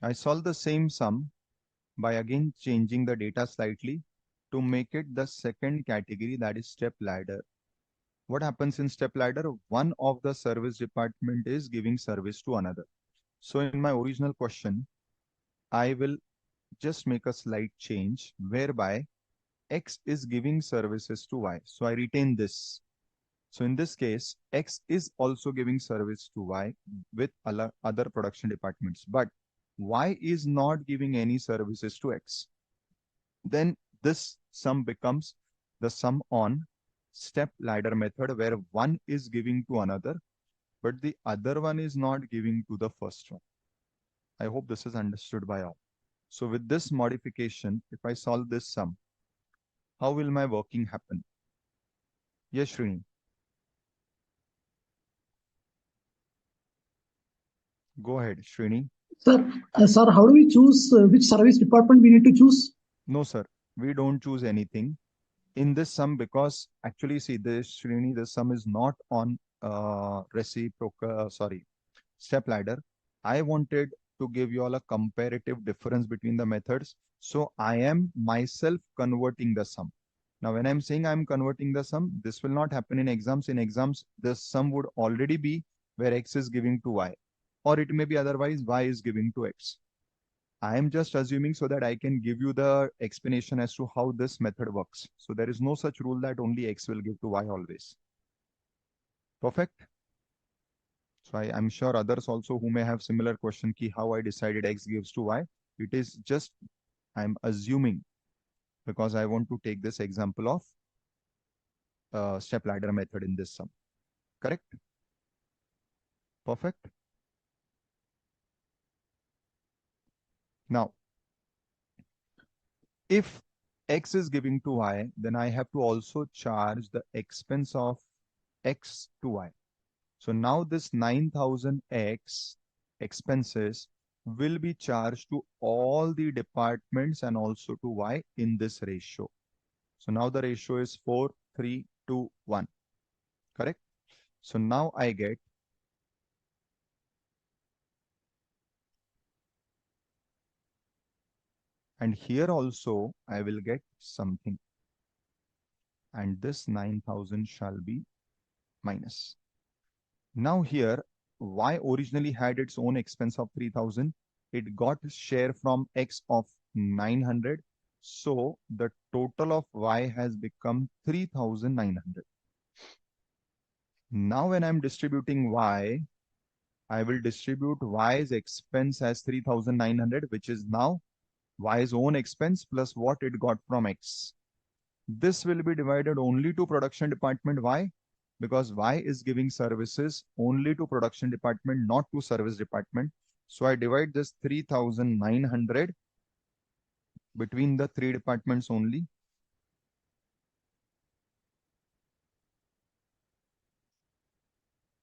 I solve the same sum by again changing the data slightly to make it the second category, that is step ladder. What happens in step ladder? One of the service department is giving service to another. So in my original question, I will just make a slight change whereby X is giving services to Y. So I retain this. So in this case, X is also giving service to Y with other production departments, but Y is not giving any services to X. Then this sum becomes the sum on step ladder method where one is giving to another, but the other one is not giving to the first one. I hope this is understood by all. So with this modification, if I solve this sum, how will my working happen? Yes, Srini. Go ahead, Srini. Sir, how do we choose which service department we need to choose? No, sir. We don't choose anything in this sum because actually, see, this Srini, this sum is not on reciprocal, step ladder. I wanted to give you all a comparative difference between the methods. So I am myself converting the sum. Now, when I'm saying I'm converting the sum, this will not happen in exams. In exams, the sum would already be where x is giving to y, or it may be otherwise y is giving to x. I am just assuming so that I can give you the explanation as to how this method works. So there is no such rule that only x will give to y always. Perfect. So I'm sure others also who may have similar question key how I decided x gives to y. It is just I'm assuming because I want to take this example of step ladder method in this sum. Correct? Perfect. Now, if x is giving to y, then I have to also charge the expense of x to y. So now this 9,000x expenses will be charged to all the departments and also to y in this ratio. So now the ratio is 4, 3, 2, 1. Correct? So now I get and here also I will get something. And this 9,000 shall be minus. Now here, y originally had its own expense of 3,000. It got share from x of 900. So the total of y has become 3,900. Now when I'm distributing y, I will distribute y's expense as 3,900, which is now y's own expense plus what it got from x. This will be divided only to production department. Why? Because y is giving services only to production department, not to service department. So I divide this 3,900 between the three departments only.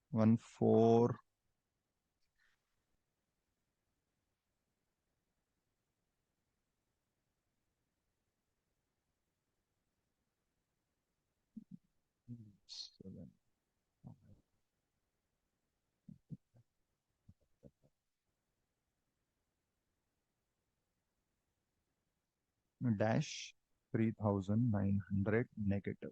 One, four. Seven. Dash 3,900 negative.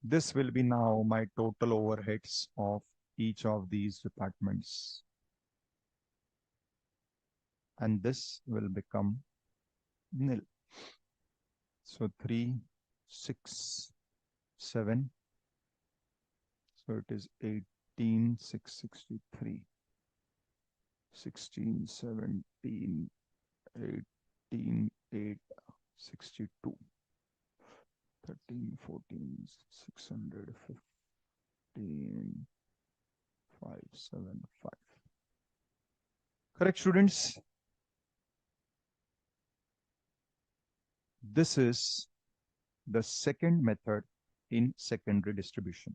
This will be now my total overheads of each of these departments. And this will become nil. So 3, 6, 7. So it is 18,663. 16, 17, 18, 8, 62. 13, 14, 615, 575. Correct, students? This is the second method in secondary distribution.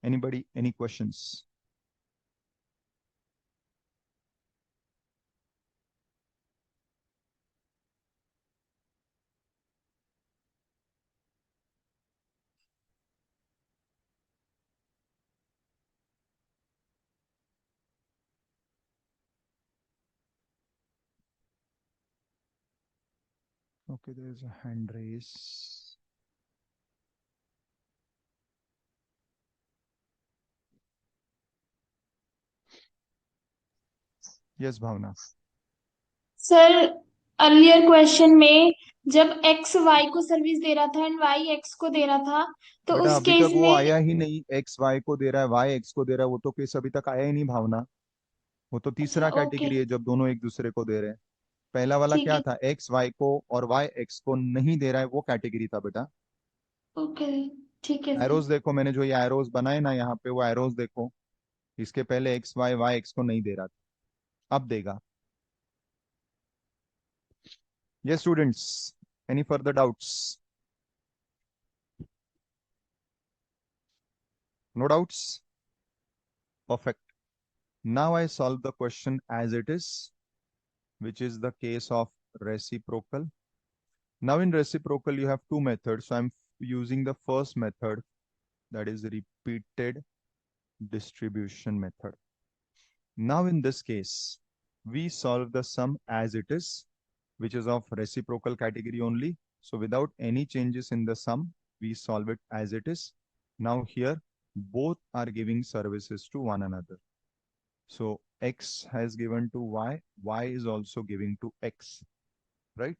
Anybody, any questions? Okay, there is a hand raise. Yes, Bhavna. Sir earlier question में जब x Y को service दे रहा था and Y x को दे रहा था तो बेटा उस अभी केस तक वो में आया ही नहीं, एक्स वाई को दे रहा है, वाई एक्स को दे रहा है, वो तो केस अभी तक आया ही नहीं भावना। वो तो तीसरा अच्छा ओके कैटेगरी है जब दोनों एक दूसरे को दे रहे हैं। पहला वाला ठीक क्या है था, एक्स वाई को और वाई एक्स को नहीं दे रहा है, वो कैटेगरी था बेटा। ओके ठीक है सर एरोज देखो, मैंने जो ये एरोज बनाए ना यहाँ पे, वो एरोज देखो। इसके पहले एक्स वाई वाई एक्स को नहीं दे रहा था, अब देगा। Yes, students, any further doubts? No doubts? Perfect. Now I solve the question as it is, which is the case of reciprocal. Now in reciprocal, you have two methods. So I'm using the first method, that is repeated distribution method. Now in this case, we solve the sum as it is, which is of reciprocal category only. So without any changes in the sum, we solve it as it is. Now here, both are giving services to one another. So X has given to Y is also giving to X, right?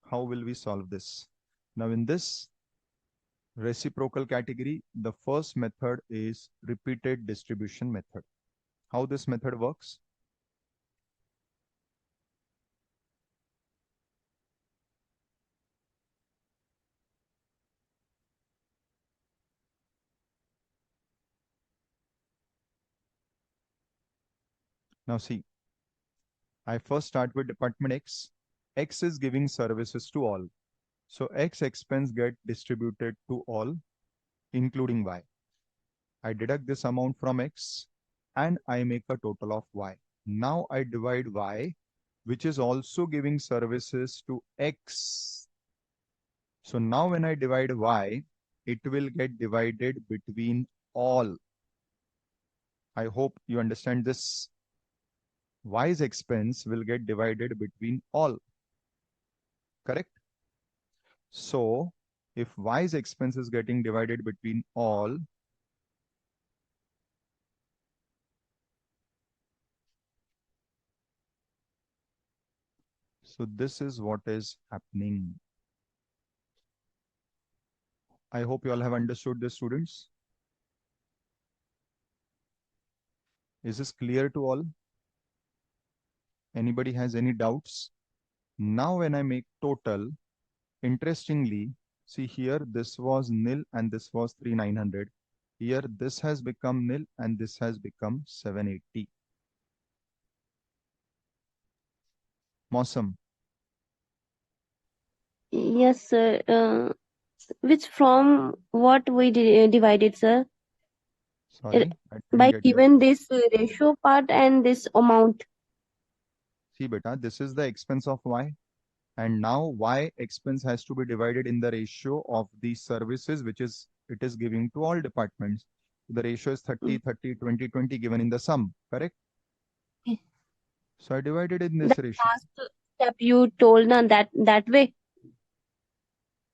How will we solve this? Now in this reciprocal category, the first method is repeated distribution method. How this method works? Now see, I first start with department X. X is giving services to all. So X expense get distributed to all, including Y. I deduct this amount from X and I make a total of Y. Now I divide Y, which is also giving services to X. So now when I divide Y, it will get divided between all. I hope you understand this. Y's expense will get divided between all. Correct? So if Y's expense is getting divided between all, so this is what is happening. I hope you all have understood this, students. Is this clear to all? Anybody has any doubts? Now when I make total, interestingly, see here, this was nil and this was 3900. Here, this has become nil and this has become 780. Mawsam. Yes, sir. Which from what we divided, sir? Sorry, I didn't By get you. given this ratio part and this amount. See, beta, this is the expense of Y. And now Y expense has to be divided in the ratio of the services, which is it is giving to all departments. The ratio is 30, 30, 20, 20 given in the sum, correct? Okay. So I divided in The this ratio. last step you told na that way.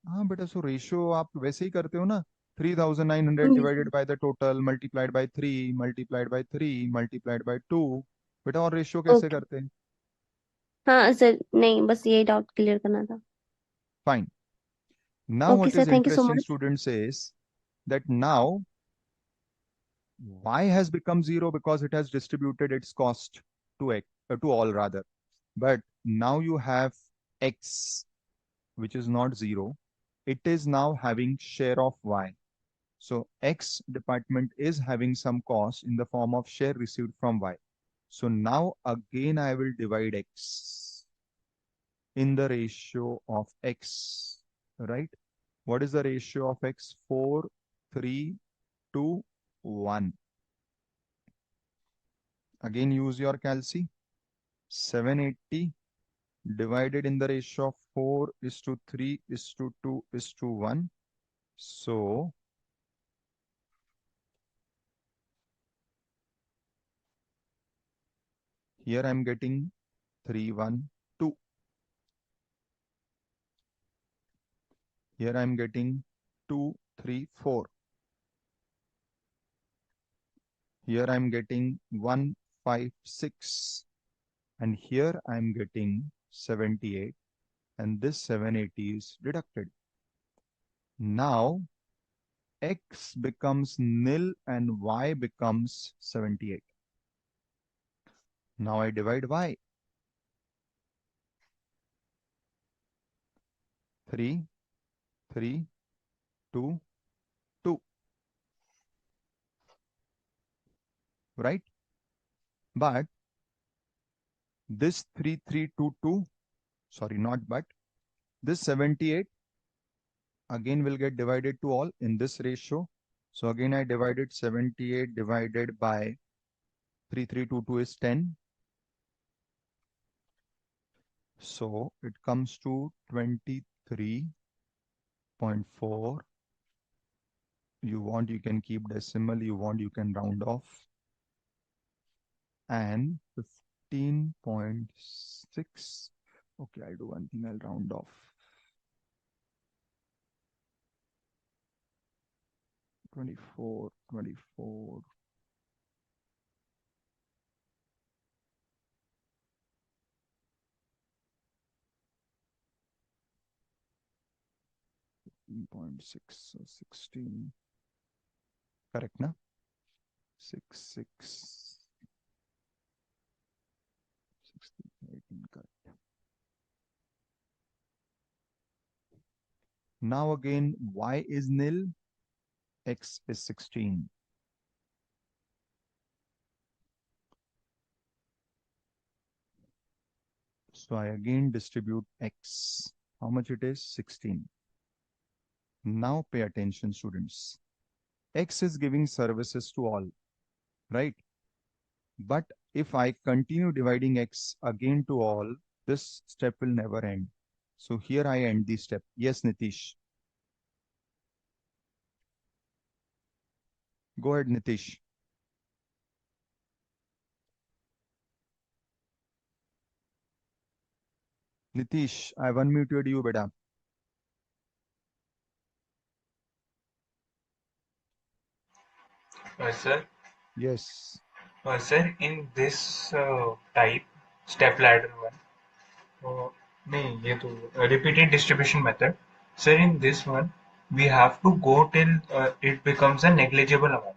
हाँ बेटा, so ratio आप वैसे ही करते हो ना, 3900 divided by the total multiplied by 3 multiplied by 3 multiplied by 2। बेटा और ratio कैसे ओके। करते हैं? हाँ सर, नहीं बस ये डाउट क्लियर करना था। Fine. Now okay what sir, is thank you so interesting much. Students is that now y has become 0 because it has distributed its cost to x, to all rather. But now you have x, which is not 0. It is now having share of y. So X department is having some cost in the form of share received from Y. So now again I will divide X in the ratio of X, right? What is the ratio of X? 4, 3, 2, 1. Again use your calci. 780 divided in the ratio of 4 is to 3 is to 2 is to 1. So here I'm getting 3, 1, 2. Here I'm getting 2, 3, 4. Here I'm getting 1, 5, 6. And here I'm getting 78. And this 780 is deducted. Now X becomes nil and Y becomes 78. Now I divide Y. 3, 3, 2, 2. Right? But this 3, 3, 2, 2. sorry, not but, this 78 again will get divided to all in this ratio. So again I divided 78 divided by 3322 is 10. So it comes to 23.4. You want, you can keep decimal, you want, you can round off. And 15.6. Okay, I'll do one thing, I'll round off. 24. 15.6, so 16. Correct, na? 6, 16, 18, correct. Now again, y is nil, x is 16. So I again distribute x. How much it is? 16. Now pay attention, students. X is giving services to all, right? But if I continue dividing x again to all, this step will never end. So here I end the step. Yes, Nitish. Go ahead, Nitish. Nitish, I've unmuted you, beta. Sir, Yes. sir, in this type, step ladder one, नहीं ये तो repeated distribution method. Sir, in this one, we have to go till it becomes a negligible amount.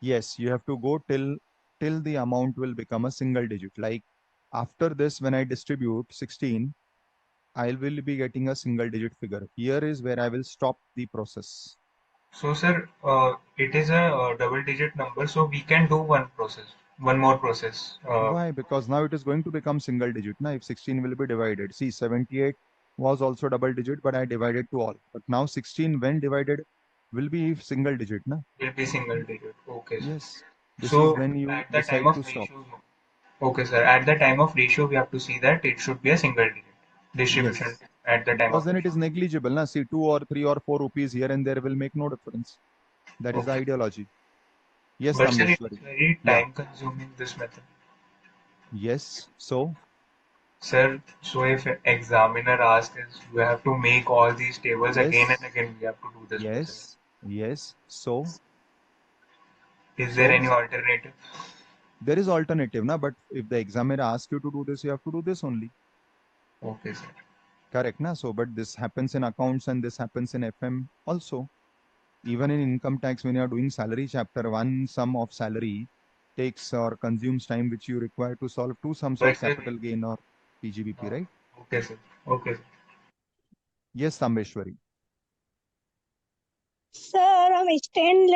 Yes, you have to go till the amount will become a single digit. Like after this, when I distribute 16, I will be getting a single digit figure. Here is where I will stop the process. So, sir, it is a double digit number, so we can do one more process. Why? Because now it is going to become single digit. Now, if 16 will be divided, see 78 was also double digit, but I divided to all. But now 16 when divided will be single digit. Na? Will be single digit. Okay, sir. Yes. This is So, when you at the time decide of to stop. ratio, okay, sir. At the time of ratio, we have to see that it should be a single digit distribution Yes. at the time Because of then it ratio. is negligible. Na? See 2 or 3 or 4 rupees here and there will make no difference. That is the Okay. ideology. Yes, But sir, it is Tamreshwari. very Yeah. time consuming this method. Yes. So, Sir, so if an examiner asks us, we have to make all these tables again and yes. again, we have to do this process. Yes. Yes. So, Is there any so alternative? there is alternative, na? But if the examiner asks you to do this, you have to do this only. Okay, sir. Correct, na? So, but this happens in accounts and this happens in FM also. Even in income tax, when you are doing salary chapter, one sum of salary takes or consumes time which you require to solve two sums But of sir, capital gain or PGBP, right? okay, sir. Okay, sir. Yes, Tamreshwari. Sir हम stand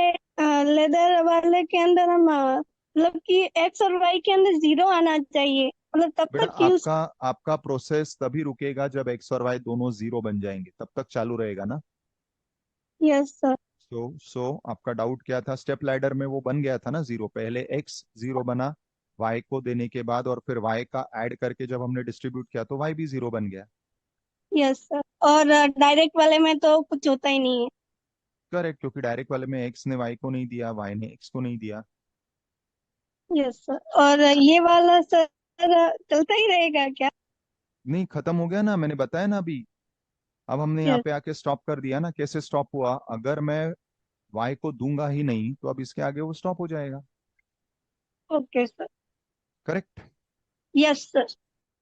leather वाले के अंदर हम मतलब कि x और Y के अंदर जीरो आना चाहिए, मतलब तब बेटा तक यूज। आपका प्रोसेस तभी रुकेगा जब एक्स और वाई दोनों जीरो बन जाएंगे, तब तक चालू रहेगा ना। Yes sir. सो आपका डाउट क्या था? स्टेप लैडर में वो बन गया था ना जीरो, पहले एक्स जीरो बना वाई को देने के बाद, और फिर वाई का ऐड करके जब हमने डिस्ट्रीब्यूट किया तो वाई भी जीरो बन गया। यस सर, और डायरेक्ट वाले में तो कुछ होता ही नहीं है। करेक्ट, क्योंकि डायरेक्ट वाले में एक्स ने वाई को नहीं दिया, वाई ने एक्स को नहीं दिया। यस सर, और ये वाला सर चलता ही रहेगा क्या? नहीं, खत्म हो गया ना, मैंने बताया ना अभी। अब हमने यहाँ यस। पे आके स्टॉप कर दिया ना। कैसे स्टॉप हुआ? अगर मैं वाई को दूंगा ही नहीं तो अब इसके आगे वो स्टॉप हो जाएगा। Okay sir. Correct. Yes sir.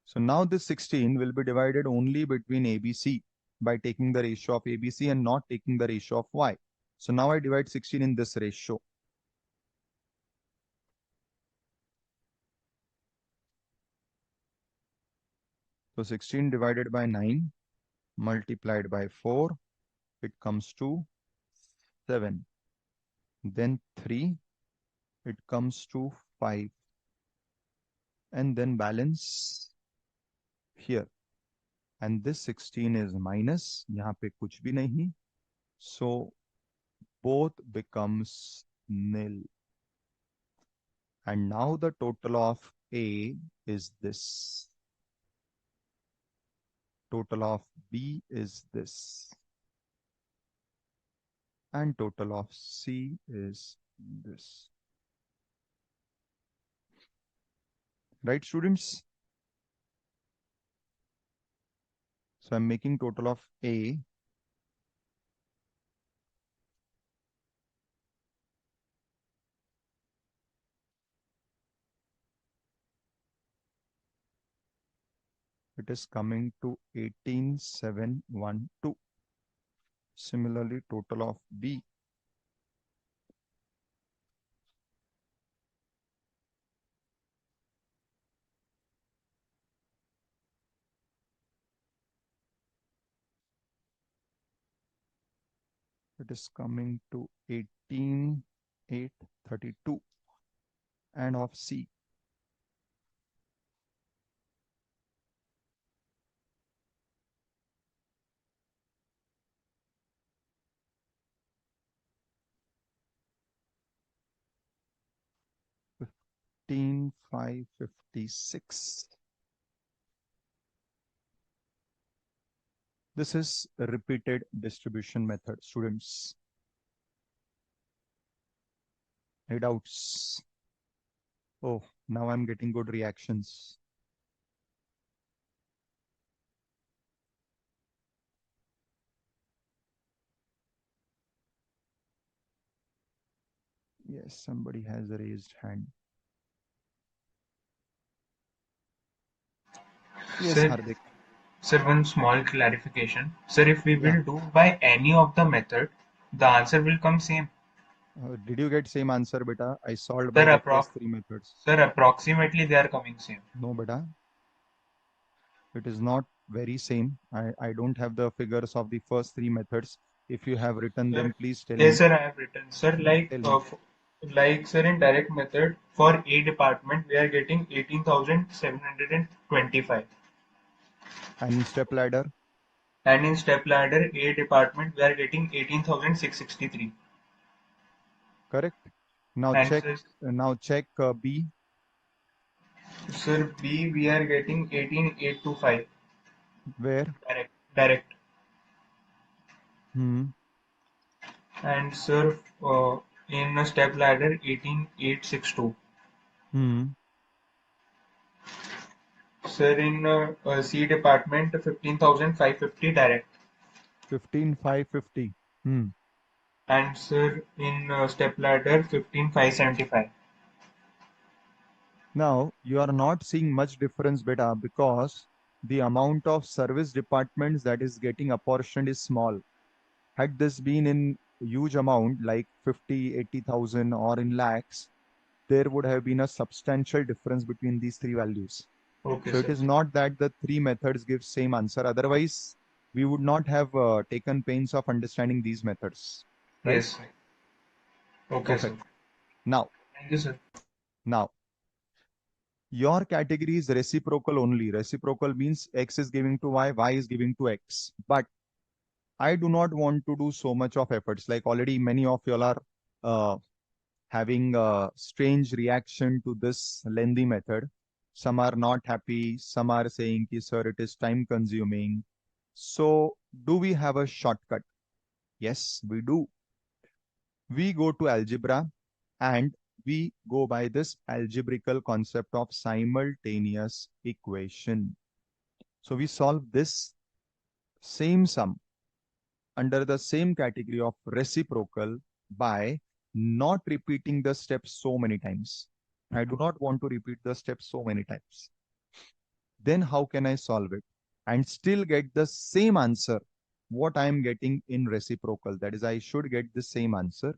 So now this 16 will be divided only between ABC by taking the ratio of ABC and not taking the ratio of Y. So now I divide 16 in this ratio. So 16 divided by 9 multiplied by 4, it comes to 7. Then 3, it comes to 5. And then balance here. and this 16 is minus, यहाँ पे कुछ भी नहीं, so both becomes nil. And now the total of A is this. Total of B is this. And total of C is this. Right, students? So I'm making total of A. It is coming to 18,712. Similarly, total of B. It is coming to 18,832. And of C. Fifteen five 56. This is a repeated distribution method, students. Any doubts? Oh, now I'm getting good reactions. Yes, somebody has a raised hand. Yes, Sir, Hardik. sir, one small clarification. Sir, if we Yeah. will do by any of the method, the answer will come same. Did you get same answer, beta? I solved Sir, by the first three methods. Sir, approximately they are coming same. No, beta. It is not very same. I don't have the figures of the first three methods. If you have written them, please tell Yes, me. sir, I have written. Sir, Tell me. like, sir, in direct method, for A department, we are getting 18,725. And in step ladder? And in step ladder, A department, we are getting 18,663. Correct. Now And check. sir, Now check B. sir, B, we are getting 18,825. Where? Direct. Hmm. And sir, in a step ladder, 18,862. Hmm. Sir, in C department, 15,550 direct. 15,550. Hmm. And sir, in step ladder, 15,575. Now you are not seeing much difference, beta, because the amount of service departments that is getting apportioned is small. Had this been in huge amount like 50, 80,000 or in lakhs, there would have been a substantial difference between these three values. Okay, So it sir. is not that the three methods give same answer. Otherwise, we would not have taken pains of understanding these methods, right? Yes. Okay, Perfect. sir. Now, Thank you, sir. now, your category is reciprocal only. Reciprocal means X is giving to Y is giving to X. But I do not want to do so much of efforts. Like already many of y'all are having a strange reaction to this lengthy method. Some are not happy. Some are saying, ki, sir, it is time consuming. So do we have a shortcut? Yes, we do. We go to algebra and we go by this algebraical concept of simultaneous equation. So we solve this same sum under the same category of reciprocal by not repeating the steps so many times. I do not want to repeat the steps so many times. Then how can I solve it and still get the same answer what I am getting in reciprocal? That is, I should get the same answer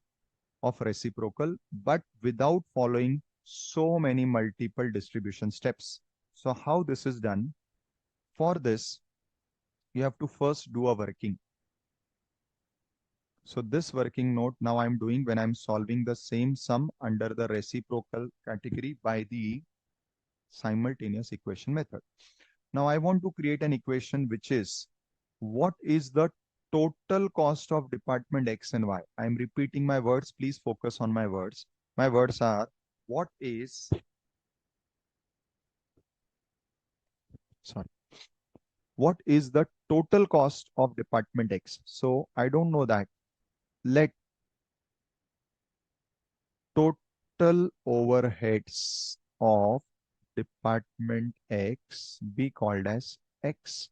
of reciprocal, but without following so many multiple distribution steps. So how this is done? For this, you have to first do a working. So this working note now I'm doing when I'm solving the same sum under the reciprocal category by the simultaneous equation method. Now I want to create an equation which is what is the total cost of department X and Y. I am repeating my words. Please focus on my words. My words are what is, sorry, what is the total cost of department X? So I don't know that. Let total overheads of department X be called as X.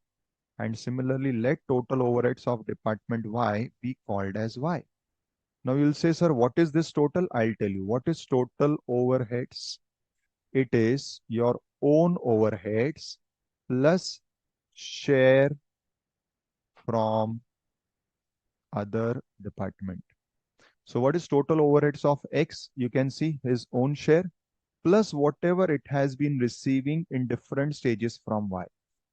And similarly, let total overheads of department Y be called as Y. Now you'll say, sir, what is this total? I'll tell you. What is total overheads? It is your own overheads plus share from other department. So what is total overheads of X? You can see his own share plus whatever it has been receiving in different stages from Y.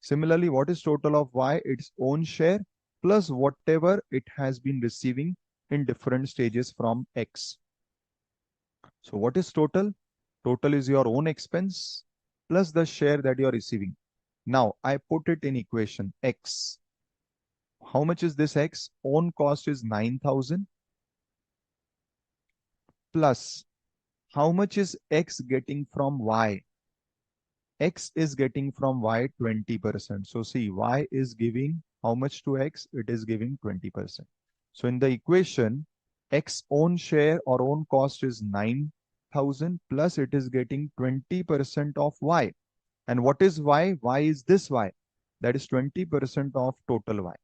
Similarly, what is total of Y? Its own share plus whatever it has been receiving in different stages from X. So what is total? Total is your own expense plus the share that you are receiving. Now I put it in equation X. How much is this X? Own cost is 9,000 plus how much is X getting from Y? X is getting from Y 20%. So see, Y is giving how much to X? It is giving 20%. So in the equation, X own share or own cost is 9,000 plus it is getting 20% of Y. And what is Y? Y is this Y. That is 20% of total Y.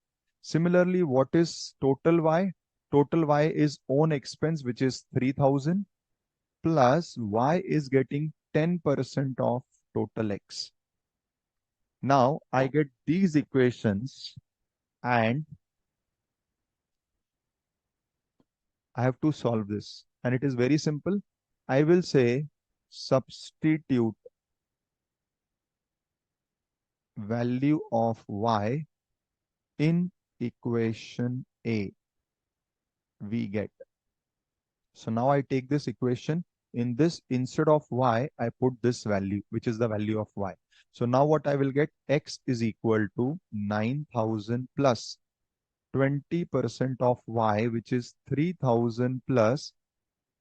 Similarly, what is total Y? Total Y is own expense, which is 3,000 plus Y is getting 10% of total X. Now I get these equations and I have to solve this. And it is very simple. I will say substitute value of Y in equation A. We get. So now I take this equation. In this, instead of Y, I put this value, which is the value of Y. So now what I will get? X is equal to 9,000 plus 20% of Y, which is 3,000 plus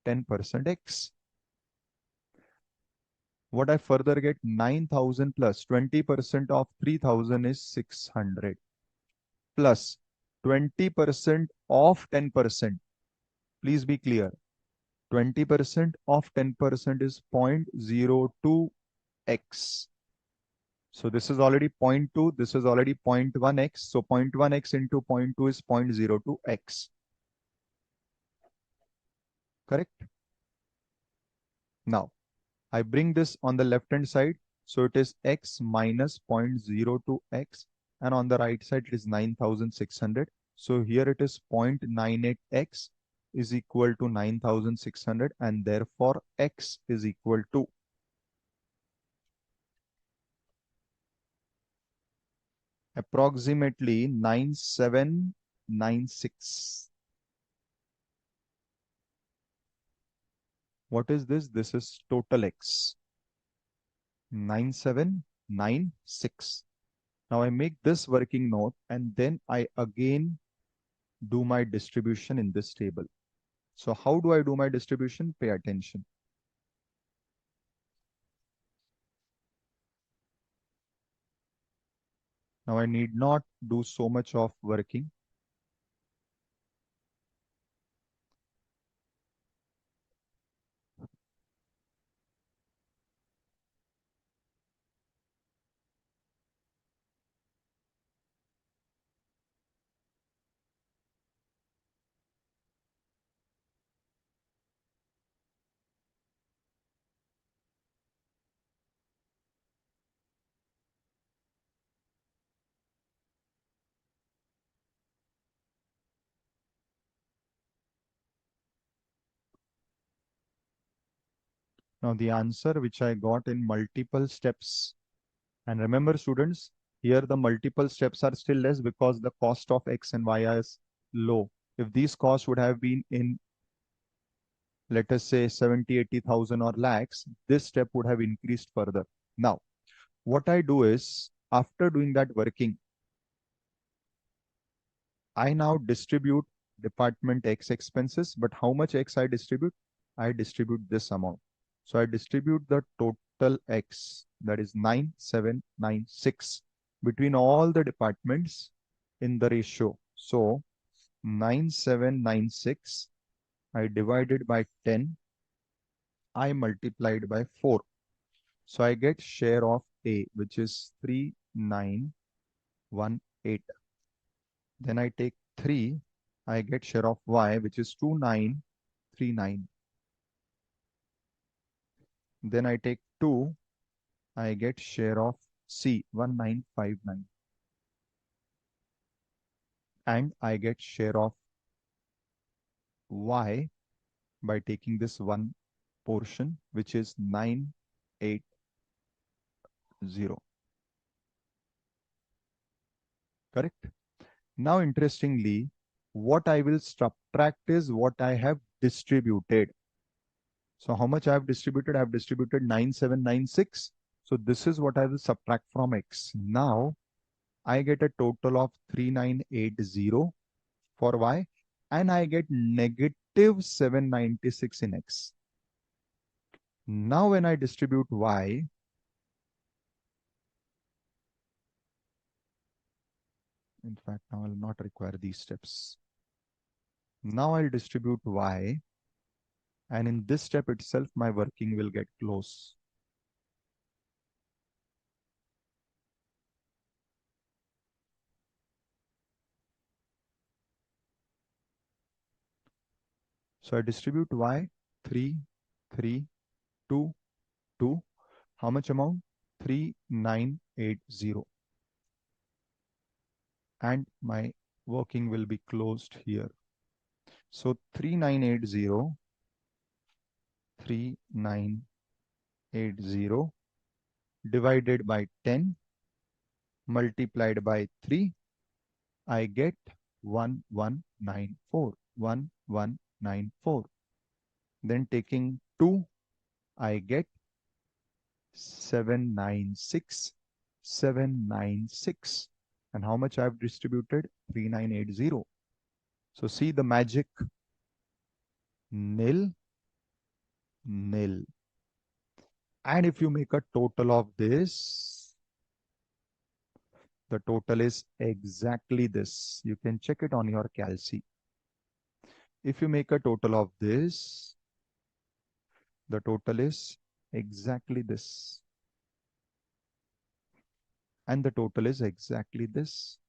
10% X. What I further get? 9,000 plus 20% of 3,000 is 600 plus 20% of 10%. Please be clear. 20% of 10% is 0.02x. So this is already 0.2, this is already 0.1x. So 0.1x into 0.2 is 0.02x. Correct? Now, I bring this on the left hand side. So it is x minus 0.02x. And on the right side, it is 9,600. So here it is 0.98x is equal to 9,600. And therefore, x is equal to approximately 9796. What is this? This is total X. 9796. Now I make this working note and then I again do my distribution in this table. So how do I do my distribution? Pay attention. Now I need not do so much of working. Now the answer which I got in multiple steps. And remember students, here the multiple steps are still less because the cost of X and Y is low. If these costs would have been in, let us say 70, 80,000 or lakhs, this step would have increased further. Now, what I do is After doing that working, I now distribute department X expenses, but how much X I distribute? I distribute this amount. So I distribute the total X, that is 9796, between all the departments in the ratio. So 9796, I divided by 10, I multiplied by 4. So I get share of A, which is 3918. Then I take 3, I get share of Y, which is 2939. Then I take 2, I get share of C, 1959. And I get share of Y by taking this one portion, which is 980. Correct? Now, interestingly, what I will subtract is what I have distributed. So how much I have distributed? I have distributed 9796. So this is what I will subtract from X. Now I get a total of 3980 for Y, and I get negative 796 in X. Now when I distribute Y, in fact, now I'll not require these steps. Now I'll distribute Y, and in this step itself, my working will get close. So I distribute Y, 3, 3, 2, 2. How much amount? 3980. And my working will be closed here. So 3980, 3980 divided by 10 multiplied by 3, I get 1194. 1194. Then taking 2, I get 796. 796. And how much I have distributed? 3980. So see the magic. Nil, nil. And if you make a total of this, the total is exactly this. You can check it on your calci. If you make a total of this, the total is exactly this. And the total is exactly this.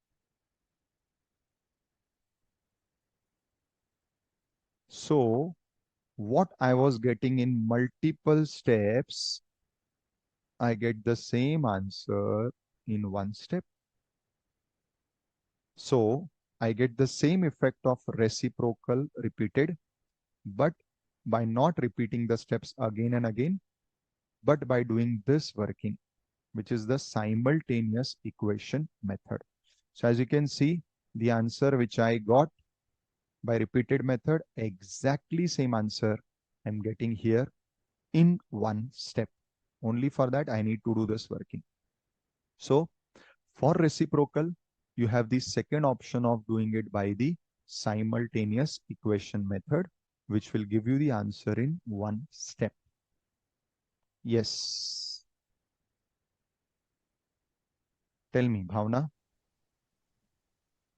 So what I was getting in multiple steps, I get the same answer in one step. So I get the same effect of reciprocal repeated, but by not repeating the steps again and again, but by doing this working, which is the simultaneous equation method. So as you can see, the answer which I got by repeated method, exactly same answer I'm getting here in one step. Only for that, I need to do this working. So for reciprocal, you have the second option of doing it by the simultaneous equation method, which will give you the answer in one step. Yes. Tell me, Bhavna.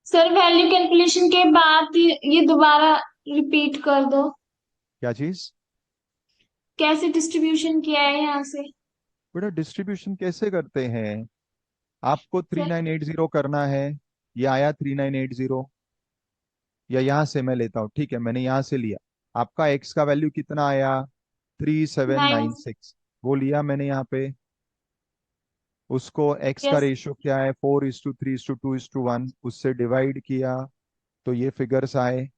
Sir value calculation के बाद ये दोबारा repeat कर दो क्या चीज? कैसे distribution किया है यहाँ से बेटा डिस्ट्रीब्यूशन कैसे करते हैं? आपको सर 3980 करना है, ये आया 3980, या यहां से मैं लेता हूं, ठीक है, मैंने यहां से लिया, आपका एक्स का वैल्यू कितना आया? 9 3796, वो लिया मैंने यहाँ पे, उसको एक्स का यस रेशियो क्या है? 4:3:2:1, उससे डिवाइड किया तो ये फिगर्स आए।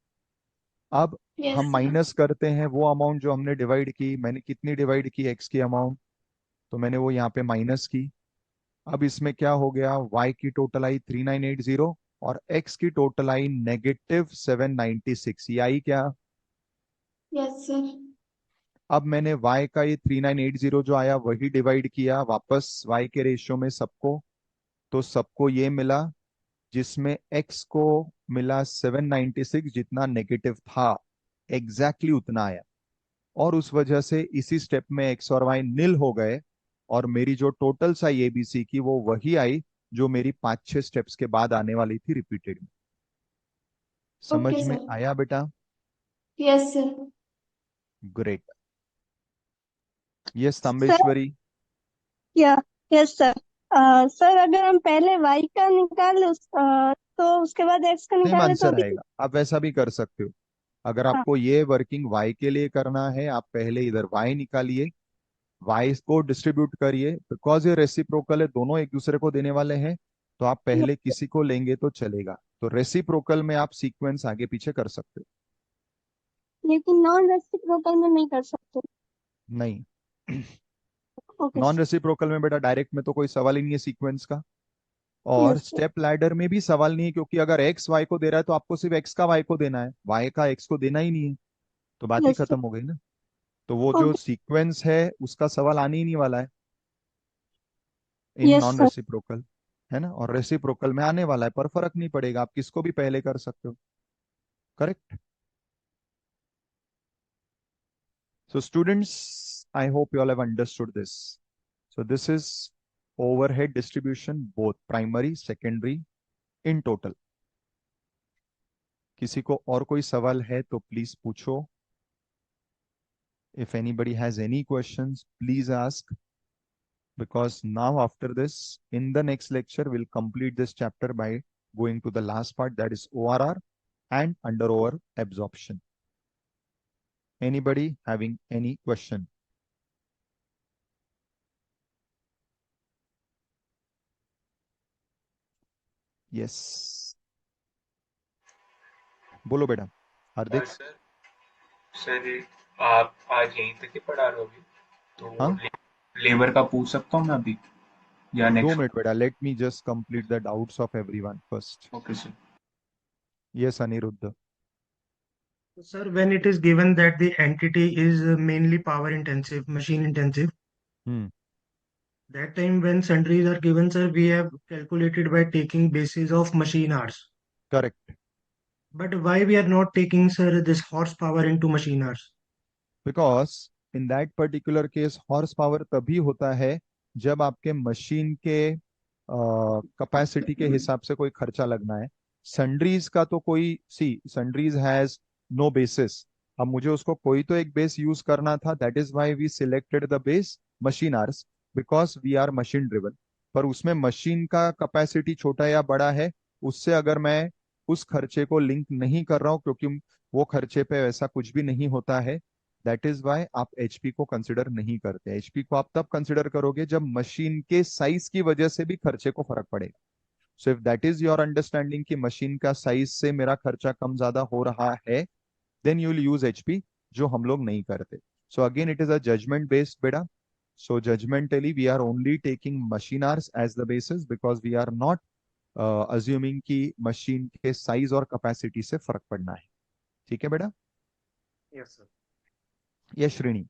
अब हम यस माइनस करते हैं वो अमाउंट जो हमने डिवाइड की, मैंने कितनी डिवाइड की एक्स की अमाउंट, तो मैंने वो यहाँ पे माइनस की। अब इसमें क्या हो गया? y की टोटल आई 3980 और x की टोटल आई नेगेटिव 796, ये आई क्या? यस सर अब मैंने y का ये 3980 जो आया वही डिवाइड किया वापस y के रेशियो में सबको, तो सबको ये मिला, जिसमें x को मिला 796, जितना नेगेटिव था एग्जैक्टली उतना आया, और उस वजह से इसी स्टेप में x और y निल हो गए, और मेरी जो टोटल आई एबीसी की वो वही आई जो मेरी 5-6 स्टेप्स के बाद आने वाली थी रिपीटेड में। ओके समझ में सर। आया बेटा? Yes sir. Great. Yes sir Tambeshwari. या यस सर। सर अगर हम पहले y का निकाले तो उसके बाद x का सेम निकाले तो आंसर भी। आएगा, आप वैसा भी कर सकते हो। अगर हाँ। आपको ये वर्किंग y के लिए करना है, आप पहले इधर y निकालिए, y को डिस्ट्रीब्यूट करिए, बिकॉज ये रेसिप्रोकल है, दोनों एक दूसरे को देने वाले हैं, तो आप पहले किसी को लेंगे तो चलेगा। तो रेसिप्रोकल में आप सीक्वेंस आगे पीछे कर सकते हो। लेकिन नॉन रेसिप्रोकल में नहीं कर सकते। नहीं, ओके नॉन रेसिप्रोकल में बेटा डायरेक्ट में तो कोई सवाल ही नहीं है सीक्वेंस का, और यस सर। स्टेप लैडर में भी सवाल नहीं है, क्योंकि अगर एक्स वाई को दे रहा है तो आपको सिर्फ एक्स का वाई को देना है, वाई का एक्स को देना ही नहीं है, तो बात ही यस सर। खत्म हो गई ना। तो वो जो ओके। सीक्वेंस है उसका सवाल आने ही नहीं वाला है in yes non sir. Reciprocal, है ना, और रेसिप्रोकल में आने वाला है, पर फर्क नहीं पड़ेगा, आप किसको भी पहले कर सकते हो। Correct. So students, I hope you all have understood this. So this is overhead distribution, both primary, secondary, in total. किसी को और कोई सवाल है तो प्लीज पूछो. If anybody has any questions, please ask. Because now after this, in the next lecture, we'll complete this chapter by going to the last part, that is ORR and under over absorption. Anybody having any question? Yes. बोलो बेटा हार्दिक. Sir sir आप आज यहीं तक ही पढ़ा रहे हो अभी? तो हाँ, लेबर का पूछ सकता हूँ मैं अभी या 2 नेक्स्ट? मिनट बेटा, let me just complete the doubts of everyone first. Okay sir. Yes, Aniruddha. Sir, when it is given that the entity is mainly power intensive, machine intensive, Hmm. that time when sundries are given, sir, we have calculated by taking basis of machine hours. Correct. But why we are not taking, sir, this horsepower into machine hours? Because in that particular case horse power तभी होता है जब आपके machine के capacity के हिसाब से कोई खर्चा लगना है. सन्ड्रीज का तो कोई सन्ड्रीज हैज नो बेसिस. अब मुझे उसको कोई तो एक बेस यूज करना था, that is why we selected the base machine hours, because we are machine driven. पर उसमें मशीन का कैपेसिटी छोटा या बड़ा है, उससे अगर मैं उस खर्चे को लिंक नहीं कर रहा हूँ, क्योंकि वो खर्चे पे वैसा कुछ भी नहीं होता है, दैट इज वाई आप एचपी को कंसिडर नहीं करते. एचपी को आप तब कंसिडर करोगे जब मशीन के साइज की वजह से भी खर्चे को फर्क पड़ेगा. So if that is your understanding कि मशीन का साइज से मेरा खर्चा कम ज्यादा हो रहा है, then you will use HP, जो हम लोग नहीं करते. So again it is a judgement based बेटा. So judgementally we are only taking machine hours as the basis, because we are not assuming कि मशीन के साइज और कैपेसिटी से फर्क पड़ना है. ठीक है बेटा? Yes, sir. ये श्रेणी.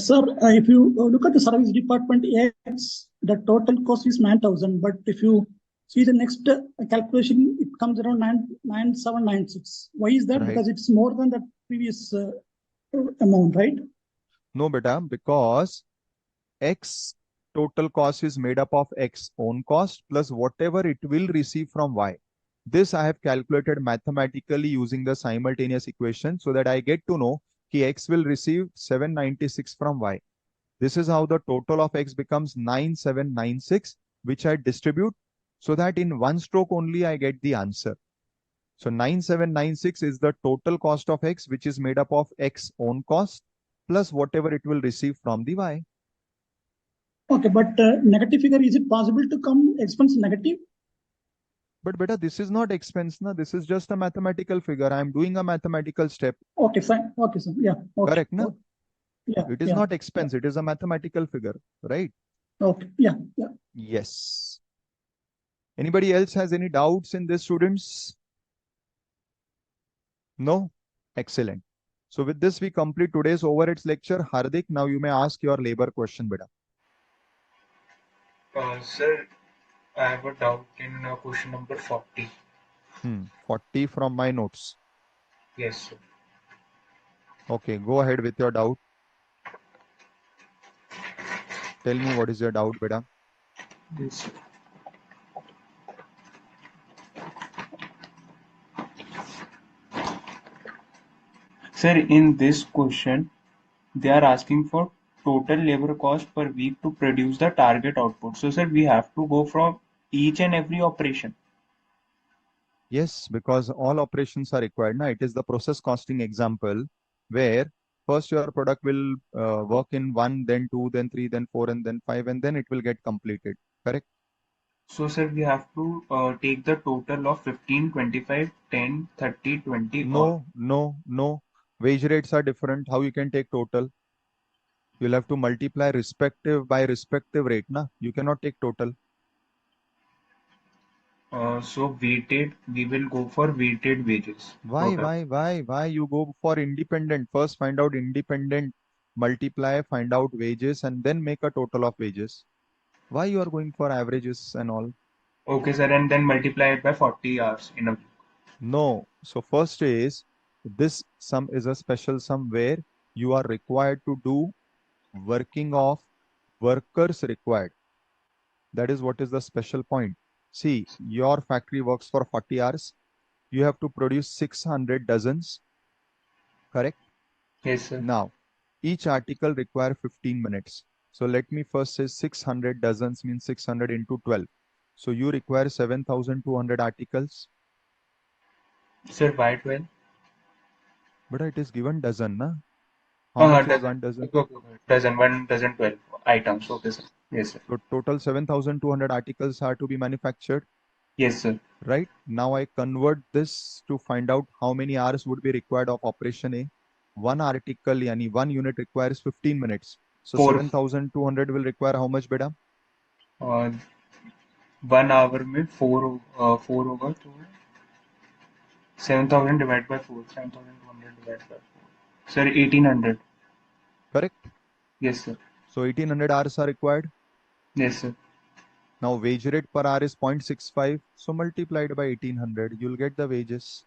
Sir, if you look at the service department X, the total cost is 9,000. But if you see the next calculation, it comes around 9,796. Why is that? Right. Because it's more than the previous amount, right? No, beta, because X total cost is made up of X own cost plus whatever it will receive from Y. This I have calculated mathematically using the simultaneous equation so that I get to know कि X will receive 796 from Y. This is how the total of X becomes 9796, which I distribute so that in one stroke only I get the answer. So 9796 is the total cost of X, which is made up of X own cost plus whatever it will receive from the Y. Okay, but negative figure, is it possible to come expense negative? But beta, this is not expense, na? This is just a mathematical figure. I am doing a mathematical step. Okay, fine. Okay, sir. Yeah. Okay. Correct, na? Yeah. It is not expense. It is a mathematical figure, right? Okay. Yeah. Yeah. Yes. Anybody else has any doubts in this, students? No? Excellent. So with this, we complete today's overheads lecture. Hardik, now you may ask your labor question, beta. Sir I have a doubt in question number 40. 40 from my notes. Yes, sir. Okay, go ahead with your doubt. Tell me what is your doubt, beta. Yes, sir. Sir, in this question, they are asking for total labor cost per week to produce the target output. So, sir, we have to go from each and every operation. Yes, because all operations are required. Now, it is the process costing example where first your product will work in 1, then 2, then 3, then 4, and then 5, and then it will get completed. Correct? So, sir, we have to take the total of 15, 25, 10, 30, 20, all. No. Wage rates are different. How you can take total? You'll have to multiply respective by respective rate. Na? You cannot take total. So, weighted, we will go for weighted wages. Total. Why? You go for independent. First find out independent, multiply, find out wages, and then make a total of wages. Why you are going for averages and all? Okay, sir, and then multiply it by 40 hours in a week. No. So first is this sum is a special sum where you are required to do working of workers required. That is what is the special point. See, your factory works for 40 hours. You have to produce 600 dozens. Correct? Yes, sir. Now, each article require 15 minutes. So let me first say 600 dozens means 600 into 12. So you require 7,200 articles. Sir, why 12? But it is given dozen, na? How much is Dozen. 1 dozen? Okay. Dozen, 1 dozen, 12 items. Okay, sir. Yes, sir. So total 7,200 articles are to be manufactured. Yes, sir. Right? Now I convert this to find out how many hours would be required of operation A. One article, yani one unit requires 15 minutes. So 4. 7,200 will require how much, beta? 1 hour में 4 होगा तो 7,000 divided by 4. 7,200 divided by 4. Sir, 1,800. Correct? Yes, sir. So 1,800 hours are required. Yes, sir. Now wage rate per hour is 0.65. So multiplied by 1,800, you'll get the wages.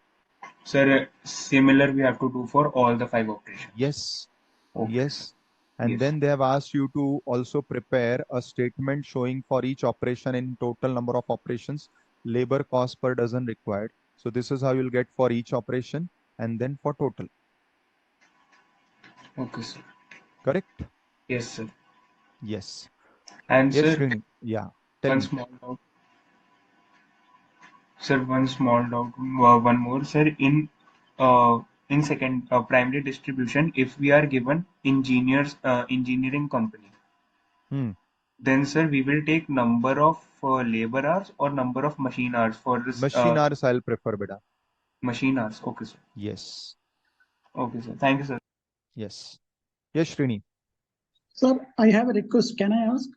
Sir, similar we have to do for all the 5 operations. Yes. Okay, Yes. sir. And Yes. then they have asked you to also prepare a statement showing for each operation in total number of operations, labor cost per dozen required. So this is how you'll get for each operation and then for total. Okay, sir. Correct? Yes, sir. Yes. And Yes, sir, Srini. Yeah. Tell one me. small doubt. Sir, one small doubt. One more, sir. In second primary distribution, if we are given engineering company, then sir we will take number of labor hours or number of machine hours for this. Machine hours I'll prefer, beta. Machine hours. Okay, sir. Yes. Okay, sir. Thank you, sir. Yes. Yes, Srini. Sir, I have a request. Can I ask?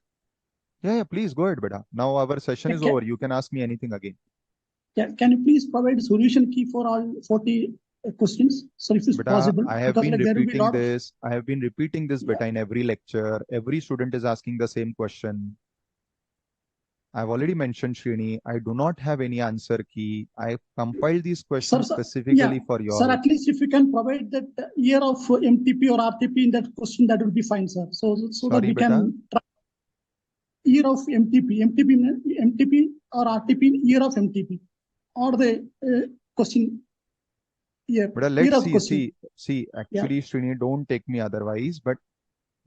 Yeah, please go ahead, beta. Now our session is over. You can ask me anything again. Yeah, can you please provide solution key for all 40 questions? So if it's Beta, possible, I have because been like, there will be repeating lot of this. I have been repeating this beta in every lecture. Every student is asking the same question. I've already mentioned, Srini, I do not have any answer key. I compiled these questions specifically for you Sir, all. at least if you can provide that year of MTP or RTP in that question, that will be fine, sir. So Sorry, that we beta. can try year of MTP or RTP year of MTP or the question year. But year let's of question. see, actually, Srini, don't take me otherwise, but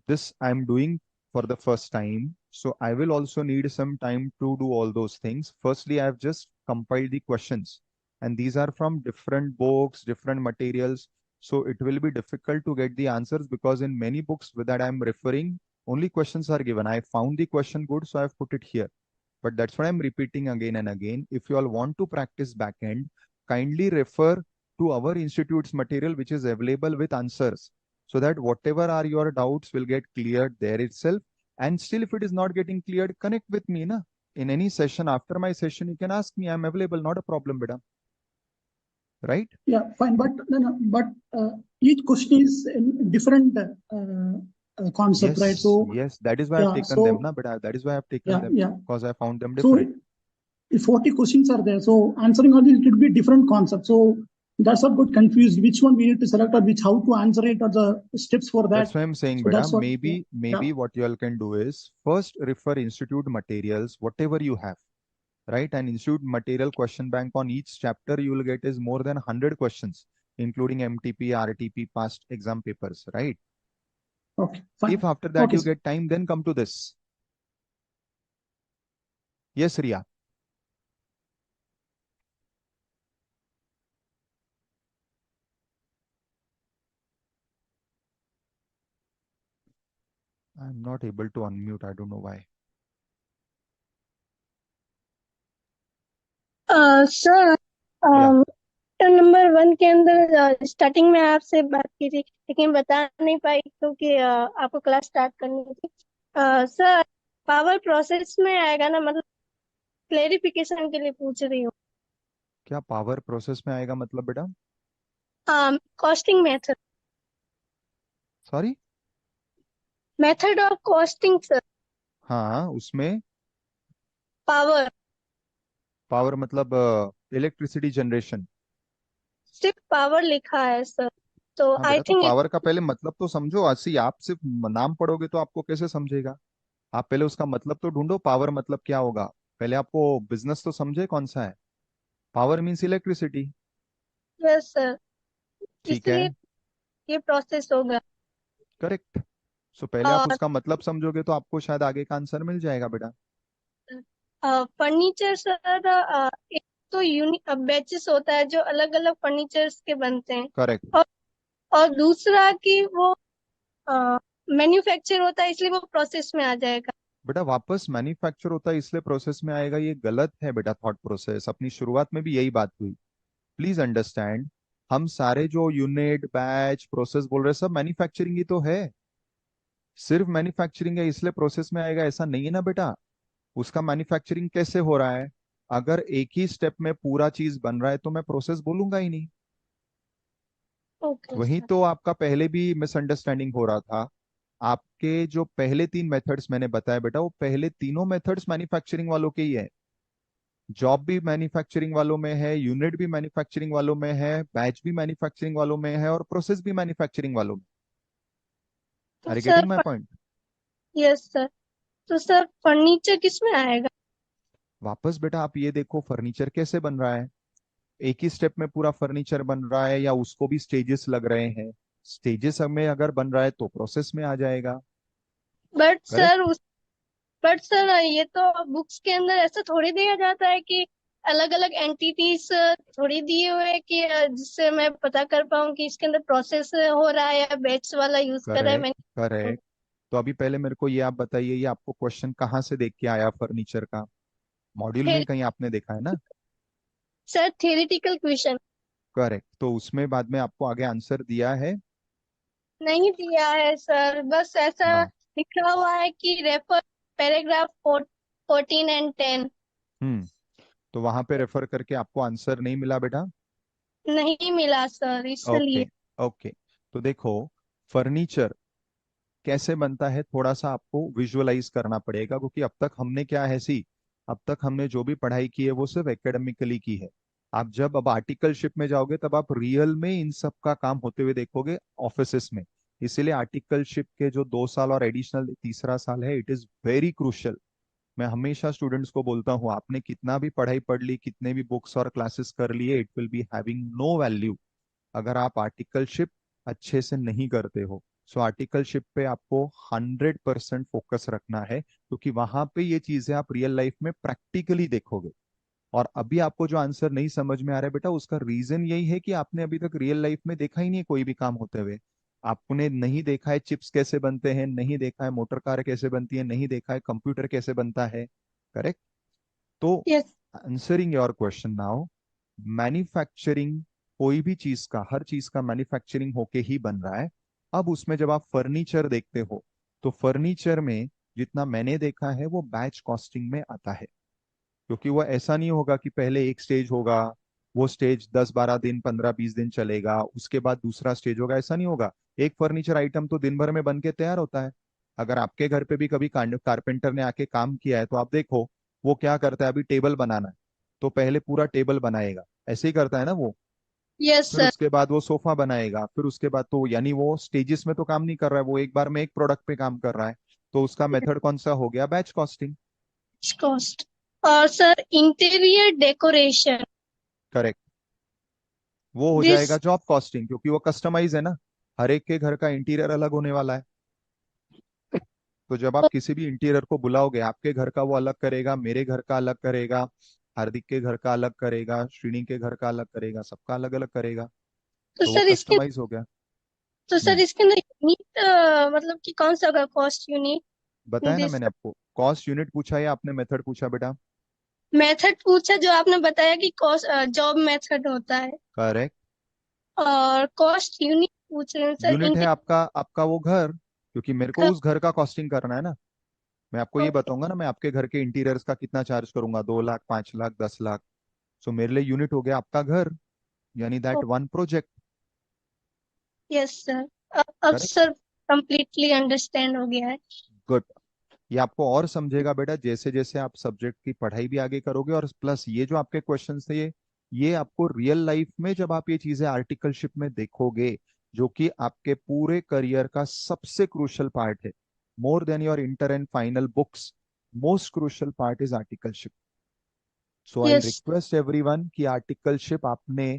this I'm doing for the first time. So I will also need some time to do all those things. Firstly, I've just compiled the questions and these are from different books, different materials. So it will be difficult to get the answers because in many books that I'm referring, only questions are given. I found the question good, so I've put it here. But that's what I'm repeating again and again. If you all want to practice backend, kindly refer to our institute's material, which is available with answers, so that whatever are your doubts will get cleared there itself. And still, if it is not getting cleared, connect with me. Na? In any session, after my session, you can ask me. I'm available. Not a problem, beta. Right? Yeah, fine. But each question is in different concept, Yes, right? So yes, that is why I've taken them, na, beta. That is why I've taken them, because I found them different. if 40 questions are there, so answering all these, it would be different concept. So that's what got confused. Which one we need to select, or which how to answer it, or the steps for that. That's why I'm saying, So beta, that's what. maybe what you all can do is first refer institute materials, whatever you have, right? And institute material question bank on each chapter you will get is more than 100 questions, including MTP, RTP, past exam papers, right? Okay, fine. If after that Okay, you sir. get time, then come to this. Yes, Ria. I'm not able to unmute. I don't know why. Sir, Yeah. Chapter number 1 के अंदर starting में आपसे बात की थी, लेकिन बता नहीं पाई क्योंकि आपको क्लास स्टार्ट करनी थी। सर, पावर प्रोसेस में आएगा ना, मतलब क्लेरिफिकेशन के लिए पूछ रही हूँ। क्या पावर प्रोसेस में आएगा मतलब बेटा? Costing method, sorry? Method of costing sir. हाँ, उसमें पावर, पावर मतलब इलेक्ट्रिसिटी जनरेशन। सिर्फ पावर लिखा है सर, तो हाँ आई बेटा, तो थिंक पावर का पहले मतलब तो समझो। ऐसे ही आप सिर्फ नाम पढ़ोगे तो आपको कैसे समझेगा? आप पहले उसका मतलब तो ढूंढो, पावर मतलब क्या होगा। पहले आपको बिजनेस तो समझे कौन सा है। Power means electricity. Yes sir, ठीक है, इसलिए ये प्रोसेस होगा। करेक्ट। सो पहले आप और उसका मतलब समझोगे तो आपको शायद आगे का आंसर मिल जाएगा बेटा। फर्नीचर सर, एक तो यूनिक बैचेस होता है जो अलग अलग फर्नीचर्स के बनते हैं, करेक्ट और और दूसरा कि वो मैन्युफैक्चर होता है, इसलिए वो प्रोसेस में आ जाएगा। बेटा, वापस मैन्युफैक्चर होता है इसलिए प्रोसेस में आएगा, ये गलत है बेटा। थॉट प्रोसेस अपनी शुरुआत में भी यही बात हुई। प्लीज अंडरस्टैंड, हम सारे जो यूनिट बैच प्रोसेस बोल रहे हैं सब मैन्युफैक्चरिंग ही तो है। सिर्फ मैन्युफैक्चरिंग है इसलिए प्रोसेस में आएगा ऐसा नहीं है ना बेटा। उसका मैन्युफैक्चरिंग कैसे हो रहा है? अगर एक ही स्टेप में पूरा चीज बन रहा है तो मैं प्रोसेस बोलूंगा ही नहीं। ओके वही सर। तो आपका पहले भी मिसअंडरस्टैंडिंग हो रहा था। आपके जो पहले 3 मेथड्स मैंने बताया बेटा, वो पहले तीनों मेथड्स मैन्युफैक्चरिंग वालों के ही है। जॉब भी मैन्युफैक्चरिंग वालों में है, यूनिट भी मैन्युफैक्चरिंग वालों में है, बैच भी मैन्युफैक्चरिंग वालों में है, और प्रोसेस भी मैन्युफैक्चरिंग वालों में। तो are you sir getting my point? Yes sir, तो सर फर्नीचर किस में आएगा? वापस बेटा आप ये देखो, फर्नीचर कैसे बन रहा है। एक ही स्टेप में पूरा फर्नीचर बन रहा है या उसको भी स्टेजेस लग रहे हैं? स्टेजेस में अगर बन रहा है तो प्रोसेस में आ जाएगा। But correct. सर उस बट सर, ये तो बुक्स के अंदर ऐसा थोड़ी दिया जाता है कि अलग अलग एंटिटीज थोड़ी दिए हुए हैं कि जिससे मैं पता कर पाऊँ कि इसके अंदर प्रोसेस हो रहा है या बैच वाला यूज कर रहा है। करेक्ट मैंने करेक्ट। तो अभी पहले मेरे को ये आप बताइए, ये आपको क्वेश्चन कहाँ से देख के आया फर्नीचर का? मॉड्यूल में ही कहीं आपने देखा है ना? सर थियोरिटिकल क्वेश्चन करेक्ट, तो उसमें बाद में आपको आगे आंसर दिया है। नहीं दिया है सर, बस ऐसा हाँ। लिखा हुआ है कि रेफर पैराग्राफ 14 and 10। हम्म। तो वहां पे रेफर करके आपको आंसर नहीं मिला बेटा? नहीं मिला सर, इसलिए। Okay okay. तो देखो, फर्नीचर कैसे बनता है थोड़ा सा आपको विजुअलाइज करना पड़ेगा, क्योंकि अब तक हमने क्या है सी, अब तक हमने जो भी पढ़ाई की है वो सिर्फ एकेडमिकली की है। आप जब अब आर्टिकलशिप में जाओगे तब आप रियल में इन सब का काम होते हुए देखोगे ऑफिसेस में। इसीलिए आर्टिकलशिप के जो 2 साल और एडिशनल तीसरा साल है, इट इज वेरी क्रूशल। मैं हमेशा स्टूडेंट्स को बोलता हूँ, आपने कितना भी पढ़ाई पढ़ ली, कितने भी बुक्स और क्लासेस कर लिए, it will be having no value अगर आप आर्टिकलशिप अच्छे से नहीं करते हो। सो आर्टिकलशिप पे आपको 100% फोकस रखना है, क्योंकि वहां पे ये चीजें आप रियल लाइफ में प्रैक्टिकली देखोगे। और अभी आपको जो आंसर नहीं समझ में आ रहा है बेटा, उसका रीजन यही है कि आपने अभी तक रियल लाइफ में देखा ही नहीं है कोई भी काम होते हुए। आपने नहीं देखा है चिप्स कैसे बनते हैं, नहीं देखा है मोटर कार कैसे बनती है, नहीं देखा है कंप्यूटर कैसे बनता है। करेक्ट। तो yes. Answering your question now, manufacturing कोई भी चीज का, हर चीज का मैन्युफैक्चरिंग होके ही बन रहा है। अब उसमें जब आप फर्नीचर देखते हो तो फर्नीचर में जितना मैंने देखा है वो बैच कॉस्टिंग में आता है। क्योंकि वो ऐसा नहीं होगा कि पहले एक स्टेज होगा, वो स्टेज 10-12 दिन 15-20 दिन चलेगा, उसके बाद दूसरा स्टेज होगा, ऐसा नहीं होगा। एक फर्नीचर आइटम तो दिन भर में बन के तैयार होता है। अगर आपके घर पे भी कभी कारपेंटर ने आके काम किया है तो आप देखो, वो क्या करता है, अभी टेबल बनाना है तो पहले पूरा टेबल बनाएगा, ऐसे ही करता है ना वो। यस फिर सर। उसके बाद वो सोफा बनाएगा, फिर उसके बाद तो यानी वो स्टेजेस में तो काम नहीं कर रहा है, वो एक बार में एक प्रोडक्ट पे काम कर रहा है। तो उसका मेथड कौन सा हो गया, बैच कॉस्टिंग। कॉस्ट। और सर इंटीरियर डेकोरेशन। करेक्ट। वो हो दिस। जाएगा जॉब कॉस्टिंग, क्योंकि वो कस्टमाइज है ना, हर एक के घर का इंटीरियर अलग होने वाला है। तो जब आप किसी भी इंटीरियर को बुलाओगे, आपके घर का वो अलग करेगा, मेरे घर का अलग करेगा, हार्दिक के घर का अलग करेगा, श्रीनी के घर का अलग करेगा, सबका अलग अलग करेगा। तो तो वो सर इसके कस्टमाइज हो गया। तो सर हम्म। इसके अंदर यूनिट मतलब कि कौन सा होगा कॉस्ट यूनिट। बताया ना दिस। मैंने आपको, कॉस्ट यूनिट पूछा या आपने मेथड पूछा बेटा। मेथड पूछा, जो आपने बताया कि कॉस्ट जॉब मेथड होता है। करेक्ट। और कॉस्ट यूनिट पूछ रहे हैं सर यूनिट है आपका आपका वो घर, क्योंकि मेरे को उस घर का कॉस्टिंग करना है ना। मैं आपको ये बताऊंगा ना, मैं आपके घर के इंटीरियर्स का कितना चार्ज करूंगा, 2 लाख, 5 लाख, 10 लाख। सो मेरे लिए यूनिट हो गया आपका घर, यानी that one project. Yes sir. अब करेक्ट। सर कंप्लीटली अंडरस्टैंड हो गया है। गुड। ये आपको और समझेगा बेटा जैसे जैसे आप सब्जेक्ट की पढ़ाई भी आगे करोगे, और प्लस ये जो आपके क्वेश्चंस थे, ये आपको रियल लाइफ में जब आप ये चीजें आर्टिकलशिप में देखोगे, जो कि आपके पूरे करियर का सबसे क्रूशियल पार्ट है, more than your inter and final books, most crucial part is articleship. So I yes. Request everyone कि आर्टिकलशिप आपने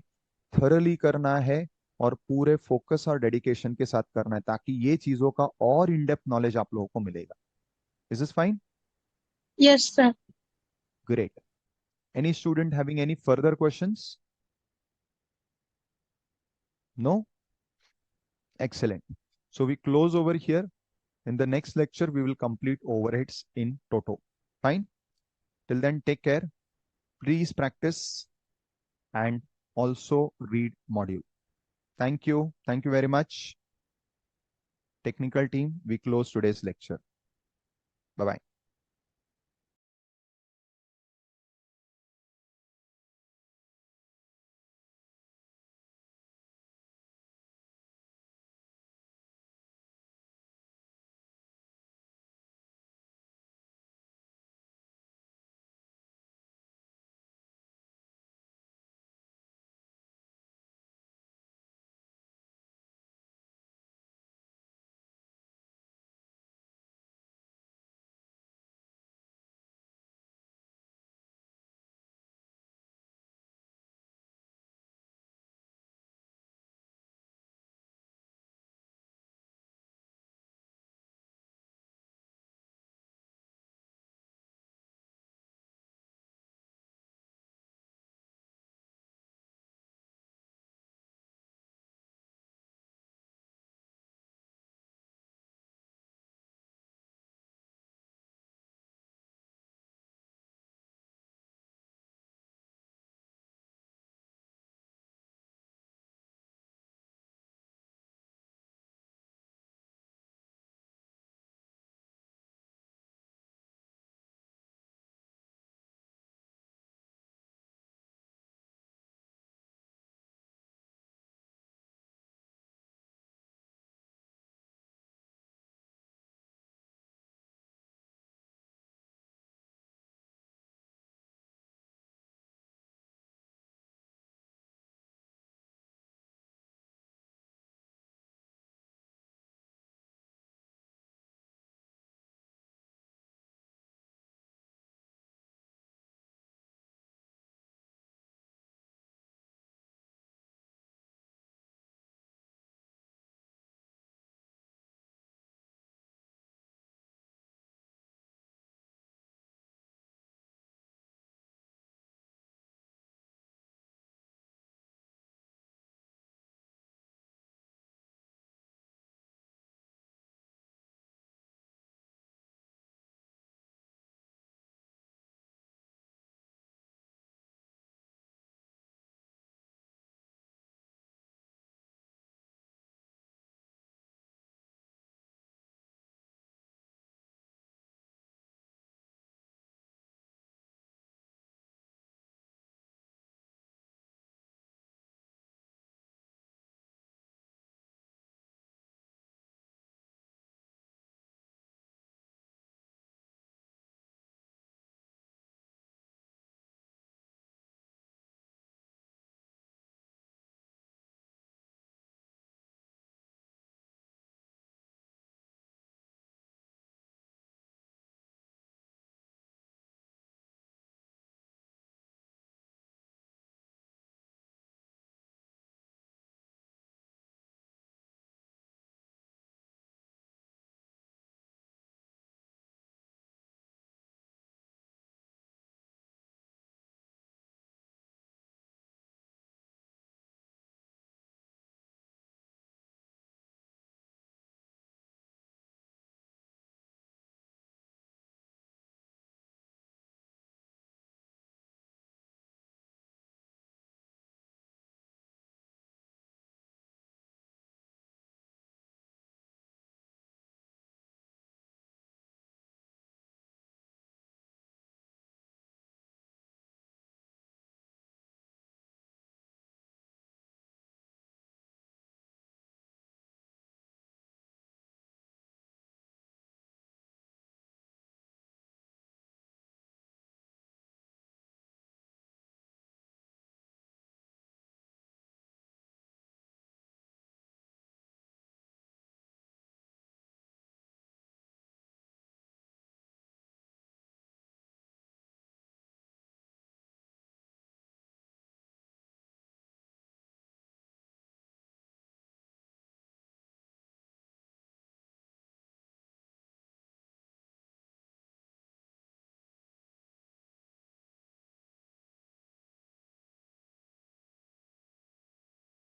थरली करना है, और पूरे फोकस और डेडिकेशन के साथ करना है, ताकि ये चीजों का और इन डेप्थ नॉलेज आप लोगों को मिलेगा। Is this fine? Yes sir. Great. Any student having any further questions? No? Excellent. So we close over here. In the next lecture, we will complete overheads in toto. Fine. Till then, take care. Please practice and also read module. Thank you. Thank you very much. Technical team, we close today's lecture. Bye-bye.